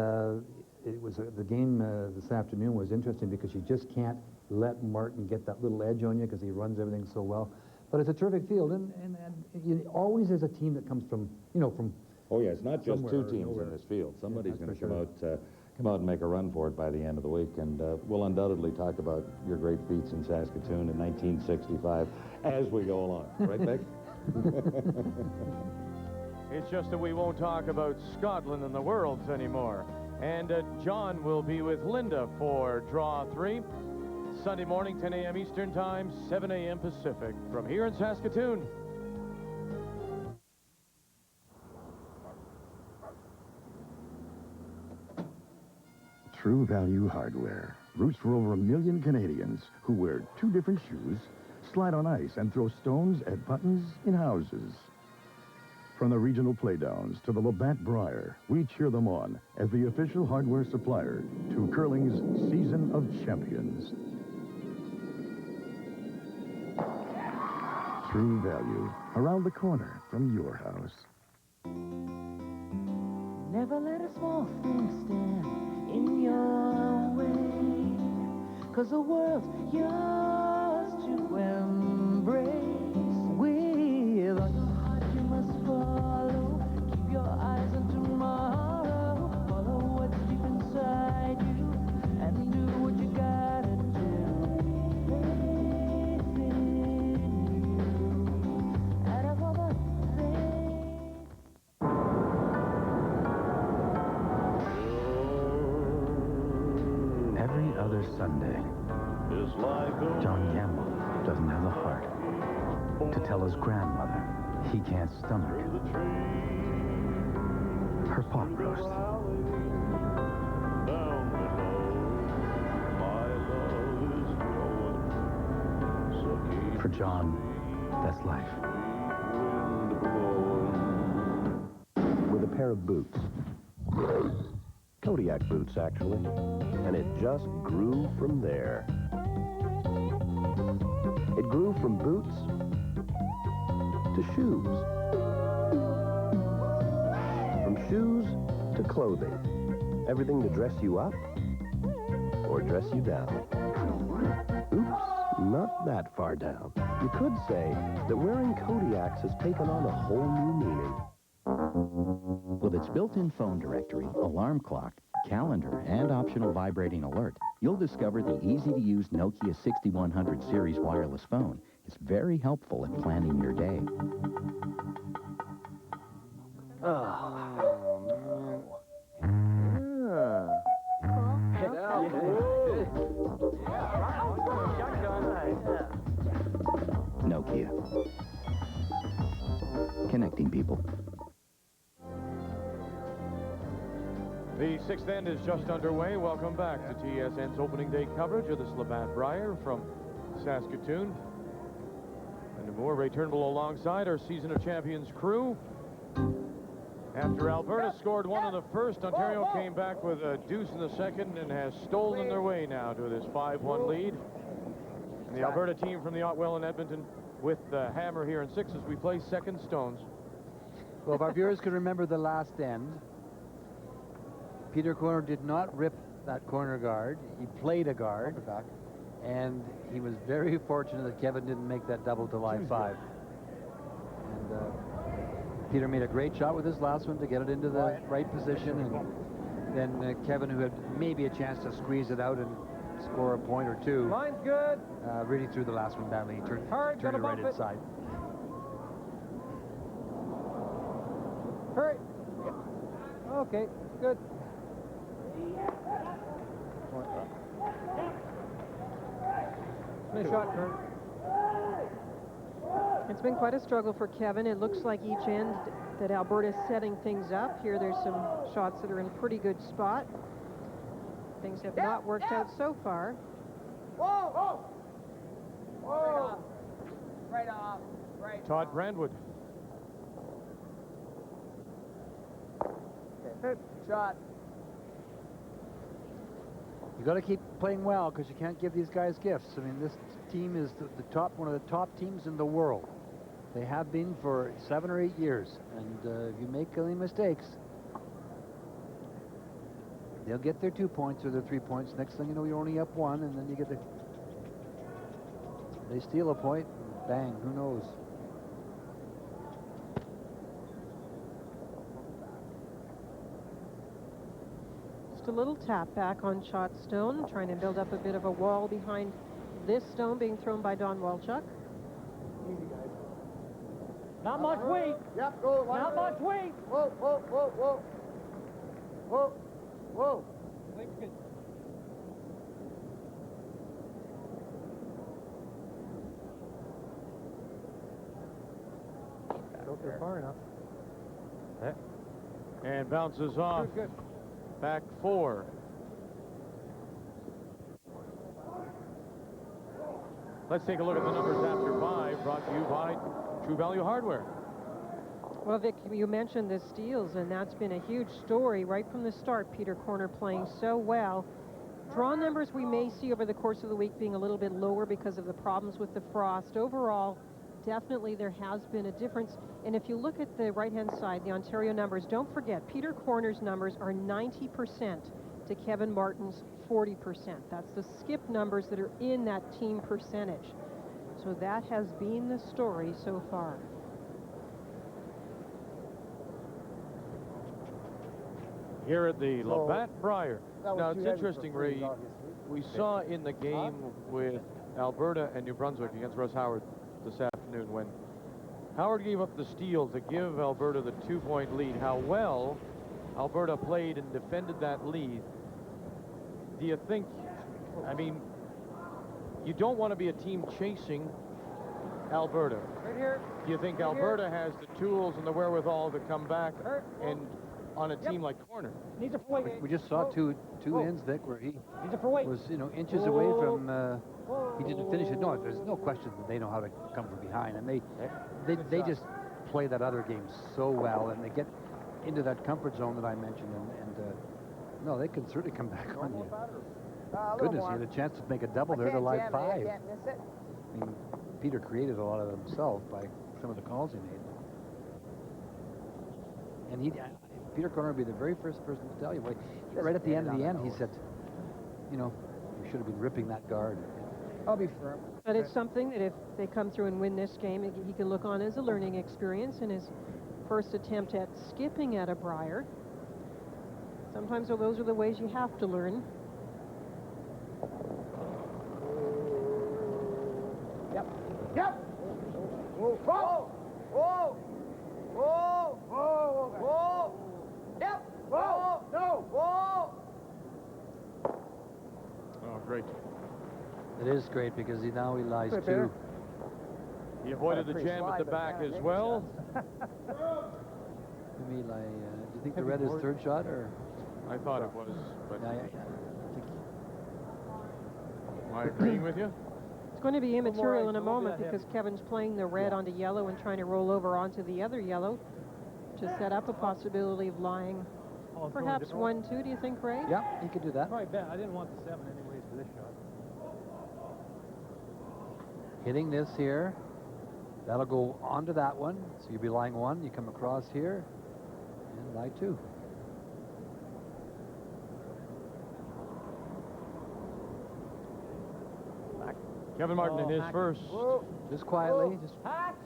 S2: it was the game this afternoon was interesting because you just can't let Martin get that little edge on you because he runs everything so well. But it's a terrific field, and always there's a team that comes from, from
S22: Oh, yeah, it's not just 2 teams in this field. Somebody's going to come out and make a run for it by the end of the week. And we'll undoubtedly talk about your great feats in Saskatoon in 1965 as we go along. Right, Beck?
S1: It's just that we won't talk about Scotland and the Worlds anymore. And John will be with Linda for Draw 3. Sunday morning, 10 a.m. Eastern Time, 7 a.m. Pacific. From here in Saskatoon.
S7: True Value Hardware roots for over 1 million Canadians who wear 2 different shoes, slide on ice, and throw stones at buttons in houses. From the regional playdowns to the Labatt Brier, we cheer them on as the official hardware supplier to curling's Season of Champions. True Value, around the corner from your house.
S14: Never let a small thing stand in your way, 'cause the world's yours to embrace. With all your heart you must follow, keep your eyes on tomorrow, follow what's deep inside you, and do what you gotta do. Faith in you, out of all the things.
S9: Every other Sunday, John Gamble doesn't have the heart to tell his grandmother he can't stomach her pot roast. For John, that's life.
S15: With a pair of boots. Kodiak boots, actually. And it just grew from there. It grew from boots to shoes. From shoes to clothing. Everything to dress you up or dress you down. Oops, not that far down. You could say that wearing Kodiaks has taken on a whole new meaning.
S16: With its built-in phone directory, alarm clock, calendar, and optional vibrating alert, you'll discover the easy-to-use Nokia 6100 series wireless phone. It's very helpful in planning your day. Nokia. Connecting people.
S1: The 6th end is just underway. Welcome back to TSN's opening day coverage of this Labatt Brier from Saskatoon. And more, Ray Turnbull alongside our Season of Champions crew. After Alberta scored 1 in the first, Ontario came back with a deuce in the second and has stolen their way now to this 5-1 lead. And the Alberta team from the Otwell in Edmonton with the hammer here in 6 as we play second stones.
S21: Well, if our viewers could remember the last end, Peter Corner did not rip that corner guard. He played a guard, and he was very fortunate that Kevin didn't make that double to line 5. And Peter made a great shot with his last one to get it into the right position, and then Kevin, who had maybe a chance to squeeze it out and score a point or two,
S3: Line's good.
S21: really threw the last one badly. He turned it right inside.
S3: Hurry. Okay, good. Nice shot, Kurt.
S4: It's been quite a struggle for Kevin. It looks like each end that Alberta's setting things up. Here there's some shots that are in pretty good spot. Things have not worked out so far.
S5: Whoa! Whoa! Whoa! Right off. Right.
S1: Todd Brandwood.
S5: Okay. Shot.
S21: You got to keep playing well because you can't give these guys gifts. I mean, this team is one of the top teams in the world. They have been for 7 or 8 years, and if you make any mistakes, they'll get their 2 points or their 3 points. Next thing you know, you're only up 1, and then you get they steal a point, and bang, who knows?
S4: Just a little tap back on shot stone, trying to build up a bit of a wall behind this stone being thrown by Don Walchuk.
S5: Easy, guys.
S3: Not much weight.
S5: Yep, go.
S3: Not much weight.
S5: Whoa, whoa, whoa, whoa. Whoa. Whoa.
S17: Don't go far enough.
S1: And bounces off.
S5: Good.
S1: Back 4. Let's take a look at the numbers after 5, brought to you by True Value Hardware.
S4: Well, Vic, you mentioned the steals, and that's been a huge story right from the start. Peter Corner playing so well. Draw numbers we may see over the course of the week being a little bit lower because of the problems with the frost. Overall, definitely there has been a difference. And if you look at the right-hand side, the Ontario numbers, don't forget, Peter Corner's numbers are 90% to Kevin Martin's 40%. That's the skip numbers that are in that team percentage. So that has been the story so far.
S1: Here at the Labatt Brier. Now, it's interesting, Ray. We saw in the game with Alberta and New Brunswick against Russ Howard this afternoon when Howard gave up the steal to give Alberta the 2-point lead, how well Alberta played and defended that lead. Do you think, I mean, you don't want to be a team chasing Alberta.
S5: Right here.
S1: Do you think
S5: Right
S1: Alberta
S5: here.
S1: has the tools and the wherewithal to come back and on a team like Corner?
S3: Needs a for weight.
S21: We just saw two ends, Vic, where he
S3: Needs a for weight.
S21: was, inches away from. He didn't finish it. No, there's no question that they know how to come from behind, and they just play that other game so well, and they get into that comfort zone that I mentioned, and no, they can certainly come back on you. Goodness, he had a chance to make a double there to live 5.
S5: I can't miss it.
S21: I mean, Peter created a lot of himself by some of the calls he made. And Peter Corner would be the very first person to tell you. Right at the end of the end, he said, you should have been ripping that guard.
S5: I'll be firm.
S4: But it's something that if they come through and win this game, he can look on as a learning experience in his first attempt at skipping at a Brier. Sometimes those are the ways you have to learn.
S5: Yep. Whoa. Whoa. Whoa. Whoa. Whoa. Whoa. Yep. Whoa. No. Whoa.
S1: Oh, great.
S21: It is great because now he lies
S5: Right
S21: 2.
S5: there.
S1: He avoided the jam at the back as well.
S21: To me, do you think the red is third shot, or?
S1: I thought it was, but
S21: I think.
S1: am I agreeing with you?
S4: It's going to be immaterial in a moment because Kevin's playing the red onto yellow and trying to roll over onto the other yellow to set up a possibility of lying. Perhaps 1-2, do you think, Ray?
S21: Yeah, he could do that.
S3: Probably bet. I didn't want the 7 anyways for this shot.
S21: Hitting this here, that'll go onto that one. So you'll be lying 1. You come across here and lie 2.
S1: Kevin Martin in his first.
S21: Just quietly, just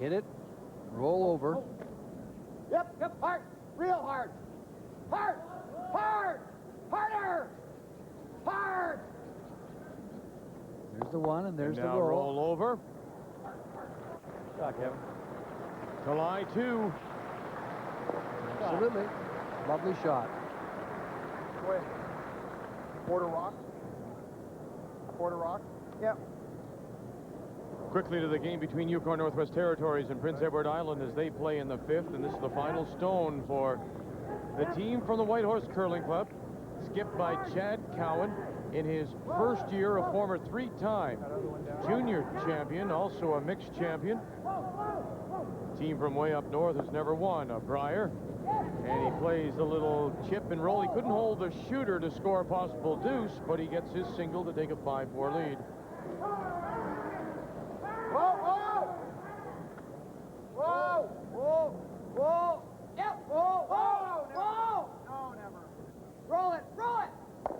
S21: hit it, roll over.
S5: Yep. Hard. Real hard. Hard. Harder. Hard.
S21: There's the 1, and there's the
S1: now roll over.
S3: Shot, Kevin.
S1: To lie 2.
S21: Absolutely. Lovely shot.
S5: Wait. Quarter rock. Yep.
S1: Quickly to the game between Yukon Northwest Territories and Prince Edward Island as they play in the 5th, and this is the final stone for the team from the White Horse Curling Club, skipped by Chad Cowan in his first year, a former 3-time junior champion, also a mixed champion. Team from way up north has never won a Brier, and he plays a little chip and roll. He couldn't hold the shooter to score a possible deuce, but he gets his single to take a 5-4 lead.
S5: Whoa. Yep. Whoa. No, never. Roll it.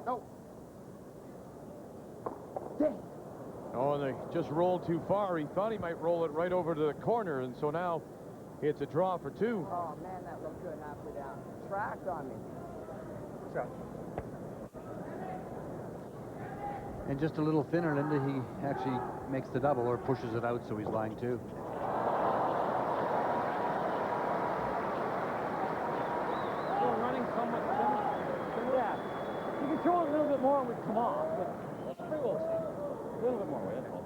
S5: No. Dang.
S1: Oh, and they just rolled too far. He thought he might roll it right over to the corner, and so now it's a draw for 2.
S5: Oh, man, that looked good halfway down. Tracked on me. Shot.
S21: And just a little thinner, Linda, he actually makes the double or pushes it out, so he's lying 2.
S3: Still running somewhat similar. little bit more and we come off. But that's pretty well safe. A little bit more weight, that's all.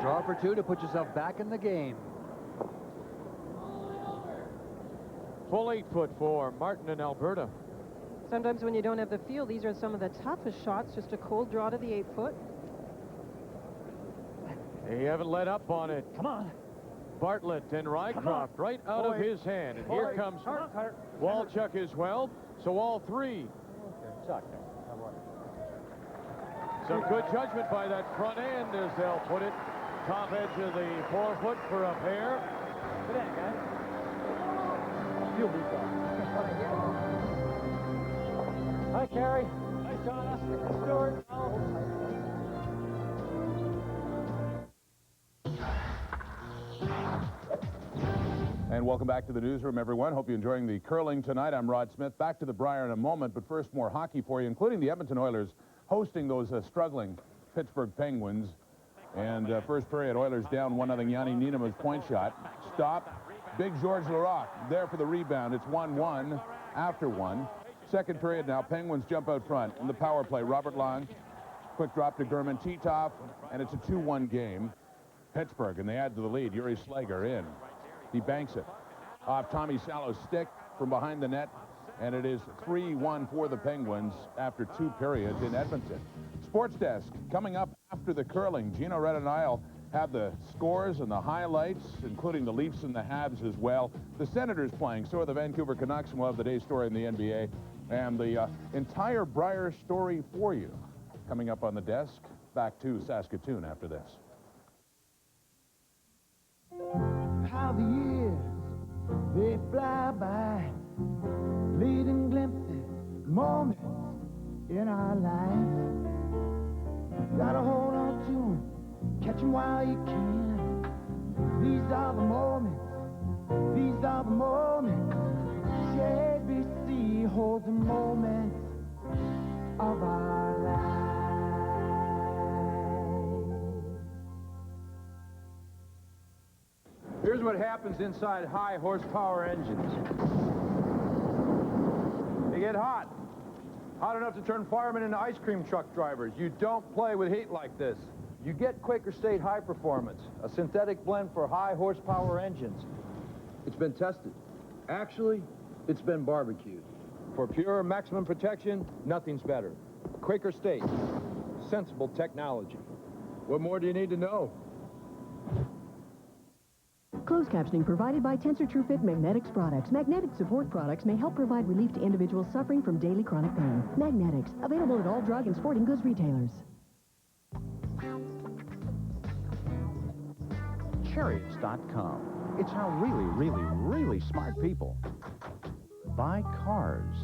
S21: Draw for two to put yourself back in the game.
S1: Full 8 foot for Martin in Alberta.
S4: Sometimes when you don't have the feel, these are some of the toughest shots, just a cold draw to the 8 foot.
S1: They haven't let up on it.
S3: Come on.
S1: Bartlett and Rycroft right out of his hand. And here comes Walchuk as well. So all three. Some good judgment by that front end, as they'll put it. Top edge of the 4 foot for a pair.
S3: Good end, guys. You'll be fine. Hi, Carrie. Hi, Shauna. Stuart.
S6: And welcome back to the newsroom, everyone. Hope you're enjoying the curling tonight. I'm Rod Smith. Back to the Brier in a moment, but first more hockey for you, including the Edmonton Oilers hosting those struggling Pittsburgh Penguins. And first period, Oilers down 1-0. Yanni Niemann's point shot. Stop. Big George Larocque there for the rebound. It's 1-1 after one. Second period now, Penguins jump out front in the power play. Robert Long, quick drop to Gurman Titov, and it's a 2-1 game. Pittsburgh, and they add to the lead. Yuri Slager in. He banks it off Tommy Salo's stick from behind the net, and it is 3-1 for the Penguins after 2 periods in Edmonton. Sports Desk coming up after the curling. Gino Red and I'll have the scores and the highlights, including the Leafs and the Habs as well. The Senators playing, so are the Vancouver Canucks, and we'll have the day's story in the NBA. And the entire Brier story for you coming up on the desk. Back to Saskatoon after this.
S14: How the years, they fly by, leading glimpses, moments in our life. Gotta hold on to them, catch them while you can. These are the moments, these are the moments. CABC holds the moments of our lives.
S10: Here's what happens inside high horsepower engines. They get hot. Hot enough to turn firemen into ice cream truck drivers. You don't play with heat like this. You get Quaker State High Performance, a synthetic blend for high horsepower engines. It's been tested. Actually, it's been barbecued. For pure maximum protection, nothing's better. Quaker State, sensible technology. What more do you need to know?
S18: Closed captioning provided by Tensor TrueFit Magnetics products. Magnetic support products may help provide relief to individuals suffering from daily chronic pain. Magnetics, available at all drug and sporting goods retailers.
S9: Chariots.com. It's how really smart people buy cars.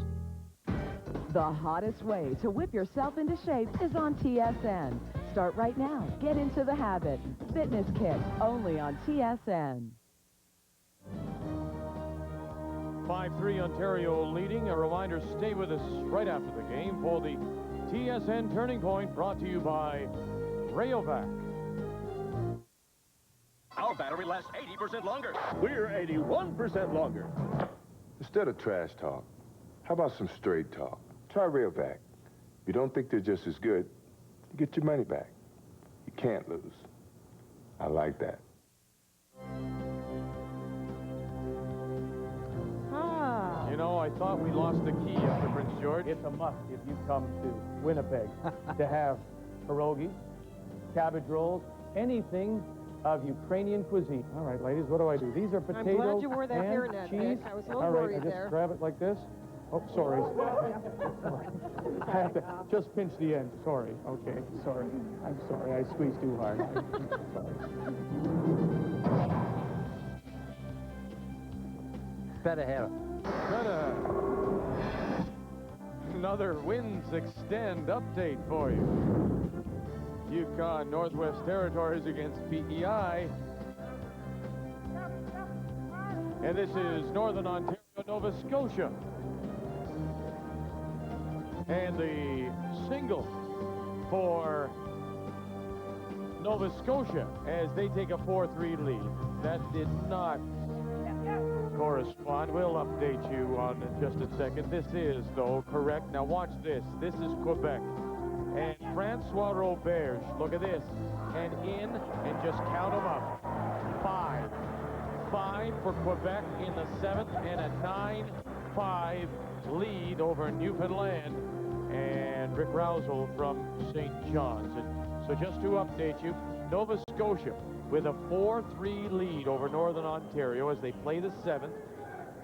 S12: The hottest way to whip yourself into shape is on TSN. Start right now. Get into the habit. Fitness Kit, only on TSN.
S1: 5-3 Ontario leading. A reminder, stay with us right after the game for the TSN Turning Point, brought to you by Rayovac.
S19: Our battery lasts 80% longer.
S20: We're 81% longer.
S23: Instead of trash talk, how about some straight talk? Try Rayovac. If you don't think they're just as good, you get your money back. You can't lose. I like that.
S1: You know, I thought we lost the key up to Prince George.
S3: It's a must if you come to Winnipeg to have pierogies, cabbage rolls, anything of Ukrainian cuisine. All right, ladies, what do I do? These are potatoes,
S4: I'm glad you wore that
S3: ham,
S4: hairnet,
S3: cheese.
S4: Vic. I was a little
S3: All right,
S4: worried
S3: I just
S4: there.
S3: grab it like this. Oh, sorry. Sorry. I have to just pinch the end. Sorry. Okay, sorry. I'm sorry. I squeezed too hard.
S21: Better have.
S1: Another Winds Extend update for you. Yukon Northwest Territories against PEI. And this is Northern Ontario, Nova Scotia. And the single for Nova Scotia as they take a 4-3 lead. That did not correspond. We'll update you on just a second. This is, though, correct. Now watch this. This is Quebec. And Francois Roberge, look at this. And in, and just count them up. 5. 5 for Quebec in the 7th, and a 9-5 lead over Newfoundland and Rick Rousel from St. John's. And so just to update you, Nova Scotia with a 4-3 lead over Northern Ontario as they play the 7th.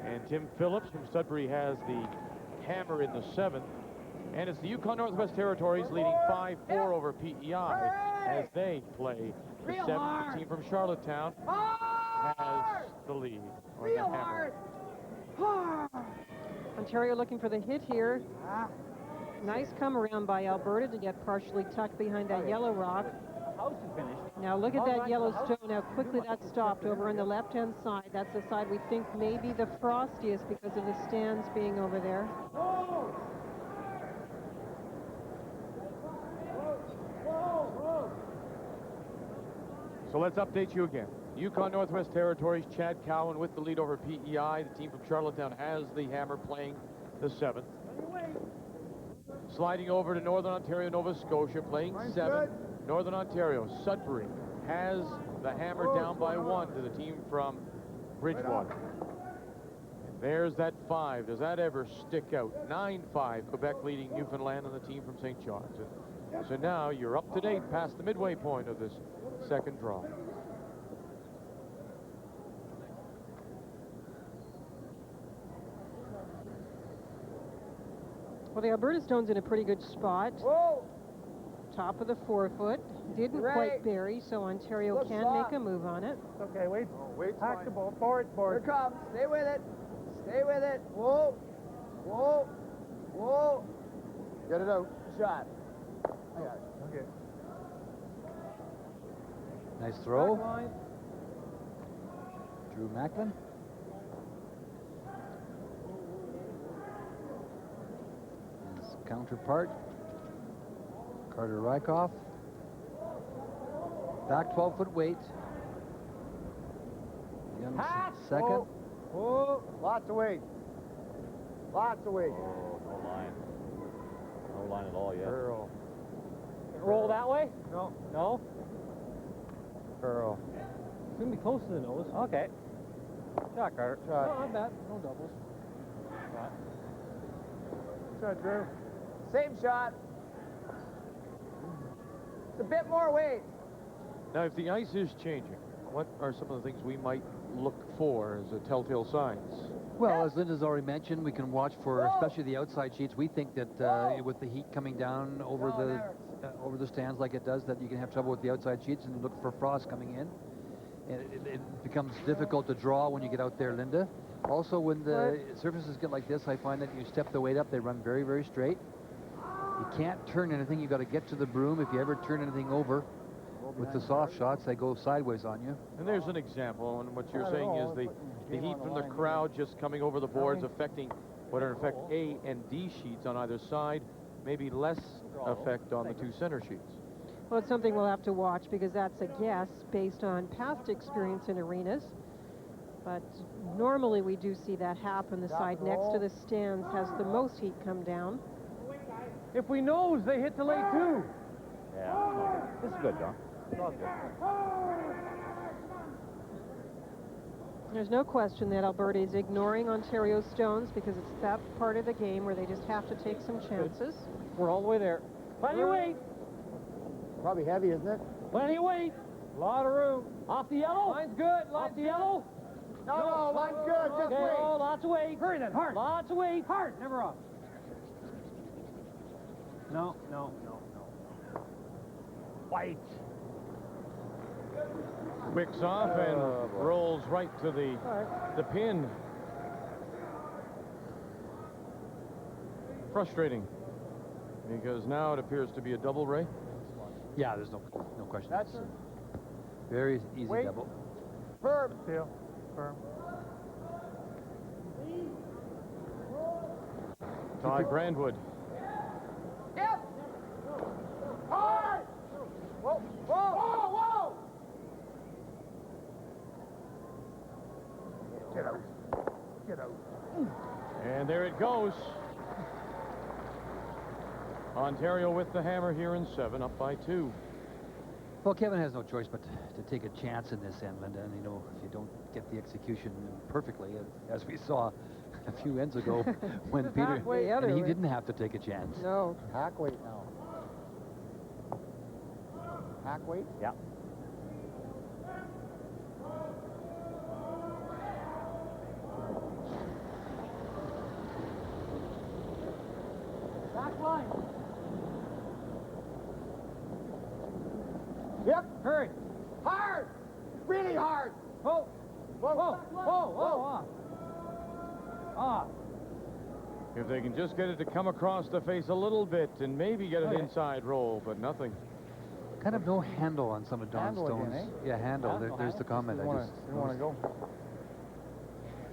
S1: And Tim Phillips from Sudbury has the hammer in the 7th. And it's the Yukon Northwest Territories leading 5-4 over PEI as they play the 7th. The team from Charlottetown has the lead. Or the hammer.
S4: Ontario looking for the hit here. Nice come around by Alberta to get partially tucked behind that yellow rock. Now look at that yellow stone, how quickly that stopped over on the left-hand side. That's the side we think may be the frostiest because of the stands being over there.
S1: So let's update you again. Yukon Northwest Territories, Chad Cowan with the lead over PEI. The team from Charlottetown has the hammer playing the 7th. Sliding over to Northern Ontario, Nova Scotia, playing 7. Northern Ontario, Sudbury has the hammer down by 1 to the team from Bridgewater. There's that 5. Does that ever stick out? 9-5, Quebec leading Newfoundland and the team from St. John's. So now you're up to date past the midway point of this second draw.
S4: Well, the Alberta Stone's in a pretty good spot. Top of the 4-foot. Didn't quite bury, so Ontario can make a move on it.
S17: Okay, wait. Pack the ball. Forward.
S5: Here it comes. Stay with it. Stay with it. Whoa. Whoa. Whoa.
S10: Get it out.
S5: Shot.
S10: I got it. Okay.
S21: Nice throw. Drew Macklin. His counterpart, Carter Rykoff. Back 12-foot weight. Young second.
S10: Whoa. Lots of weight. Lots of weight.
S3: Oh, no line. No line at all yet.
S10: Curl.
S3: Roll that way?
S10: No.
S3: No?
S10: Curl.
S3: It's going to be close to the nose. Okay. Shot, Carter.
S10: Shot.
S3: No, not bad. No doubles. Shot.
S17: Shot, Drew.
S5: Same shot. It's a bit more weight.
S1: Now, if the ice is changing, what are some of the things we might look for as a telltale signs?
S21: Well, as Linda's already mentioned, we can watch for, especially the outside sheets. We think that with the heat coming down over the stands like it does, that you can have trouble with the outside sheets and look for frost coming in. And it becomes difficult to draw when you get out there, Linda. Also, when the surfaces get like this, I find that you step the weight up, they run very, very straight. You can't turn anything. You've got to get to the broom. If you ever turn anything over with the soft shots, they go sideways on you.
S1: And there's an example, and what you're saying is the heat from the crowd just coming over the boards affecting what are in effect A and D sheets on either side, maybe less effect on the 2 center sheets.
S4: Well, it's something we'll have to watch because that's a guess based on past experience in arenas. But normally we do see that happen. The side next to the stands has the most heat come down.
S3: If we nose, they hit the late 2. Yeah. This is good, John. It's all good.
S4: There's no question that Alberta is ignoring Ontario stones because it's that part of the game where they just have to take some chances.
S3: We're all the way there. Plenty of weight.
S10: Probably heavy, isn't it?
S3: Plenty of weight. A lot of room. Off the yellow. Line's good. Off the yellow.
S10: No, line's good. Just
S3: okay,
S10: wait.
S3: Oh, lots of weight.
S17: Hurry then, hard.
S3: Lots of weight.
S17: Hard, never off. No.
S3: White.
S1: Wicks off and rolls right to the pin. Frustrating, because now it appears to be a double, Ray.
S21: Yeah, there's no question. That's very easy double.
S5: Firm.
S17: Steel. Firm.
S1: Todd Brandwood.
S5: Yep. Hard. Whoa.
S10: Get out.
S1: And there it goes. Ontario with the hammer here in 7, up by 2.
S2: Well, Kevin has no choice but to take a chance in this end, Linda. And, you know, if you don't get the execution perfectly, as we saw a few ends ago when Peter, and he didn't have to take a chance.
S4: No.
S8: Hack weight now. Hack weight?
S3: Yeah.
S5: Back line. Yep.
S3: Hurry.
S5: Hard. Really hard.
S3: Whoa. Whoa. Whoa. Whoa. Whoa. Ah.
S1: If they can just get it to come across the face a little bit and maybe get an inside roll, but nothing.
S21: Kind of no handle on some of Don's stones.
S8: Again, eh?
S21: Yeah, handle. There's the comment.
S8: Didn't want to go.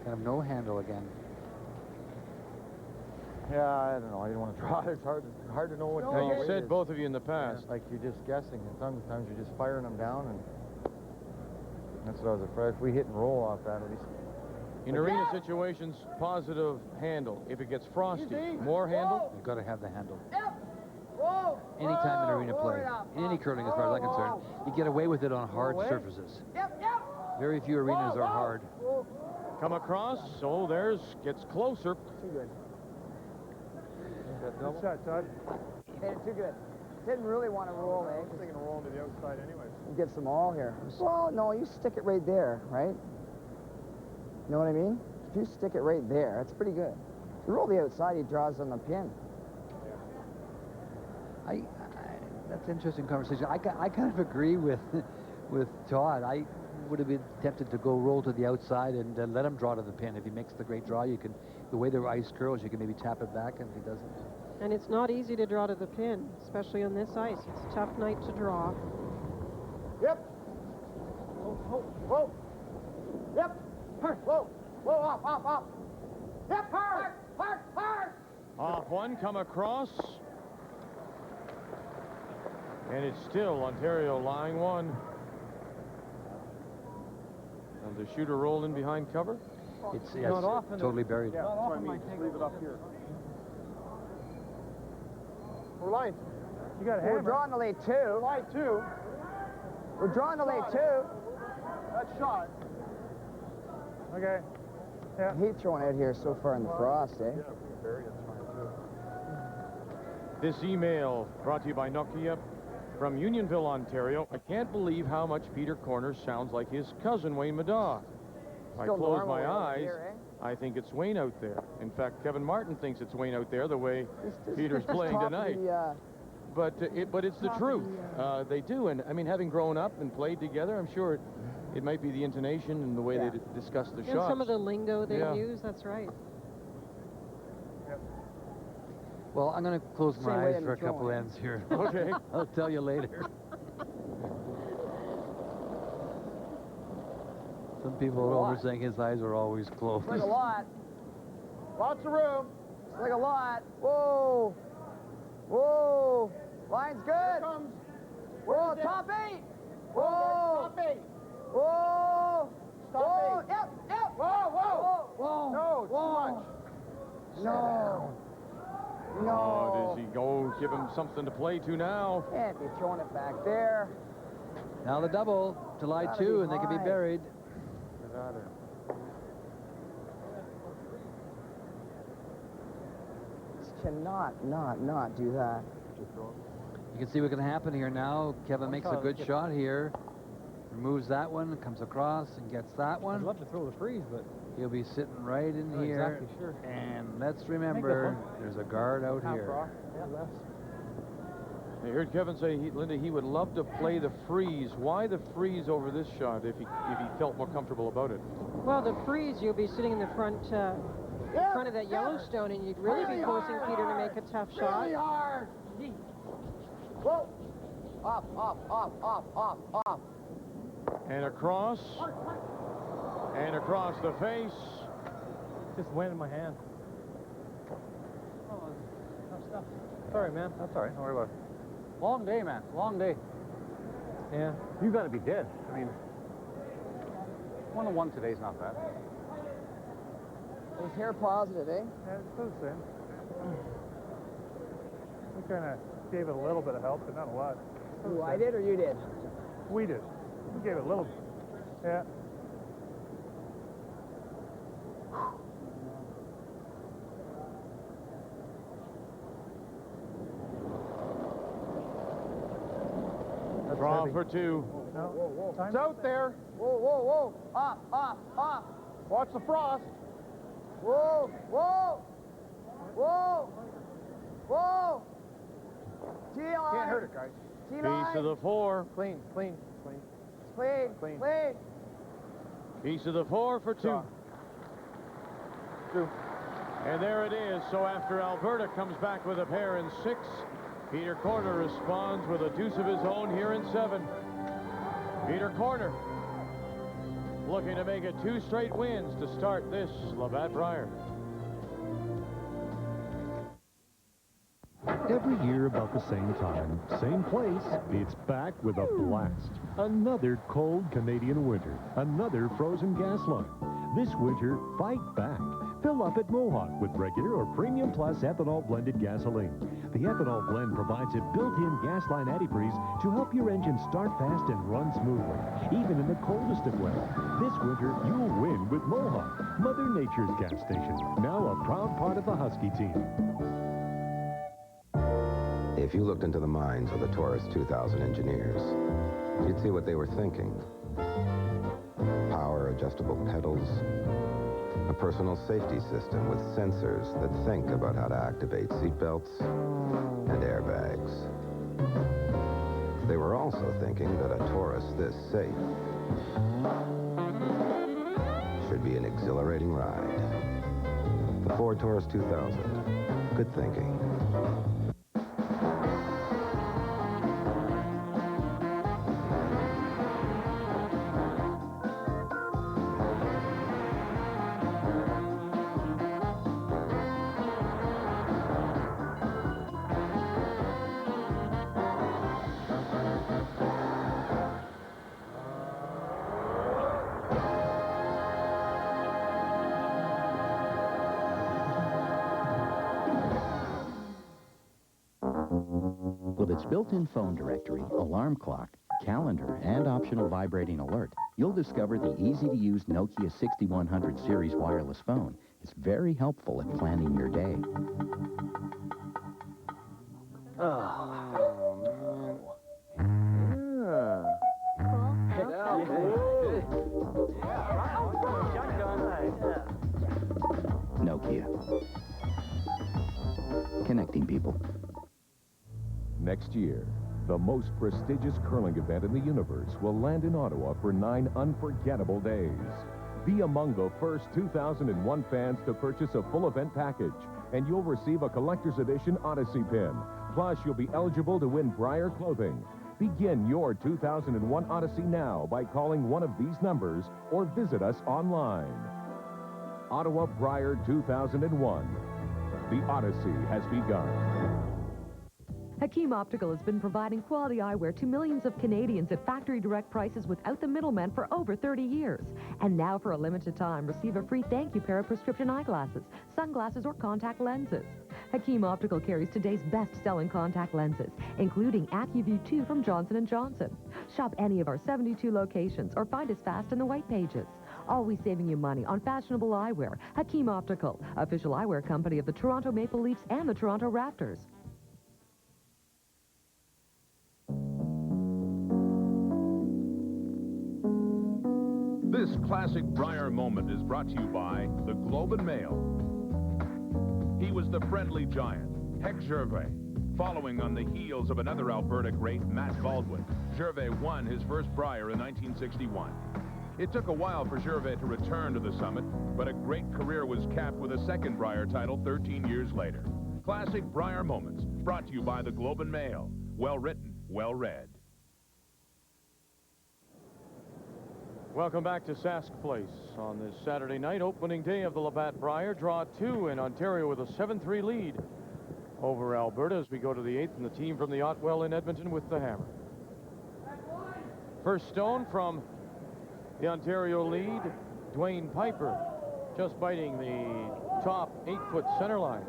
S21: Kind of no handle again.
S8: Yeah, I don't know. I didn't want to try. It's hard to know what
S1: Well, you said both of you in the past.
S8: Yeah, like you're just guessing, and sometimes you're just firing them down, and that's what I was afraid. If we hit and roll off that, at least.
S1: In arena situations, positive handle. If it gets frosty, more handle.
S21: You've got to have the handle.
S5: Whoa.
S21: Anytime in arena play, in any curling, as far as I'm concerned, you get away with it on hard surfaces. Very few arenas are hard.
S1: Come across. So there's gets closer.
S5: Too good.
S17: Good shot, Todd.
S5: Made it too good. Didn't really want to roll, eh?
S17: I was thinking of rolling to the outside anyways.
S5: Get some all here. Well, no, you stick it right there, right? You know what I mean? If you stick it right there, that's pretty good. If you roll the outside, he draws on the pin.
S21: That's an interesting conversation. I kind of agree with Todd. I would have been tempted to go roll to the outside and let him draw to the pin. If he makes the great draw, you can, the way the ice curls, you can maybe tap it back, and if he doesn't.
S4: And it's not easy to draw to the pin, especially on this ice. It's a tough night to draw.
S5: Yep. Whoa, whoa. Yep. Hard. Whoa. Whoa, up. Yep, hard.
S1: Off one, come across. And it's still Ontario lying 1. And the shooter rolled in behind cover.
S21: It's totally buried.
S17: Yeah, that's what I mean. Just leave it up here. We're line. You got a hammer.
S5: We're drawing the late 2.
S17: Line 2.
S5: We're drawing the late 2.
S17: That shot. Okay. Yeah.
S5: I hate throwing out here so far in the frost, eh?
S17: Yeah, if we can bury it, it's fine too.
S1: This email brought to you by Nokia from Unionville, Ontario. I can't believe how much Peter Corner sounds like his cousin, Wayne Madaw. If I close my eyes,
S5: here, eh?
S1: I think it's Wayne out there. In fact, Kevin Martin thinks it's Wayne out there the way Peter's playing tonight. But it's the truth. They do, and I mean, having grown up and played together, I'm sure it might be the intonation and the way they discuss the shots.
S4: Some of the lingo they use, that's right.
S21: Well, I'm going to close my eyes for a couple ends here.
S1: Okay.
S21: I'll tell you later. Some people are over saying his eyes are always closed.
S5: It's like a lot. Lots of room. It's like a lot. Whoa. Whoa. Line's good. Whoa, top 8. Whoa. Top 8. Whoa. Stop 8. Yep. Whoa.
S8: No, too much.
S5: No.
S1: Oh, does he go give him something to play to now?
S5: Can't be throwing it back there.
S21: Now the double to lie 2, and they can be buried.
S5: Cannot not do that.
S21: You can see what can happen here now. Kevin makes a good shot here. Removes that one, comes across and gets that one.
S3: I'd love to throw the freeze, but
S21: he'll be sitting right in here.
S3: Exactly sure.
S21: And let's remember, there's a guard out here.
S1: I heard Kevin say, Linda, he would love to play the freeze. Why the freeze over this shot if he felt more comfortable about it?
S4: Well, the freeze, you'll be sitting in the front of that Yellowstone, and you'd really be forcing Peter to make a tough shot.
S5: Really hard. Whoa. Off.
S1: And across. And across the face.
S3: Just went in my hand. Oh, tough stuff. Sorry, man. That's all right. Don't worry about it. Long day, man. Long day. Yeah. You got to be dead. I mean, 1-1 today's not bad.
S5: Was hair positive, eh?
S17: Yeah, it's still the same. We kind of gave it a little bit of help, but not a lot.
S5: Who, I did or you did?
S17: We did. We gave it a little. Yeah.
S1: Draw for two.
S17: No.
S5: Whoa, whoa.
S10: It's out there.
S5: Whoa, whoa, whoa. Off, off, off.
S10: Watch the frost.
S5: Whoa, whoa. Whoa. Whoa. T-line.
S10: Can't hurt it, guys.
S5: T-line.
S1: Piece of the four.
S10: Clean, clean, clean.
S5: Clean,
S10: Clean.
S5: clean.
S1: Piece of the four for two.
S10: Two.
S1: And there it is. So after Alberta comes back with a pair in 6, Peter Corner responds with a deuce of his own here in 7. Peter Corner looking to make it 2 straight wins to start this Labatt Brier.
S11: Every year about the same time, same place, it's back with a blast. Another cold Canadian winter, another frozen gas line. This winter, fight back. Fill up at Mohawk with regular or premium plus ethanol blended gasoline. The ethanol blend provides a built-in gas line antifreeze to help your engine start fast and run smoothly, even in the coldest of weather. This winter, you'll win with Mohawk, Mother Nature's gas station, now a proud part of the Husky team.
S13: If you looked into the minds of the Taurus 2000 engineers, you'd see what they were thinking. Power adjustable pedals, a personal safety system with sensors that think about how to activate seatbelts and airbags. They were also thinking that a Taurus this safe should be an exhilarating ride. The Ford Taurus 2000. Good thinking.
S16: With its built-in phone directory, alarm clock, calendar, and optional vibrating alert, you'll discover the easy-to-use Nokia 6100 series wireless phone. It's very helpful at planning your day. Nokia. Connecting people.
S22: Next year, the most prestigious curling event in the universe will land in Ottawa for 9 unforgettable days. Be among the first 2,001 fans to purchase a full event package, and you'll receive a collector's edition Odyssey pin. Plus, you'll be eligible to win Brier clothing. Begin your 2001 Odyssey now by calling one of these numbers or visit us online. Ottawa Brier 2001. The Odyssey has begun.
S24: Hakim Optical has been providing quality eyewear to millions of Canadians at factory direct prices without the middleman for over 30 years. And now, for a limited time, receive a free thank you pair of prescription eyeglasses, sunglasses, or contact lenses. Hakim Optical carries today's best-selling contact lenses, including AccuView 2 from Johnson & Johnson. Shop any of our 72 locations or find us fast in the white pages. Always saving you money on fashionable eyewear. Hakim Optical, official eyewear company of the Toronto Maple Leafs and the Toronto Raptors.
S6: This classic Brier moment is brought to you by the Globe and Mail. He was the friendly giant, Heck Gervais. Following on the heels of another Alberta great, Matt Baldwin, Gervais won his first Brier in 1961. It took a while for Gervais to return to the summit, but a great career was capped with a second Brier title 13 years later. Classic Brier moments, brought to you by the Globe and Mail. Well written, well read.
S1: Welcome back to Sask Place on this Saturday night, opening day of the Labatt Brier. Draw 2 in Ontario with a 7-3 lead over Alberta as we go to the 8th, and the team from the Otwell in Edmonton with the hammer. First stone from the Ontario lead, Dwayne Piper. just biting the top 8-foot center line.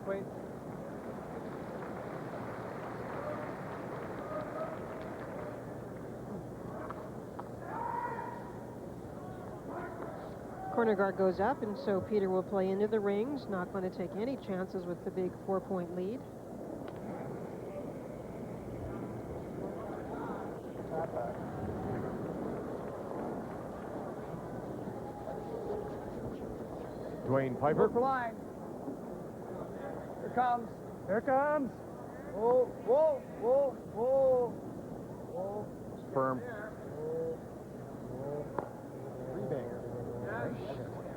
S3: Wait.
S4: Corner guard goes up, and so Peter will play into the rings. Not going to take any chances with the big 4-point lead.
S1: Dwayne Piper.
S5: Look line. Here comes.
S17: Here comes.
S5: Whoa, whoa, whoa, whoa. Whoa.
S10: Firm.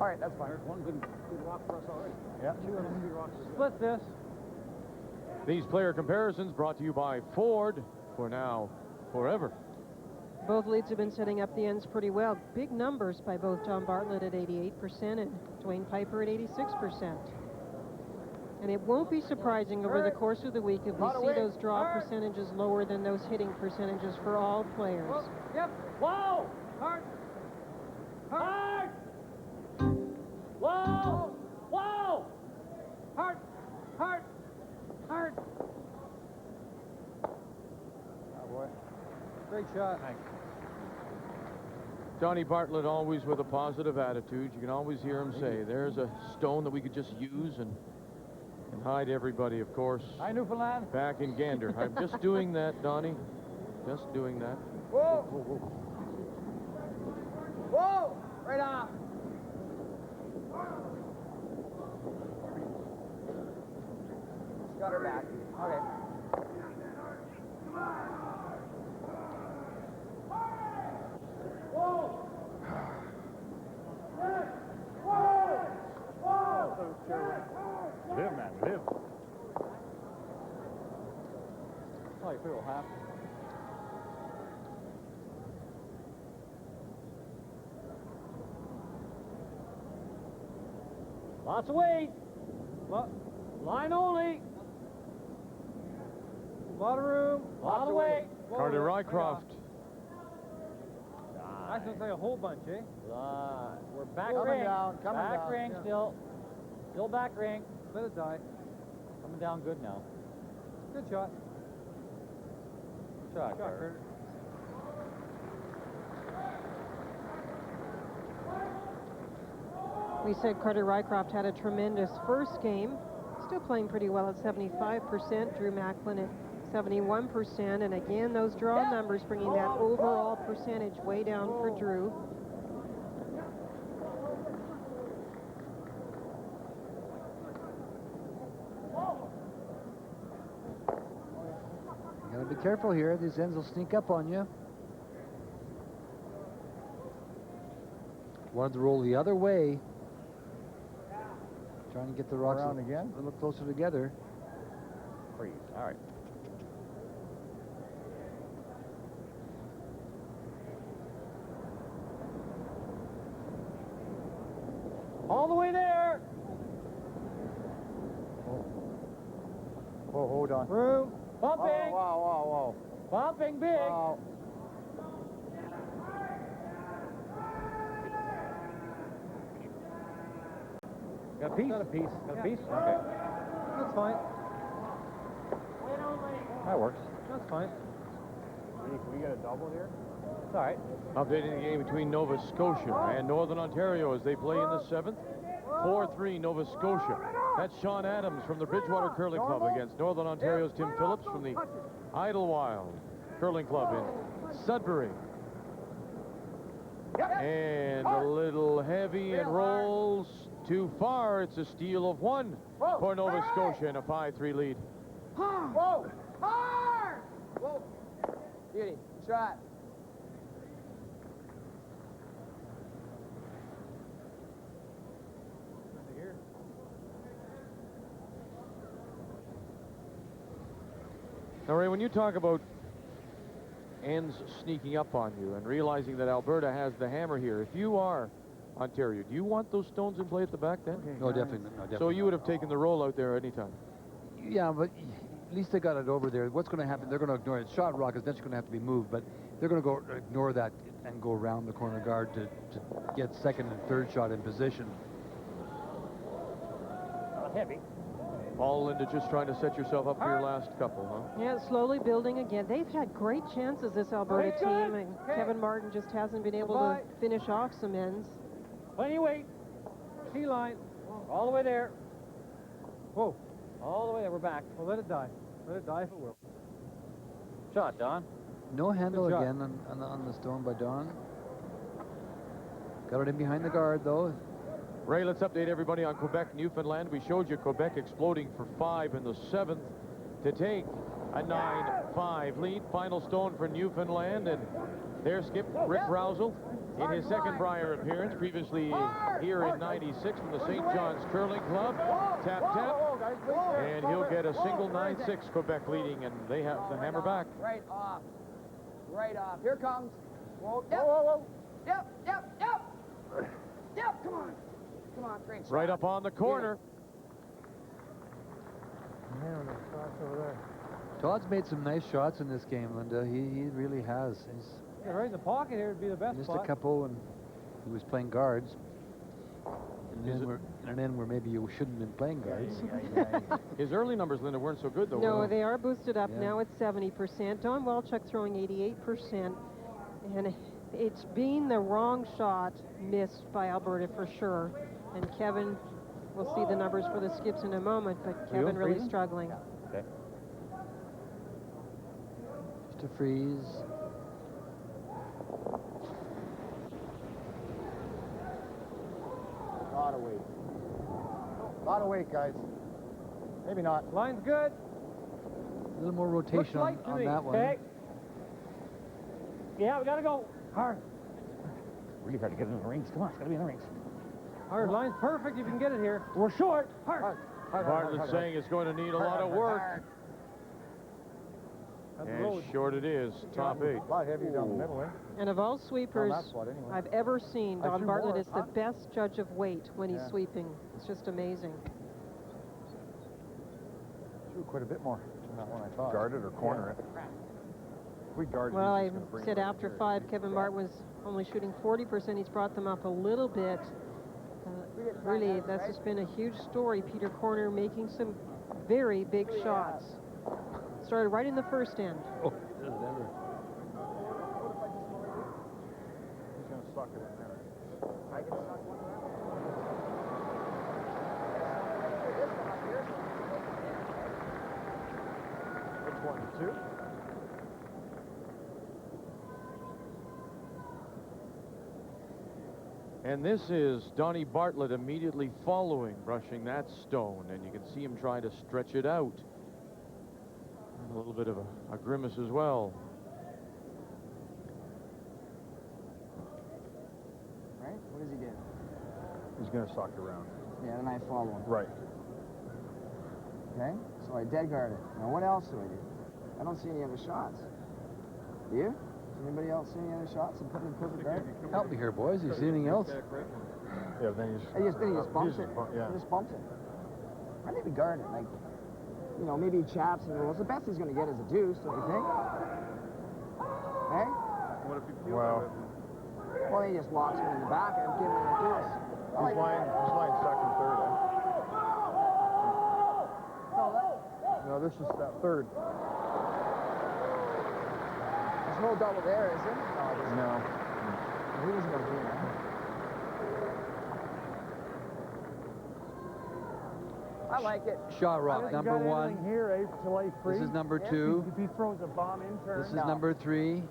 S5: All right, that's fine.
S3: There's one good rock for us already.
S10: Yeah.
S3: 2 of 3 rocks. Split this.
S1: These player comparisons brought to you by Ford. For now, forever.
S4: Both leads have been setting up the ends pretty well. Big numbers by both Tom Bartlett at 88% and Dwayne Piper at 86%. And it won't be surprising over the course of the week if we see those draw percentages lower than those hitting percentages for all players.
S5: Yep. Whoa! Hard. Hard. Whoa! Whoa! Hard. Hard. Hard.
S3: Oh, boy. Great shot. Thanks.
S1: Donnie Bartlett always with a positive attitude. You can always hear him say, there's a stone that we could just use and hide everybody, of course.
S3: Hi, Newfoundland.
S1: Back in Gander. I'm just doing that, Donnie. Just doing that.
S5: Whoa! Whoa! Right on. Got her back. Okay. Whoa! Whoa! Whoa!
S10: Live, man, live.
S3: Oh, you feel half. Lots of weight. Line only. A lot of room. A lot of weight.
S1: Carter Rycroft.
S3: I was going to say a whole bunch, eh? We're back
S5: Coming
S3: ring.
S5: down, coming
S3: back
S5: down.
S3: ring
S5: Yeah.
S3: still. Still back ring.
S17: Let it die.
S3: Coming down good now.
S17: Good shot.
S3: Good shot, Carter.
S4: We said Carter Rycroft had a tremendous first game. Still playing pretty well at 75%. Drew Macklin at 71%. And again, those draw numbers bringing that overall percentage way down for Drew.
S21: You gotta be careful here. These ends will sneak up on you. Wanted to roll the other way. Trying to get the rocks
S8: Around again?
S21: a little closer together.
S3: Freeze. All right. All the way there.
S8: Oh, hold on.
S3: Room. Bumping.
S8: Oh, wow.
S3: Bumping big.
S8: Wow.
S3: Got a piece? Got a piece. Got a piece? Okay.
S17: That's fine.
S3: That works.
S17: That's fine.
S10: Can we get a double here?
S3: It's all right.
S1: Updating the game between Nova Scotia and Northern Ontario as they play in the 7th. 4-3 Nova Scotia. That's Sean Adams from the Bridgewater Curling Club against Northern Ontario's Tim Phillips from the Idlewild Curling Club in Sudbury. And a little heavy and rolls too far. It's a steal of 1 for Nova Scotia and a 5-3 lead.
S5: Whoa! Hard! Whoa! Beauty. Shot.
S1: Now, Ray, when you talk about ends sneaking up on you and realizing that Alberta has the hammer here, if you are Ontario, do you want those stones in play at the back then?
S21: No, definitely not. No, definitely
S1: So you would have taken the roll out there anytime.
S21: Yeah, but at least they got it over there. What's going to happen? They're going to ignore it. Shot rock is eventually going to have to be moved, but they're going to go ignore that and go around the corner guard to get second and third shot in position.
S3: Not heavy.
S1: All into just trying to set yourself up for your last couple, huh?
S4: Yeah, slowly building again. They've had great chances, this Alberta team, and Kevin Martin just hasn't been able to finish off some ends.
S3: Plenty of weight. T-line. All the way there. Whoa. All the way there. We're back.
S17: Well, let it die. Let it die if it will.
S3: Shot, Don.
S21: No handle again on the stone by Don. Got it in behind the guard, though.
S1: Ray, let's update everybody on Quebec, Newfoundland. We showed you Quebec exploding for 5 in the 7th to take a 9-5 lead. Final stone for Newfoundland, and their skip, Rick Rousel, in his second Brier appearance, previously here in '96 from the St. John's Curling Club. Tap, tap, and he'll get a single 9-6, Quebec leading, and they have the hammer back.
S5: Right off. Right off. Here comes. Whoa, yep. Whoa, whoa. Yep, yep, yep. Yep, come on. Come on, great shot.
S1: Right up on the corner.
S17: Man, the shots over there.
S21: Todd's made some nice shots in this game, Linda. He really has. He's
S17: right in the pocket here would be the best
S21: missed
S17: spot.
S21: a couple, and he was playing guards. And then where maybe you shouldn't have been playing guards.
S1: His early numbers, Linda, weren't so good, though.
S4: No, they are boosted up. Now it's 70%. Don Welchuk throwing 88%. And it's been the wrong shot missed by Alberta for sure. And Kevin, we'll see the numbers for the skips in a moment, but Kevin really struggling.
S3: Okay.
S21: Just a freeze.
S8: A lot of weight. A lot of weight, guys. Maybe not.
S17: Line's good.
S21: A little more rotation on
S17: me.
S21: that one.
S17: Okay. Yeah, we gotta go. Hard.
S3: Really hard to get in the rings. Come on, it's gotta be in the rings.
S17: Hard. Line's perfect if you can get it here. We're short. Hard.
S1: Bartlett's saying it's going to need a lot of work. And short it is, top 8.
S8: A lot heavier down the middle, eh?
S4: And of all sweepers I've ever seen, Don Bartlett is the best judge of weight when he's sweeping. It's just amazing.
S8: Threw quite a bit more than that one, I thought.
S10: Guard it or corner it.
S8: We guarded.
S4: Well, I said after 5, Kevin Martin was only shooting 40%. He's brought them up a little bit. Really, that's just been a huge story. Peter Corner making some very big shots. Started right in the first end.
S21: Oh,
S8: He's going to suck it in there. I can suck one of them. Which one? 2?
S1: And this is Donnie Bartlett immediately following, brushing that stone, and you can see him trying to stretch it out. And a little bit of a grimace as well.
S5: Right? What does he do?
S8: He's going to suck around.
S5: Yeah, and I follow him.
S8: Right.
S5: Okay, so I dead guard it. Now what else do I do? I don't see any other shots. Do you? Does anybody else see any other shots and put in perfect guard?
S21: Help me here, boys. Is there anything else?
S8: Yeah, then
S5: He just bumps it.
S8: Yeah.
S5: He just bumps it. I think we guard it. Like, you know, maybe he chaps and rolls. The best he's going to get is a deuce, don't you think? Hey?
S8: What if he feels that?
S5: Well, he just locks him in the back and gives him a deuce.
S8: He's lying second, third, eh? No, this is that third.
S5: There's no double there, is there?
S8: No.
S5: He doesn't want to do that. I like it.
S21: Shot rock, number 1.
S17: Here, to lay free.
S21: This is number 2.
S17: If he throws a bomb in turn.
S21: This is number 3.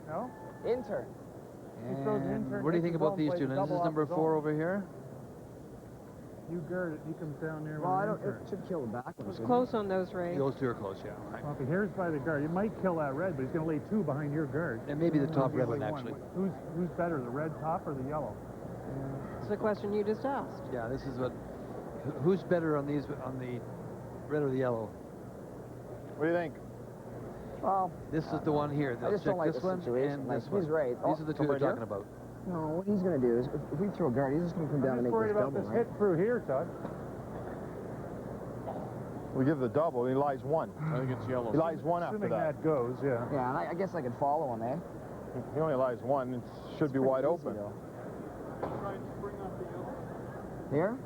S5: No? In turn.
S21: And what do you think about these two? This is number 4 over here.
S17: You guard it. He comes down there.
S5: Well, I don't. It should kill the back one.
S4: It was close on those, Ray.
S21: Those two are close, yeah.
S17: Well, if he hears by the guard, it might kill that red, but he's going to lay 2 behind your guard.
S21: And maybe the top red one, actually.
S17: Who's better, the red top or the yellow?
S4: It's the question you just asked.
S21: Yeah, this is what. Who's better on these, on the red or the yellow?
S8: What do you think?
S5: Well,
S21: this is the one here.
S5: I just don't like
S21: this
S5: the
S21: one
S5: situation.
S21: and this
S5: He's
S21: one.
S5: right.
S21: These are the two they're talking about.
S5: No, what he's going to do is, if we throw a guard, he's just going to come down and make this double,
S17: this hit through here, Todd.
S8: We give the double, he lies one.
S1: I think it's yellow.
S8: He lies one after
S17: Assuming
S8: that.
S17: that goes, yeah.
S5: Yeah, and I guess I could follow him, eh?
S8: He only lies one, it should be wide open.
S5: Here?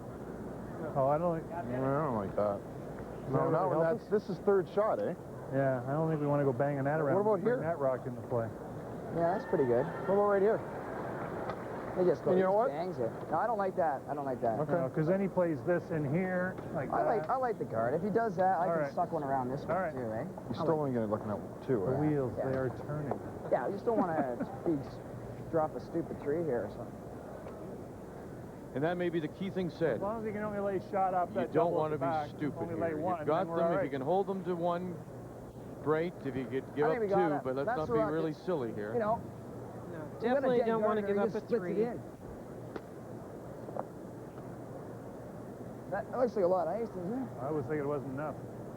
S17: Oh, I don't think...
S8: I don't like that. No,
S17: that
S8: no,
S17: really
S8: this is third shot, eh?
S17: Yeah, I don't think we want to go banging that around.
S8: What about
S17: Bring
S8: here?
S17: that rock into play.
S5: Yeah, that's pretty good.
S8: What about right here?
S5: He just,
S8: And you know what?
S5: bangs it. No, I don't like that. I don't like that.
S17: Okay. Because then he plays this in here, like that.
S5: I like the guard. If he does that, I
S17: All
S5: can
S17: right.
S5: suck one around this way too, eh?
S8: You're still only going to looking at two,
S17: The
S8: eh?
S17: wheels, they are turning.
S5: Yeah, you just don't want to drop a stupid tree here or something.
S1: And that may be the key thing said.
S17: As long as you can only lay shot up
S1: You
S17: that
S1: don't
S17: double
S1: want
S17: at
S1: to
S17: the
S1: be
S17: back,
S1: stupid
S17: only
S1: here.
S17: lay one,
S1: You've got
S17: then we're
S1: them.
S17: all
S1: If
S17: right.
S1: you can hold them to one, great. If you could give
S5: I
S1: up
S5: think we
S1: two,
S5: got it.
S1: but let's
S5: That's
S1: not
S5: the
S1: be
S5: rocket.
S1: really silly here.
S5: You know,
S4: No, definitely don't want to give up a three.
S5: That looks like a lot of ice, doesn't it?
S17: I was thinking it wasn't enough.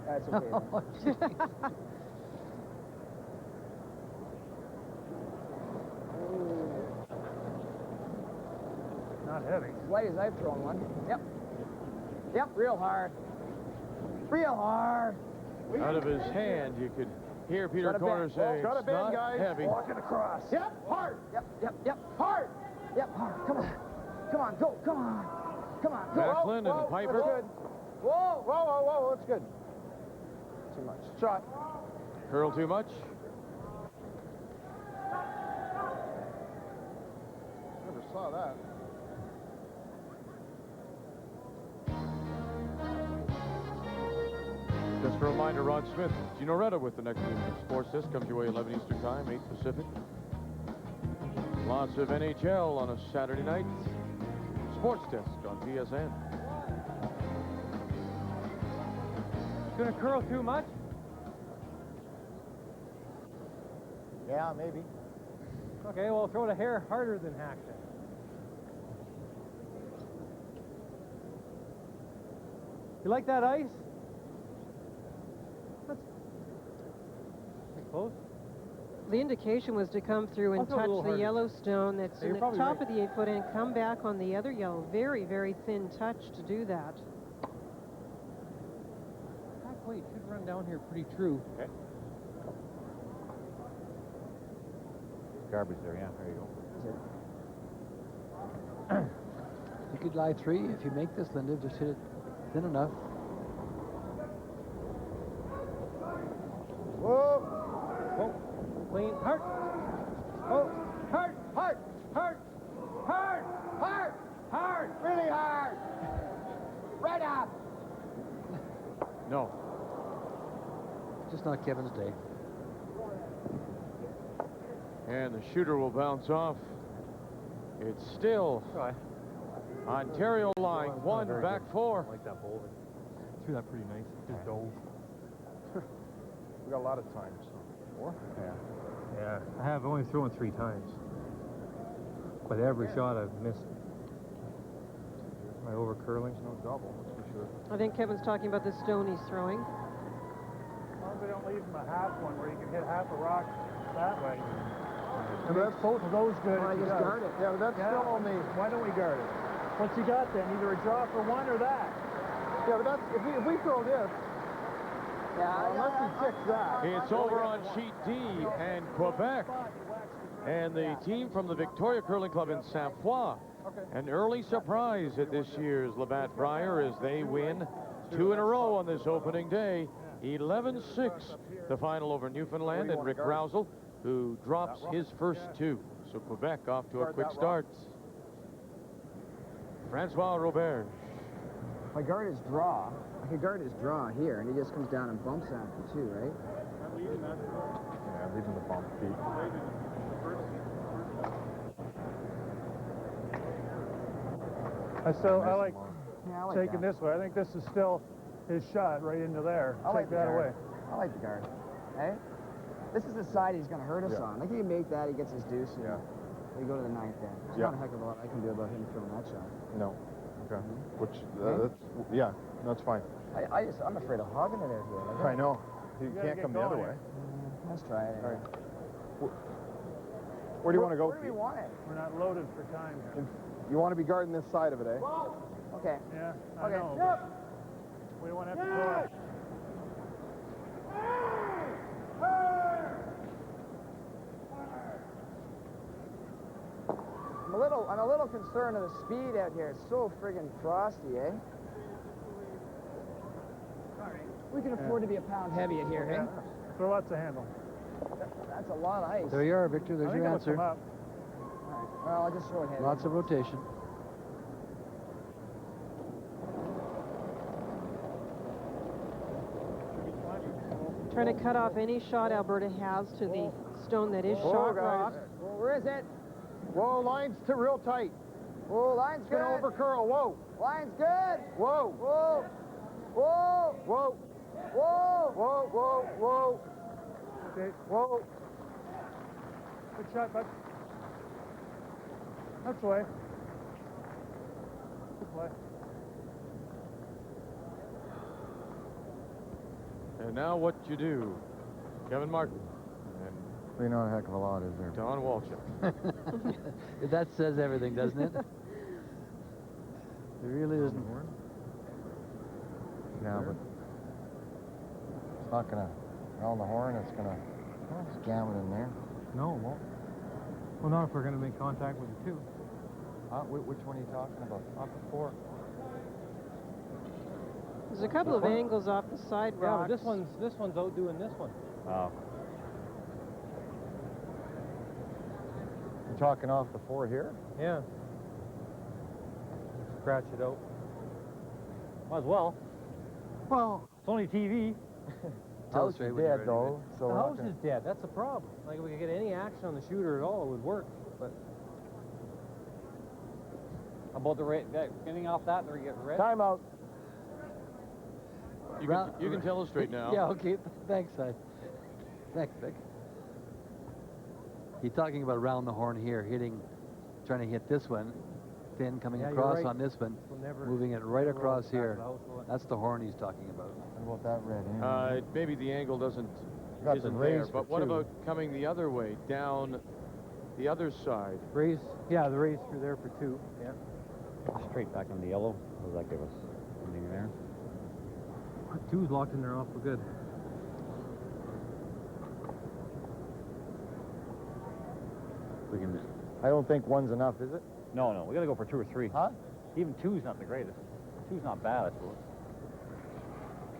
S5: That's okay.
S17: Not heavy.
S5: As light as I've thrown one. Yep. Yep, real hard. Real hard.
S1: Out of his hand, you could hear Peter
S5: Got a
S1: Corner
S5: bend.
S1: say
S5: Got a
S1: it's
S5: bend,
S1: not
S5: guys.
S1: heavy.
S5: Walking across.
S17: Yep, hard.
S5: Yep. Hard. Yep, hard. Come on. Come on, go. Come on. Come on. Go.
S1: Macklin and Piper.
S8: That's good. Whoa, that's good.
S5: Too much.
S8: Shot.
S1: Curl too much.
S8: Never saw that.
S1: Just a reminder, Rod Smith, Gino Retta with the next edition of Sports Desk. Comes your way 11 Eastern Time, 8 Pacific. Lots of NHL on a Saturday night. Sports Desk on TSN.
S3: Gonna curl too much?
S8: Yeah, maybe.
S3: Okay, well, throw it a hair harder than hack then. You like that ice? That's close.
S4: The indication was to come through and
S3: Also a
S4: touch
S3: little
S4: the
S3: harder.
S4: yellow stone that's
S3: Yeah,
S4: in
S3: you're
S4: the
S3: probably
S4: top
S3: right.
S4: of the 8-foot and come back on the other yellow. Very, very thin touch to do that.
S3: Halfway, it should run down here pretty true.
S10: Okay. Garbage there, yeah, there you go.
S21: You could lie three. If you make this, Linda, just hit it thin enough.
S8: Whoa!
S3: Clean, hard. Oh, hard, hard, hard, hard, hard, hard, really hard.
S5: Right up.
S1: No.
S21: Just not Kevin's day.
S1: And the shooter will bounce off. It's still Ontario line, one, back four.
S3: I like that bowl. Threw that pretty nice. Just dove.
S8: We got a lot of time, so. Four?
S3: Yeah. Yeah. I have only thrown 3 times. But every shot I've missed. My over curling's no double, that's for sure.
S4: I think Kevin's talking about the stone he's throwing.
S17: As long as they don't leave him a half one where you can hit half a rock that way.
S8: And that's
S17: both of those good.
S5: Why
S17: if you
S5: just
S17: does.
S5: guard it?
S8: Yeah, but that's still only.
S17: Why don't we guard it? What's he got then? Either a draw for one or that.
S8: Yeah, but that's if we throw this. Unless he checks that.
S1: It's over on sheet D, and Quebec and the team from the Victoria Curling Club in Saint Foy. An early surprise at this year's Labatt Brier as they win 2 in a row on this opening day. 11-6, the final over Newfoundland, and Rick Rousel, who drops his first 2. So Quebec off to a quick start. Francois Robert.
S5: If I guard his draw, I could guard his draw here, and he just comes down and bumps after too, right?
S8: Yeah, leaving the bump feet.
S17: I like
S5: Yeah, I like
S17: taking
S5: that.
S17: this way. I think this is still his shot right into there.
S5: I like
S17: Take
S5: the
S17: that
S5: guard.
S17: away.
S5: I like the guard. Hey? This is the side he's going to hurt us on. Like, he can make that, he gets his deuce. And we go to the 9th then. There's not a heck of a lot I can do about him throwing that shot.
S8: No. Okay. Which,
S5: Okay.
S8: that's fine.
S5: I'm afraid of hogging it out here. Like,
S8: I know. You
S17: gotta
S8: can't
S17: get
S8: come the other
S17: going
S8: way.
S5: Let's try it.
S8: All right. Where do you want to go,
S5: Where do we
S8: Pete?
S5: want it?
S17: We're not loaded for time here.
S8: You want to be guarding this side of it, eh?
S5: Okay.
S17: Yeah, I
S5: Okay.
S17: know.
S5: Yep.
S17: We don't want to have to throw it.
S5: I'm a little concerned of the speed out here. It's so friggin' frosty, eh? We can afford to be a pound heavy out here,
S17: Yeah.
S5: eh?
S17: Throw out the handle.
S5: That's a lot of ice.
S21: There you are, Victor.
S17: I
S21: There's
S17: think
S21: your
S17: it looks
S21: answer.
S17: them up.
S5: Well, I'll just throw it heavy.
S21: Lots of rotation.
S4: Trying to cut off any shot Alberta has to the stone that is shot rock.
S5: Where is it?
S10: Whoa, line's real tight.
S5: Whoa, line's
S10: It's
S5: good.
S10: going to overcurl. Whoa.
S5: Line's good.
S10: Whoa.
S5: Whoa. Whoa.
S10: Whoa.
S5: Whoa.
S10: Whoa, whoa, whoa.
S17: Okay.
S10: Whoa.
S17: Good shot, bud. That's the way. Good play.
S1: And now what you do, Kevin Martin and
S8: Really not a heck of a lot, is there?
S1: Don Walchuk.
S21: That says everything, doesn't it? It really isn't.
S8: Yeah, but it's not gonna round the horn. It's gonna scam it in there.
S3: No, it won't. Well, not if we're going to make contact with the two.
S8: Which one are you talking about? Off the 4.
S4: There's a couple of angles off the side
S3: Yeah,
S4: rocks.
S3: but this one's outdoing this one.
S8: Oh. You're talking off the 4 here?
S3: Yeah. Scratch it out. Might as well. Well, it's only TV.
S8: House is dead, though. So
S3: The house is dead. That's the problem. Like, if we could get any action on the shooter at all, it would work. But how about the red? Getting off that, or get red?
S8: Time out.
S1: You can tell us straight now.
S21: Yeah, okay. Thanks, thanks, Vic. He's talking about round the horn here, trying to hit this one, thin coming
S3: Yeah, you're
S21: across
S3: right.
S21: on this one,
S3: We'll never-
S21: moving it right
S3: never
S21: across
S3: roll the back
S21: here.
S3: of the house, will it?
S21: That's the horn he's talking about.
S8: What about that red?
S1: Maybe the angle
S8: Got the
S1: isn't
S8: raise
S1: there,
S8: for
S1: but what
S8: 2.
S1: about coming the other way, down the other side?
S3: Raise, yeah, the raise through there for 2. Yeah. Straight back on the yellow. What does that give us? Anything there? 2's locked in there awful good. We can.
S8: I don't think 1's enough, is it?
S3: No, we got to go for 2 or 3.
S8: Huh?
S3: Even 2's not the greatest. 2's not bad, I suppose.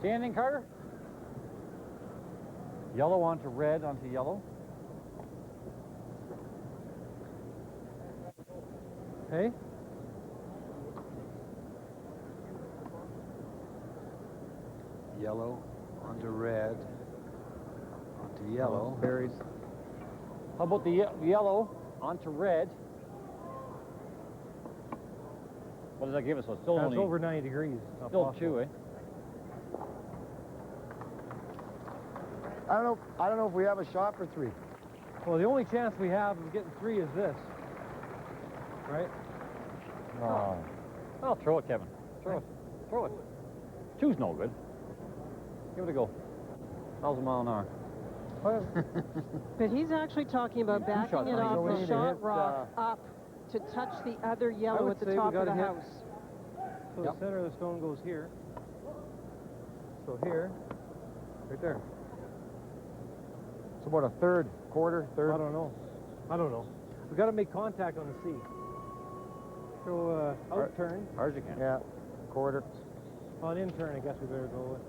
S3: See anything, Carter? Yellow onto red onto yellow. Hey?
S21: Yellow onto red, onto yellow.
S3: Berries. How about the yellow onto red? What does that give us? So it's still
S17: That's
S3: only
S17: over 90 degrees. Not
S3: still
S17: possible.
S3: 2, eh?
S8: I don't know if we have a shot for 3.
S3: Well, the only chance we have of getting 3 is this. Right?
S8: No.
S3: Well, throw it, Kevin. Throw it. Throw it. 2's no good. Give it a go. 1,000 mile an hour.
S4: But he's actually talking about backing it off the shot rock up to touch the other yellow at the top of the house.
S3: So the center of the stone goes here. So here, right there.
S8: So about a third, quarter, third?
S3: I don't know. We got to make contact on the C. So out turn.
S8: Hard as you can. Yeah, quarter.
S3: On in turn, I guess we better go with.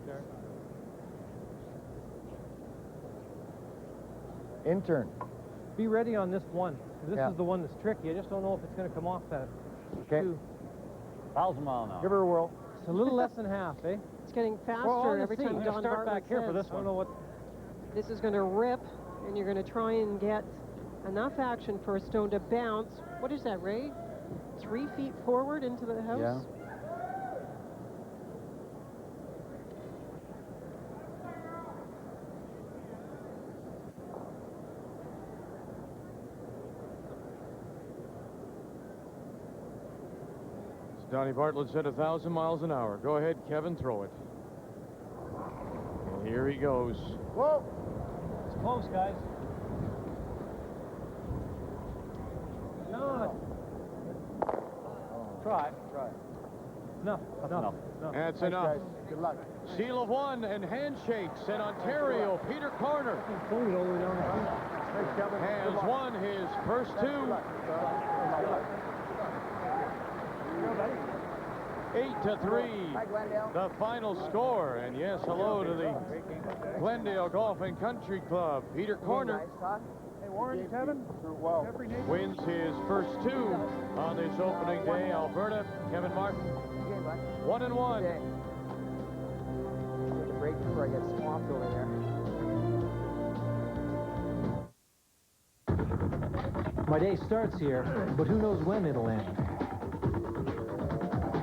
S3: In turn.
S8: In turn.
S3: Be ready on this one. This
S8: Yeah.
S3: is the one that's tricky. I just don't know if it's going to come off that.
S8: Okay.
S3: 1,000 mile an hour.
S8: Give her a whirl.
S3: It's a little less than half, eh?
S4: It's getting faster
S3: Well, on the
S4: every
S3: C.
S4: time
S3: I'm
S4: Don
S3: gonna start
S4: Bartlett
S3: back here for
S4: says
S3: this one. I don't know what.
S4: this is going to rip, and you're going to try and get enough action for a stone to bounce. What is that, Ray? 3 feet forward into the house?
S21: Yeah.
S1: Donnie Bartlett said 1,000 miles an hour. Go ahead, Kevin, throw it. And here he goes.
S8: Whoa!
S3: It's close, guys. No. Try. Enough.
S1: That's enough.
S17: Guys. Good luck.
S1: Seal of one and handshakes in Ontario. Peter Corner has won his first two. 8-3, the final score. And yes, hello to the Glendale Golf and Country Club. Peter Corner
S17: Hey, Warren, Kevin.
S1: wins his first two on this opening day. Alberta, Kevin Martin, 1-1.
S5: Take a break before I get swamped over there.
S7: My day starts here, but who knows when it'll end.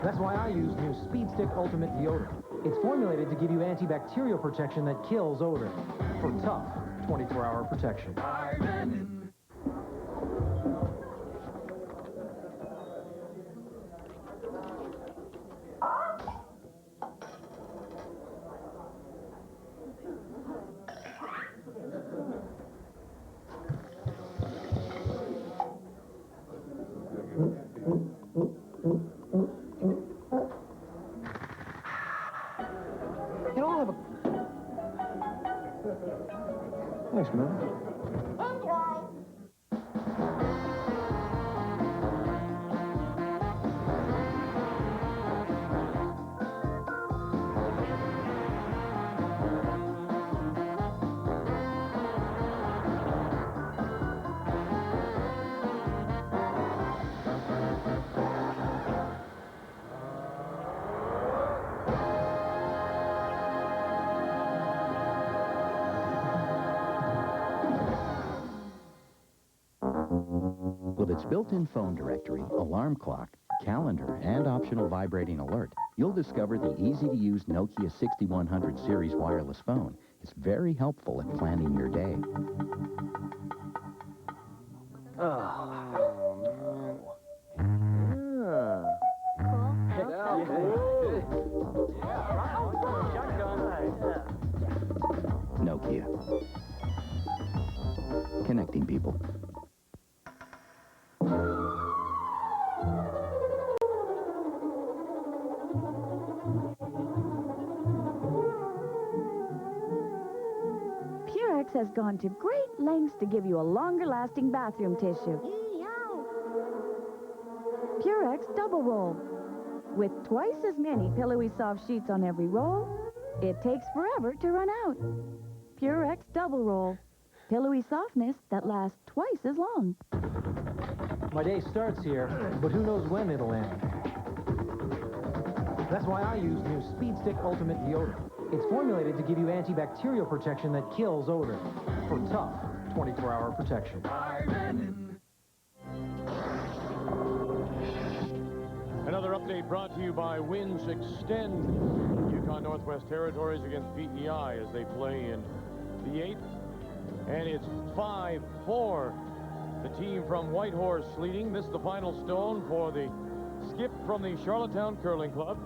S7: That's why I use new Speed Stick Ultimate Deodorant. It's formulated to give you antibacterial protection that kills odor for tough 24-hour protection.
S17: Thanks, man.
S16: With its built-in phone directory, alarm clock, calendar, and optional vibrating alert, you'll discover the easy-to-use Nokia 6100 series wireless phone is very helpful at planning your day. Nokia. Connecting people.
S14: Purex has gone to great lengths to give you a longer-lasting bathroom tissue. Purex Double Roll. With twice as many pillowy soft sheets on every roll, it takes forever to run out. Purex Double Roll. Pillowy softness that lasts twice as long.
S7: My day starts here, but who knows when it'll end. That's why I use new Speed Stick Ultimate Deodorant. It's formulated to give you antibacterial protection that kills odor for tough 24-hour protection.
S1: Another update brought to you by Winds Extend. Yukon Northwest Territories against PEI as they play in the 8th. And it's 5-4. The team from Whitehorse leading. This is the final stone for the skip from the Charlottetown Curling Club.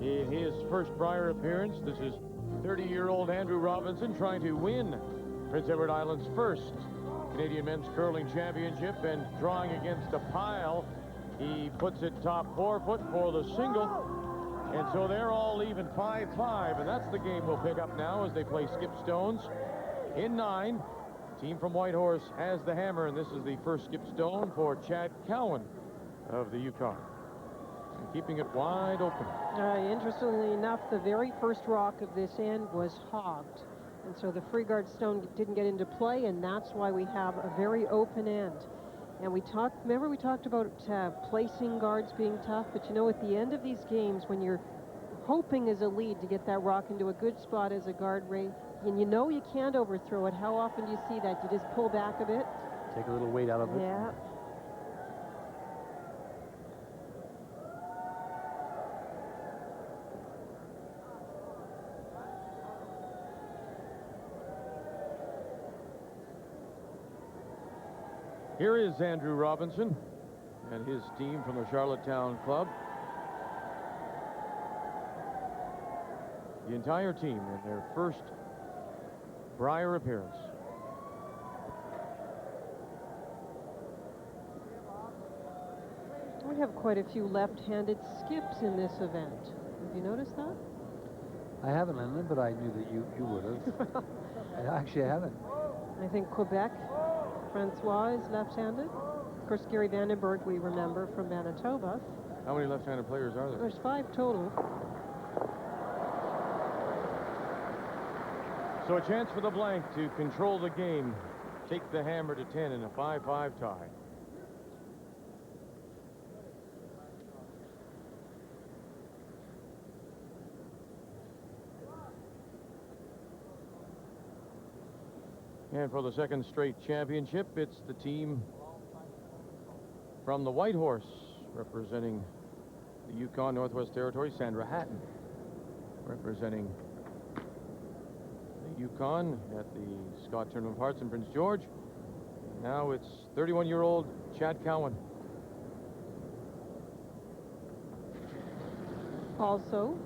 S1: In his first Brier appearance, this is 30-year-old Andrew Robinson trying to win Prince Edward Island's first Canadian Men's Curling Championship, and drawing against a pile. He puts it top 4 foot for the single. And so they're all even 5-5, and that's the game we'll pick up now as they play skip stones in 9. Team from Whitehorse has the hammer, and this is the first skip stone for Chad Cowan of the Yukon. And keeping it wide open.
S4: Interestingly enough, the very first rock of this end was hogged. And so the free guard stone didn't get into play, and that's why we have a very open end. And remember we talked about placing guards being tough, but you know, at the end of these games, when you're hoping as a lead to get that rock into a good spot as a guard, Ray, and you know you can't overthrow it, how often do you see that? You just pull back a bit?
S21: Take a little weight out of it.
S4: Yeah.
S1: Here is Andrew Robinson and his team from the Charlottetown Club. The entire team in their first Brier appearance.
S4: We have quite a few left-handed skips in this event. Have you noticed that?
S21: I haven't, Lyndon, but I knew that you would have. I haven't.
S4: I think Quebec, Francois is left-handed. Of course, Gary Vandenberg, we remember from Manitoba.
S1: How many left-handed players are there?
S4: There's 5 total.
S1: So a chance for the blank to control the game, take the hammer to 10 in a 5-5 tie. And for the second straight championship, it's the team from the White Horse representing the Yukon Northwest Territory, Sandra Hatton, representing the Yukon at the Scott Tournament of Hearts in Prince George. Now it's 31-year-old Chad Cowan.
S4: Also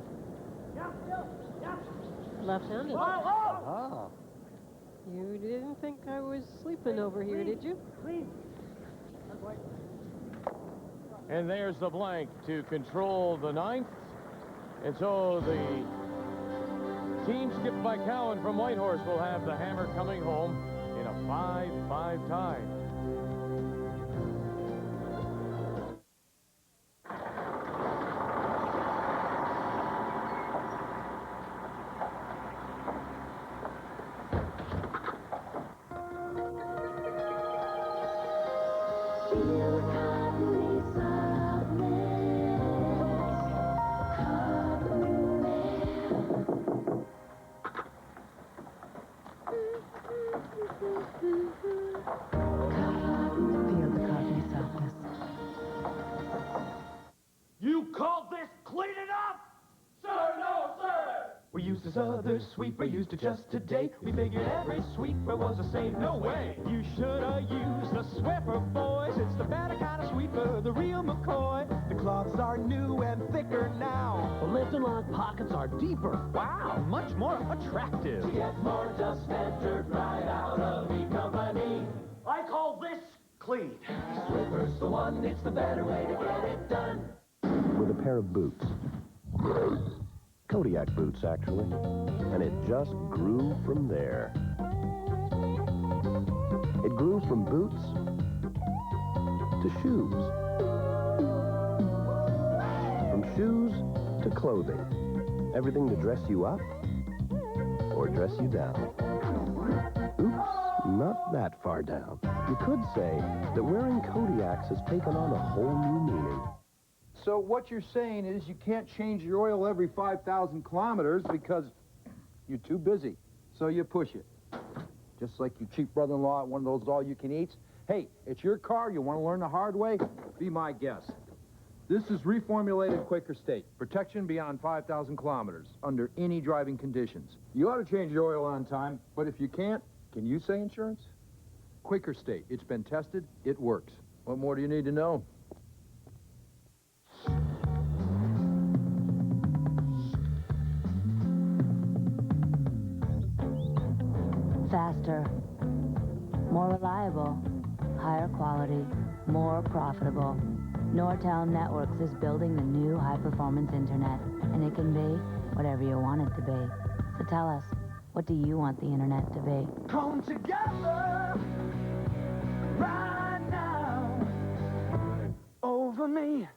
S4: left-handed.
S21: Ah.
S4: You didn't think I was sleeping over here, did you?
S1: And there's the blank to control the 9th. And so the team skipped by Cowan from Whitehorse will have the hammer coming home in a 5-5 tie.
S19: You call this cleaning up? Sir, no, sir! We used this other sweeper, used it just today. We figured every sweeper was the same. No way! You should have used the Swiffer, boys. It's the better kind of sweeper, the real McCoy. The cloths are new and thicker now. The lift and lock pockets are deeper. Wow, much more attractive. To get more dust and dirt right out of the company. I call this clean. Swiffer's the one, it's the better way to get it done.
S11: With a pair of boots. Kodiak boots, actually. And it just grew from there. It grew from boots to shoes. From shoes to clothing. Everything to dress you up or dress you down. Oops, not that far down. You could say that wearing Kodiaks has taken on a whole new meaning.
S10: So what you're saying is you can't change your oil every 5,000 kilometers because you're too busy. So you push it. Just like your cheap brother-in-law at one of those all-you-can-eats. Hey, it's your car. You want to learn the hard way? Be my guest. This is reformulated Quaker State. Protection beyond 5,000 kilometers under any driving conditions. You ought to change your oil on time, but if you can't, can you say insurance? Quaker State. It's been tested. It works. What more do you need to know?
S9: Faster, more reliable, higher quality, more profitable. Nortel Networks is building the new high-performance internet, and it can be whatever you want it to be. So tell us, what do you want the internet to be?
S19: Come together right now over me.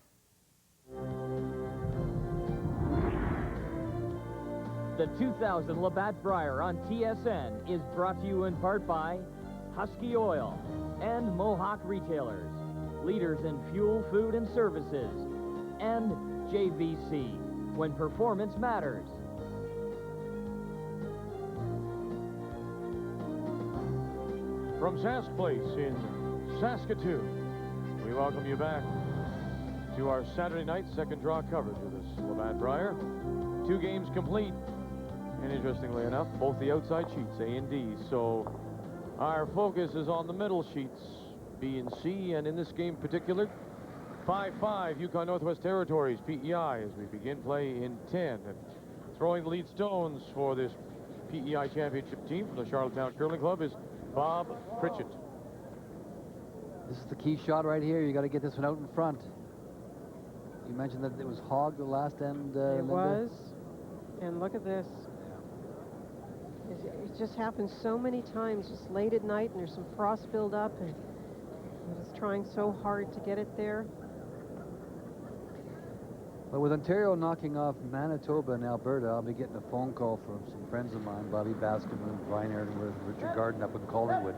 S12: The 2000 Labatt Brier on TSN is brought to you in part by Husky Oil and Mohawk Retailers, leaders in fuel, food, and services, and JVC, when performance matters.
S1: From Sask Place in Saskatoon, we welcome you back to our Saturday night second draw coverage of this Labatt Brier. 2 games complete. And interestingly enough, both the outside sheets, A and D. So our focus is on the middle sheets, B and C. And in this game in particular, 5-5, Yukon Northwest Territories, PEI, as we begin play in 10. And throwing the lead stones for this PEI championship team from the Charlottetown Curling Club is Bob Pritchett.
S21: This is the key shot right here. You got to get this one out in front. You mentioned that it was hog the last end,
S4: It
S21: Linda?
S4: was. And look at this. It just happens so many times, just late at night, and there's some frost buildup, and you're just trying so hard to get it there.
S21: Well, with Ontario knocking off Manitoba and Alberta, I'll be getting a phone call from some friends of mine, Bobby Bascombe, Brian Erdworth, Richard Garden up in Collingwood,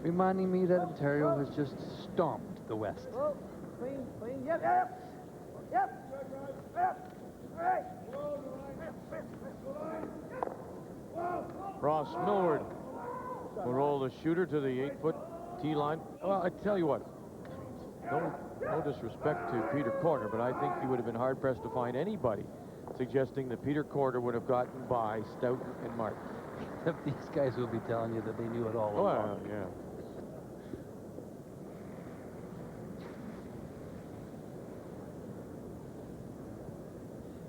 S21: reminding me that Ontario has just stomped the West.
S5: Whoa, clean, clean, yep, yep, yep, yep, all right.
S1: Ross Millward will roll the shooter to the 8-foot tee line. Well, I tell you what, no disrespect to Peter Corner, but I think he would have been hard-pressed to find anybody suggesting that Peter Corner would have gotten by Stoughton and Martin.
S21: These guys will be telling you that they knew it all along.
S1: Well, yeah.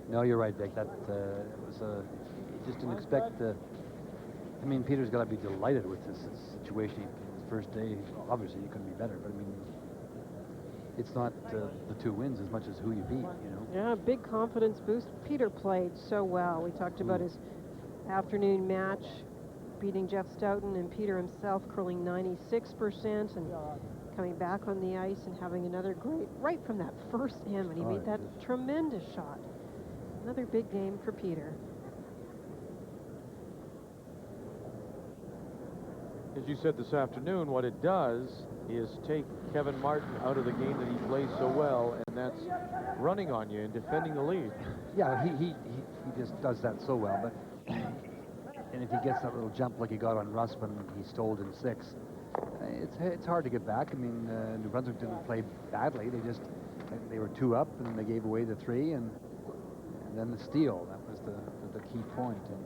S21: No, you're right, Vic. That it was you just didn't expect. I mean, Peter's got to be delighted with this situation. His first day, obviously, he couldn't be better. But I mean, it's not the 2 wins as much as who you beat. You know.
S4: Yeah, big confidence boost. Peter played so well. We talked about his afternoon match, beating Jeff Stoughton, and Peter himself curling 96% and coming back on the ice and having another great, right from that first end when he made that tremendous shot. Another big game for Peter.
S1: As you said this afternoon, what it does is take Kevin Martin out of the game that he plays so well, and that's running on you and defending the lead.
S21: Yeah, he just does that so well. But and if he gets that little jump like he got on Russ when he stole in 6, it's hard to get back. I mean, New Brunswick didn't play badly. They were 2 up, and they gave away the 3, and then the steal. That was the key point. And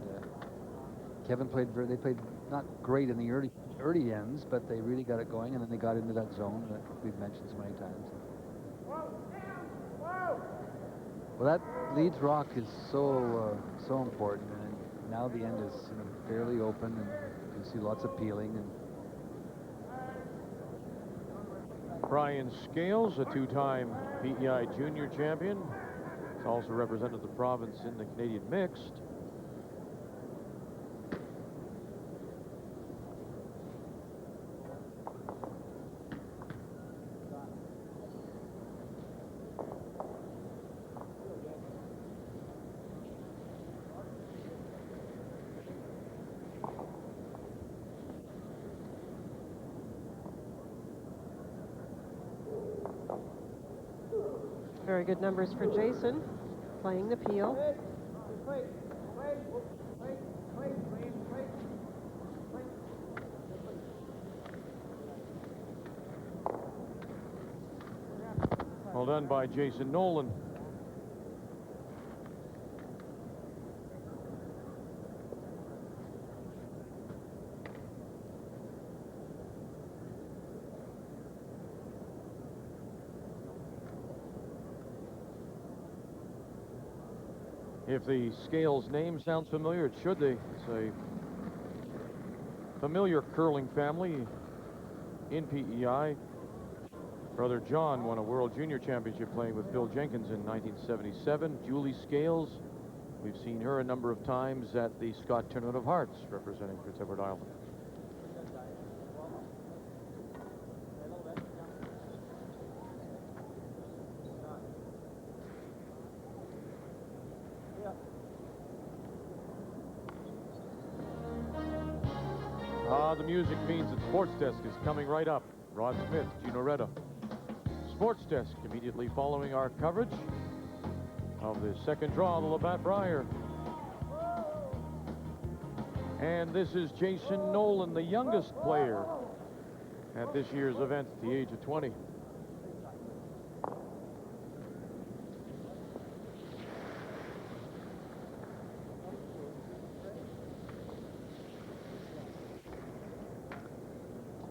S21: Kevin they played not great in the early ends, but they really got it going, and then they got into that zone that we've mentioned so many times. Well, that Leeds Rock is so important, and now the end is fairly open, and you see lots of peeling. And
S1: Brian Scales, a 2-time PEI junior champion, has also represented the province in the Canadian mixed.
S4: Very good numbers for Jason, playing the peel.
S1: Well done by Jason Nolan. If the Scales name sounds familiar, it should. It's a familiar curling family in PEI. Brother John won a World Junior Championship playing with Phil Jenkins in 1977. Julie Scales, we've seen her a number of times at the Scott Tournament of Hearts representing Prince Edward Island. The music means that Sports Desk is coming right up. Rod Smith, Gino Retta. Sports Desk immediately following our coverage of the second draw of the Labatt Brier. And this is Jason Nolan, the youngest player at this year's event at the age of 20.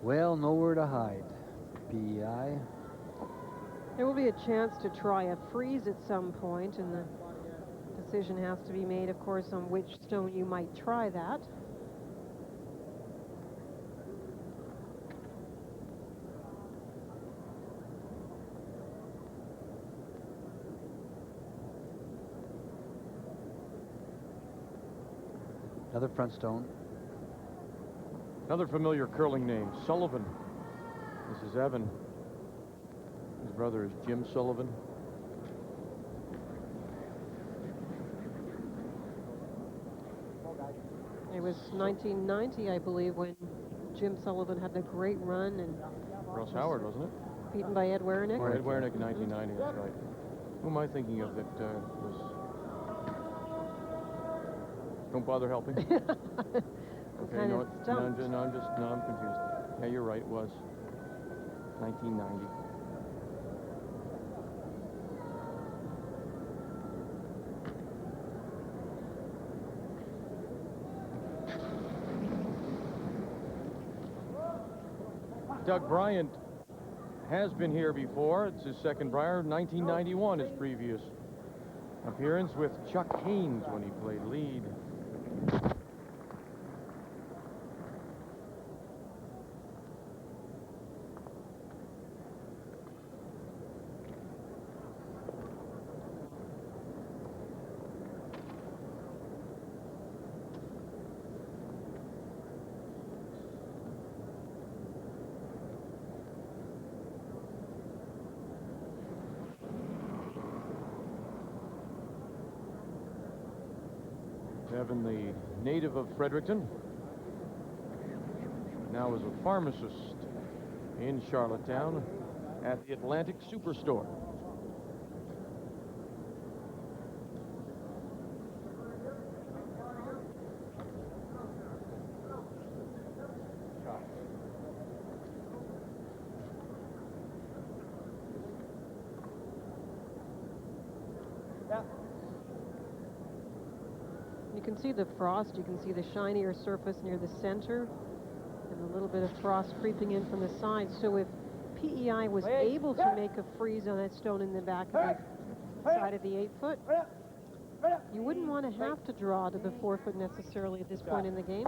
S21: Well, nowhere to hide. PEI.
S4: There will be a chance to try a freeze at some point, and the decision has to be made, of course, on which stone you might try that.
S21: Another front stone.
S1: Another familiar curling name, Sullivan. This is Evan. His brother is Jim Sullivan.
S4: It was 1990, I believe, when Jim Sullivan had a great run and
S1: Russ Howard, wasn't it?
S4: beaten by Ed Wernick.
S1: Ed Wernick in 1990, that's right. Who am I thinking of that was... Don't bother helping. Okay,
S4: kind
S1: no,
S4: of
S1: no,
S4: stumped.
S1: I'm confused. Yeah, you're right, it was 1990. Doug Bryant has been here before. It's his second Brier. 1991, his previous appearance with Chuck Haynes when he played lead. Evan, the native of Fredericton, now is a pharmacist in Charlottetown at the Atlantic Superstore.
S4: You can see the frost, you can see the shinier surface near the center, and a little bit of frost creeping in from the side. So if PEI was able to make a freeze on that stone in the back of the side of the 8-foot, you wouldn't want to have to draw to the 4-foot necessarily at this point in the game.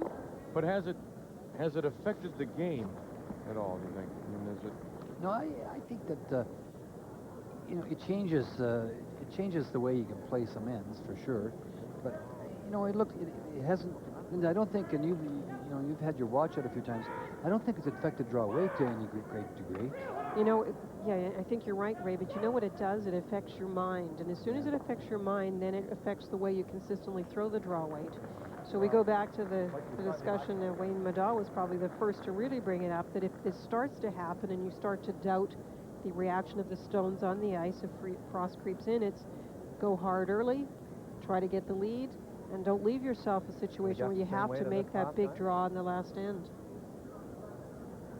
S1: But has it affected the game at all, do you think? I mean, is it...
S21: No, I think that, you know, it changes the way you can play some ends, for sure. But, you know, it hasn't, and I don't think, and you've had your watch out a few times, I don't think it's affected draw weight to any great degree.
S4: You know, yeah, I think you're right, Ray, but you know what it does? It affects your mind. And as soon as it affects your mind, then it affects the way you consistently throw the draw weight. So we go back to the discussion that Wayne Madaw was probably the first to really bring it up, that if this starts to happen and you start to doubt the reaction of the stones on the ice, if frost creeps in, it's go hard early, try to get the lead, and don't leave yourself a situation where you have to make that big draw in the last end.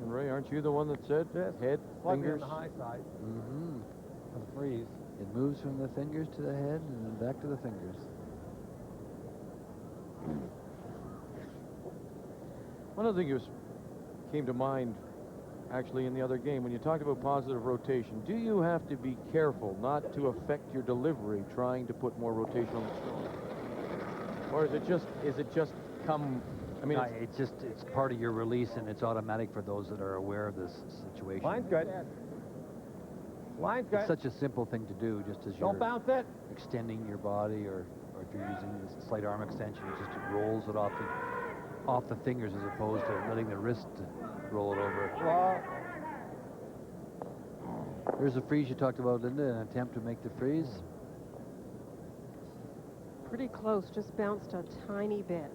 S1: And Ray, aren't you the one that said head, fingers?
S21: On the high side. Mm-hmm. Of the freeze. It moves from the fingers to the head and then back to the fingers.
S1: One other thing that came to mind actually in the other game, when you talked about positive rotation, do you have to be careful not to affect your delivery trying to put more rotation on the stone? Or is it just come, I mean,
S21: no, it's part of your release, and it's automatic for those that are aware of this situation.
S3: Line's good. Line's good.
S21: It's such a simple thing to do, just as
S3: Don't bounce it.
S21: Extending your body, or if you're using this slight arm extension, it just rolls it off the fingers as opposed to letting the wrist roll it over. There's a freeze you talked about, Linda, an attempt to make the freeze.
S4: Pretty close, just bounced a tiny bit.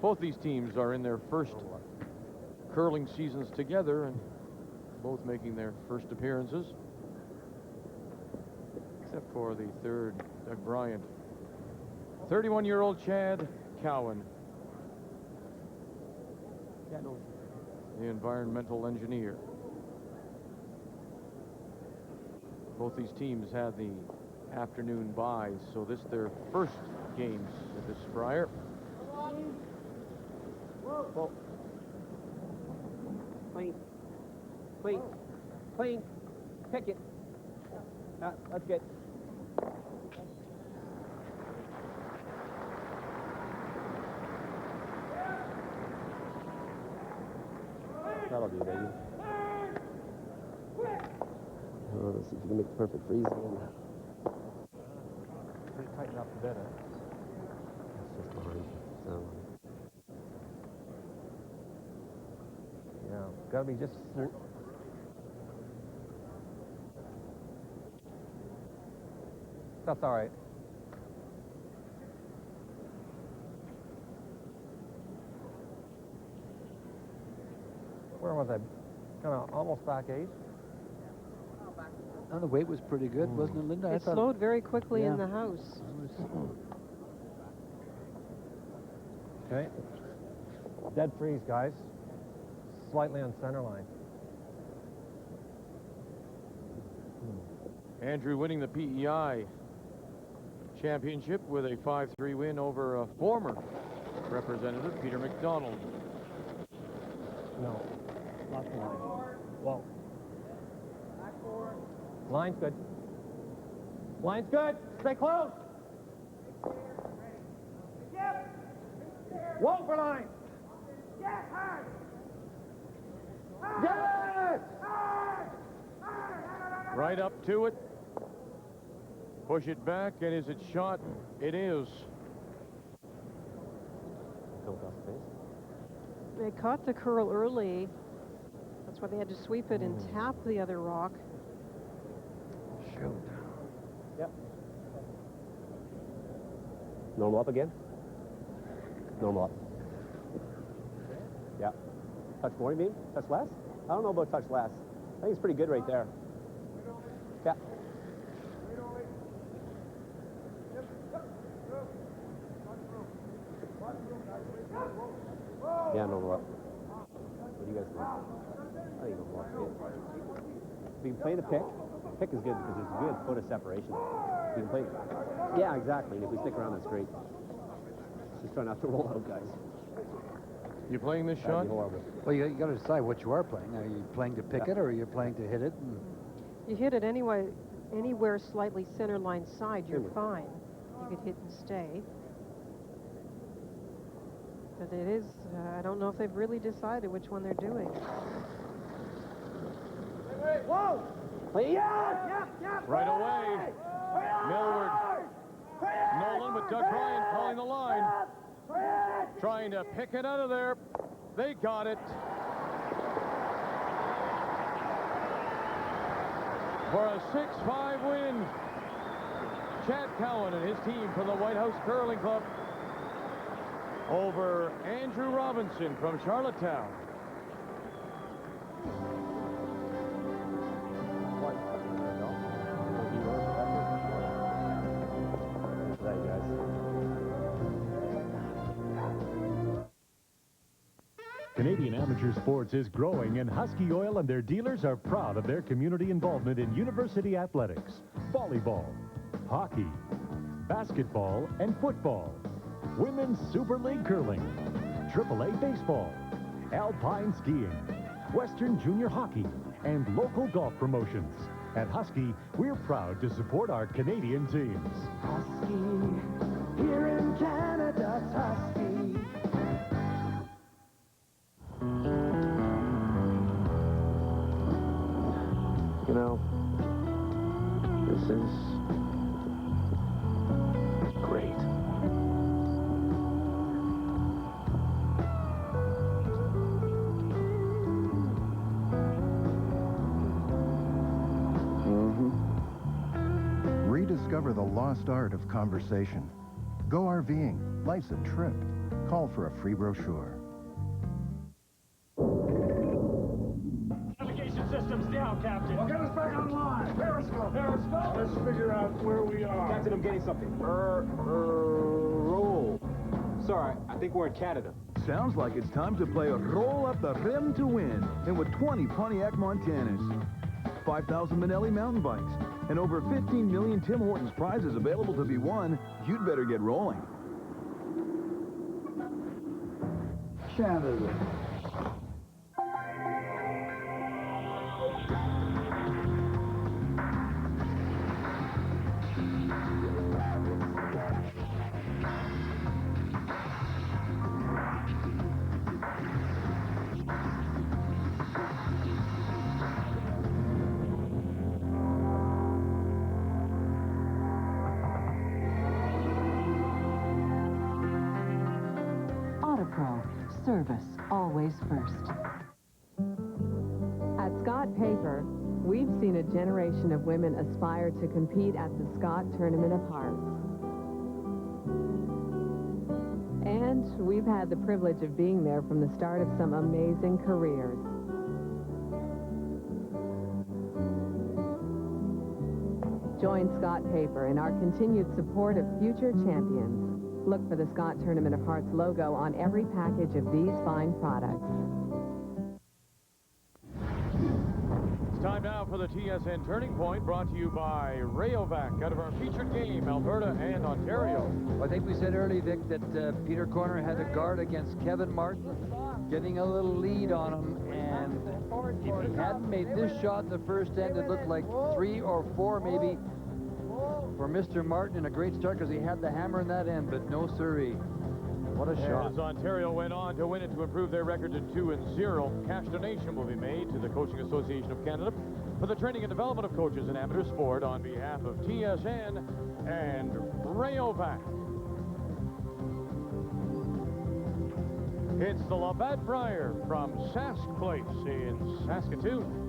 S1: both these teams are in their first curling seasons together and both making their first appearances, except for the third, Doug Bryant. 31-year-old Chad Cowan, the environmental engineer. Both these teams had the afternoon byes, so this is their first games at this Brier.
S5: Whoa. Clean. Clean. Clean. Pick it. That's good.
S15: That'll do, baby. Oh, let's see if you can make the perfect freeze again.
S3: Pretty tighten up a bit, eh?
S15: It's just behind. So,
S3: yeah, gotta be just. That's all right. Where was I? Kind of almost back 8.
S2: Oh, the weight was pretty good, wasn't it, Linda?
S4: It slowed very quickly in the house.
S3: Okay. Dead freeze, guys. Slightly on center line.
S1: Andrew winning the PEI championship with a 5-3 win over a former representative, Peter McDonald.
S3: No, not the line. Well, line's good. Line's good. Stay close. Whoa for line. Yes!
S1: Right up to it. Push it back, and is it shot? It is.
S4: They caught the curl early. That's why they had to sweep it and tap the other rock.
S15: shoot. Yep. Normal up again. Normal up. Yeah. Touch more, you mean? Touch less? I don't know about touch less. I think it's pretty good right there. Yeah. Yeah, normal up. What do you guys think? I think normal up. If you can play the pick is good because it's a good foot of separation. If you can play, yeah, exactly. And if we stick around, that's great. Just try not to roll out, guys.
S1: You playing this shot?
S15: Horrible.
S2: Well, you got to decide what you are playing. Are you playing to pick it, or are you playing to hit it?
S4: You hit it anyway, anywhere slightly center line side, you're fine. You could hit and stay. But it is, I don't know if they've really decided which one they're doing.
S5: Whoa!
S15: Yeah!
S1: Right away. Millward. Nolan with Doug Ryan calling the line. Trying to pick it out of there. They got it. For a 6-5 win. Chad Cowan and his team from the White House Curling Club over Andrew Robinson from Charlottetown.
S11: Canadian amateur sports is growing, and Husky Oil and their dealers are proud of their community involvement in university athletics, volleyball, hockey, basketball, and football, Women's Super League curling, AAA baseball, alpine skiing, Western junior hockey, and local golf promotions. At Husky, we're proud to support our Canadian teams.
S19: Husky, here in Canada, it's Husky.
S15: You know, this is great.
S18: Rediscover the lost art of conversation. Go RVing. Life's a trip. Call for a free brochure.
S19: Systems down, Captain. Well, get us back online. Periscope. Periscope. Let's figure out where we are.
S15: Captain, I'm getting something. Roll. Sorry, I think we're in Canada.
S20: Sounds like it's time to play a roll up the rim to win. And with 20 Pontiac Montanas, 5,000 Manelli mountain bikes, and over 15 million Tim Hortons prizes available to be won, you'd better get rolling.
S19: Canada.
S13: service always first.
S22: At Scott Paper, we've seen a generation of women aspire to compete at the Scott Tournament of Hearts. And we've had the privilege of being there from the start of some amazing careers. Join Scott Paper in our continued support of future champions. Look for the Scott Tournament of Hearts logo on every package of these fine products.
S1: It's time now for the TSN Turning Point, brought to you by Rayovac, out of our featured game, Alberta and Ontario.
S2: I think we said early, Vic, that Peter Corner had a guard against Kevin Martin, getting a little lead on him, and if he hadn't made this shot in the first end, it looked like 3 or 4 maybe for Mr. Martin, and a great start because he had the hammer in that end, but no siree. What a shot.
S1: As Ontario went on to win it to improve their record to 2-0, cash donation will be made to the Coaching Association of Canada for the training and development of coaches in amateur sport on behalf of TSN and Rayovac. It's the Labatt Brier from Sask Place in Saskatoon.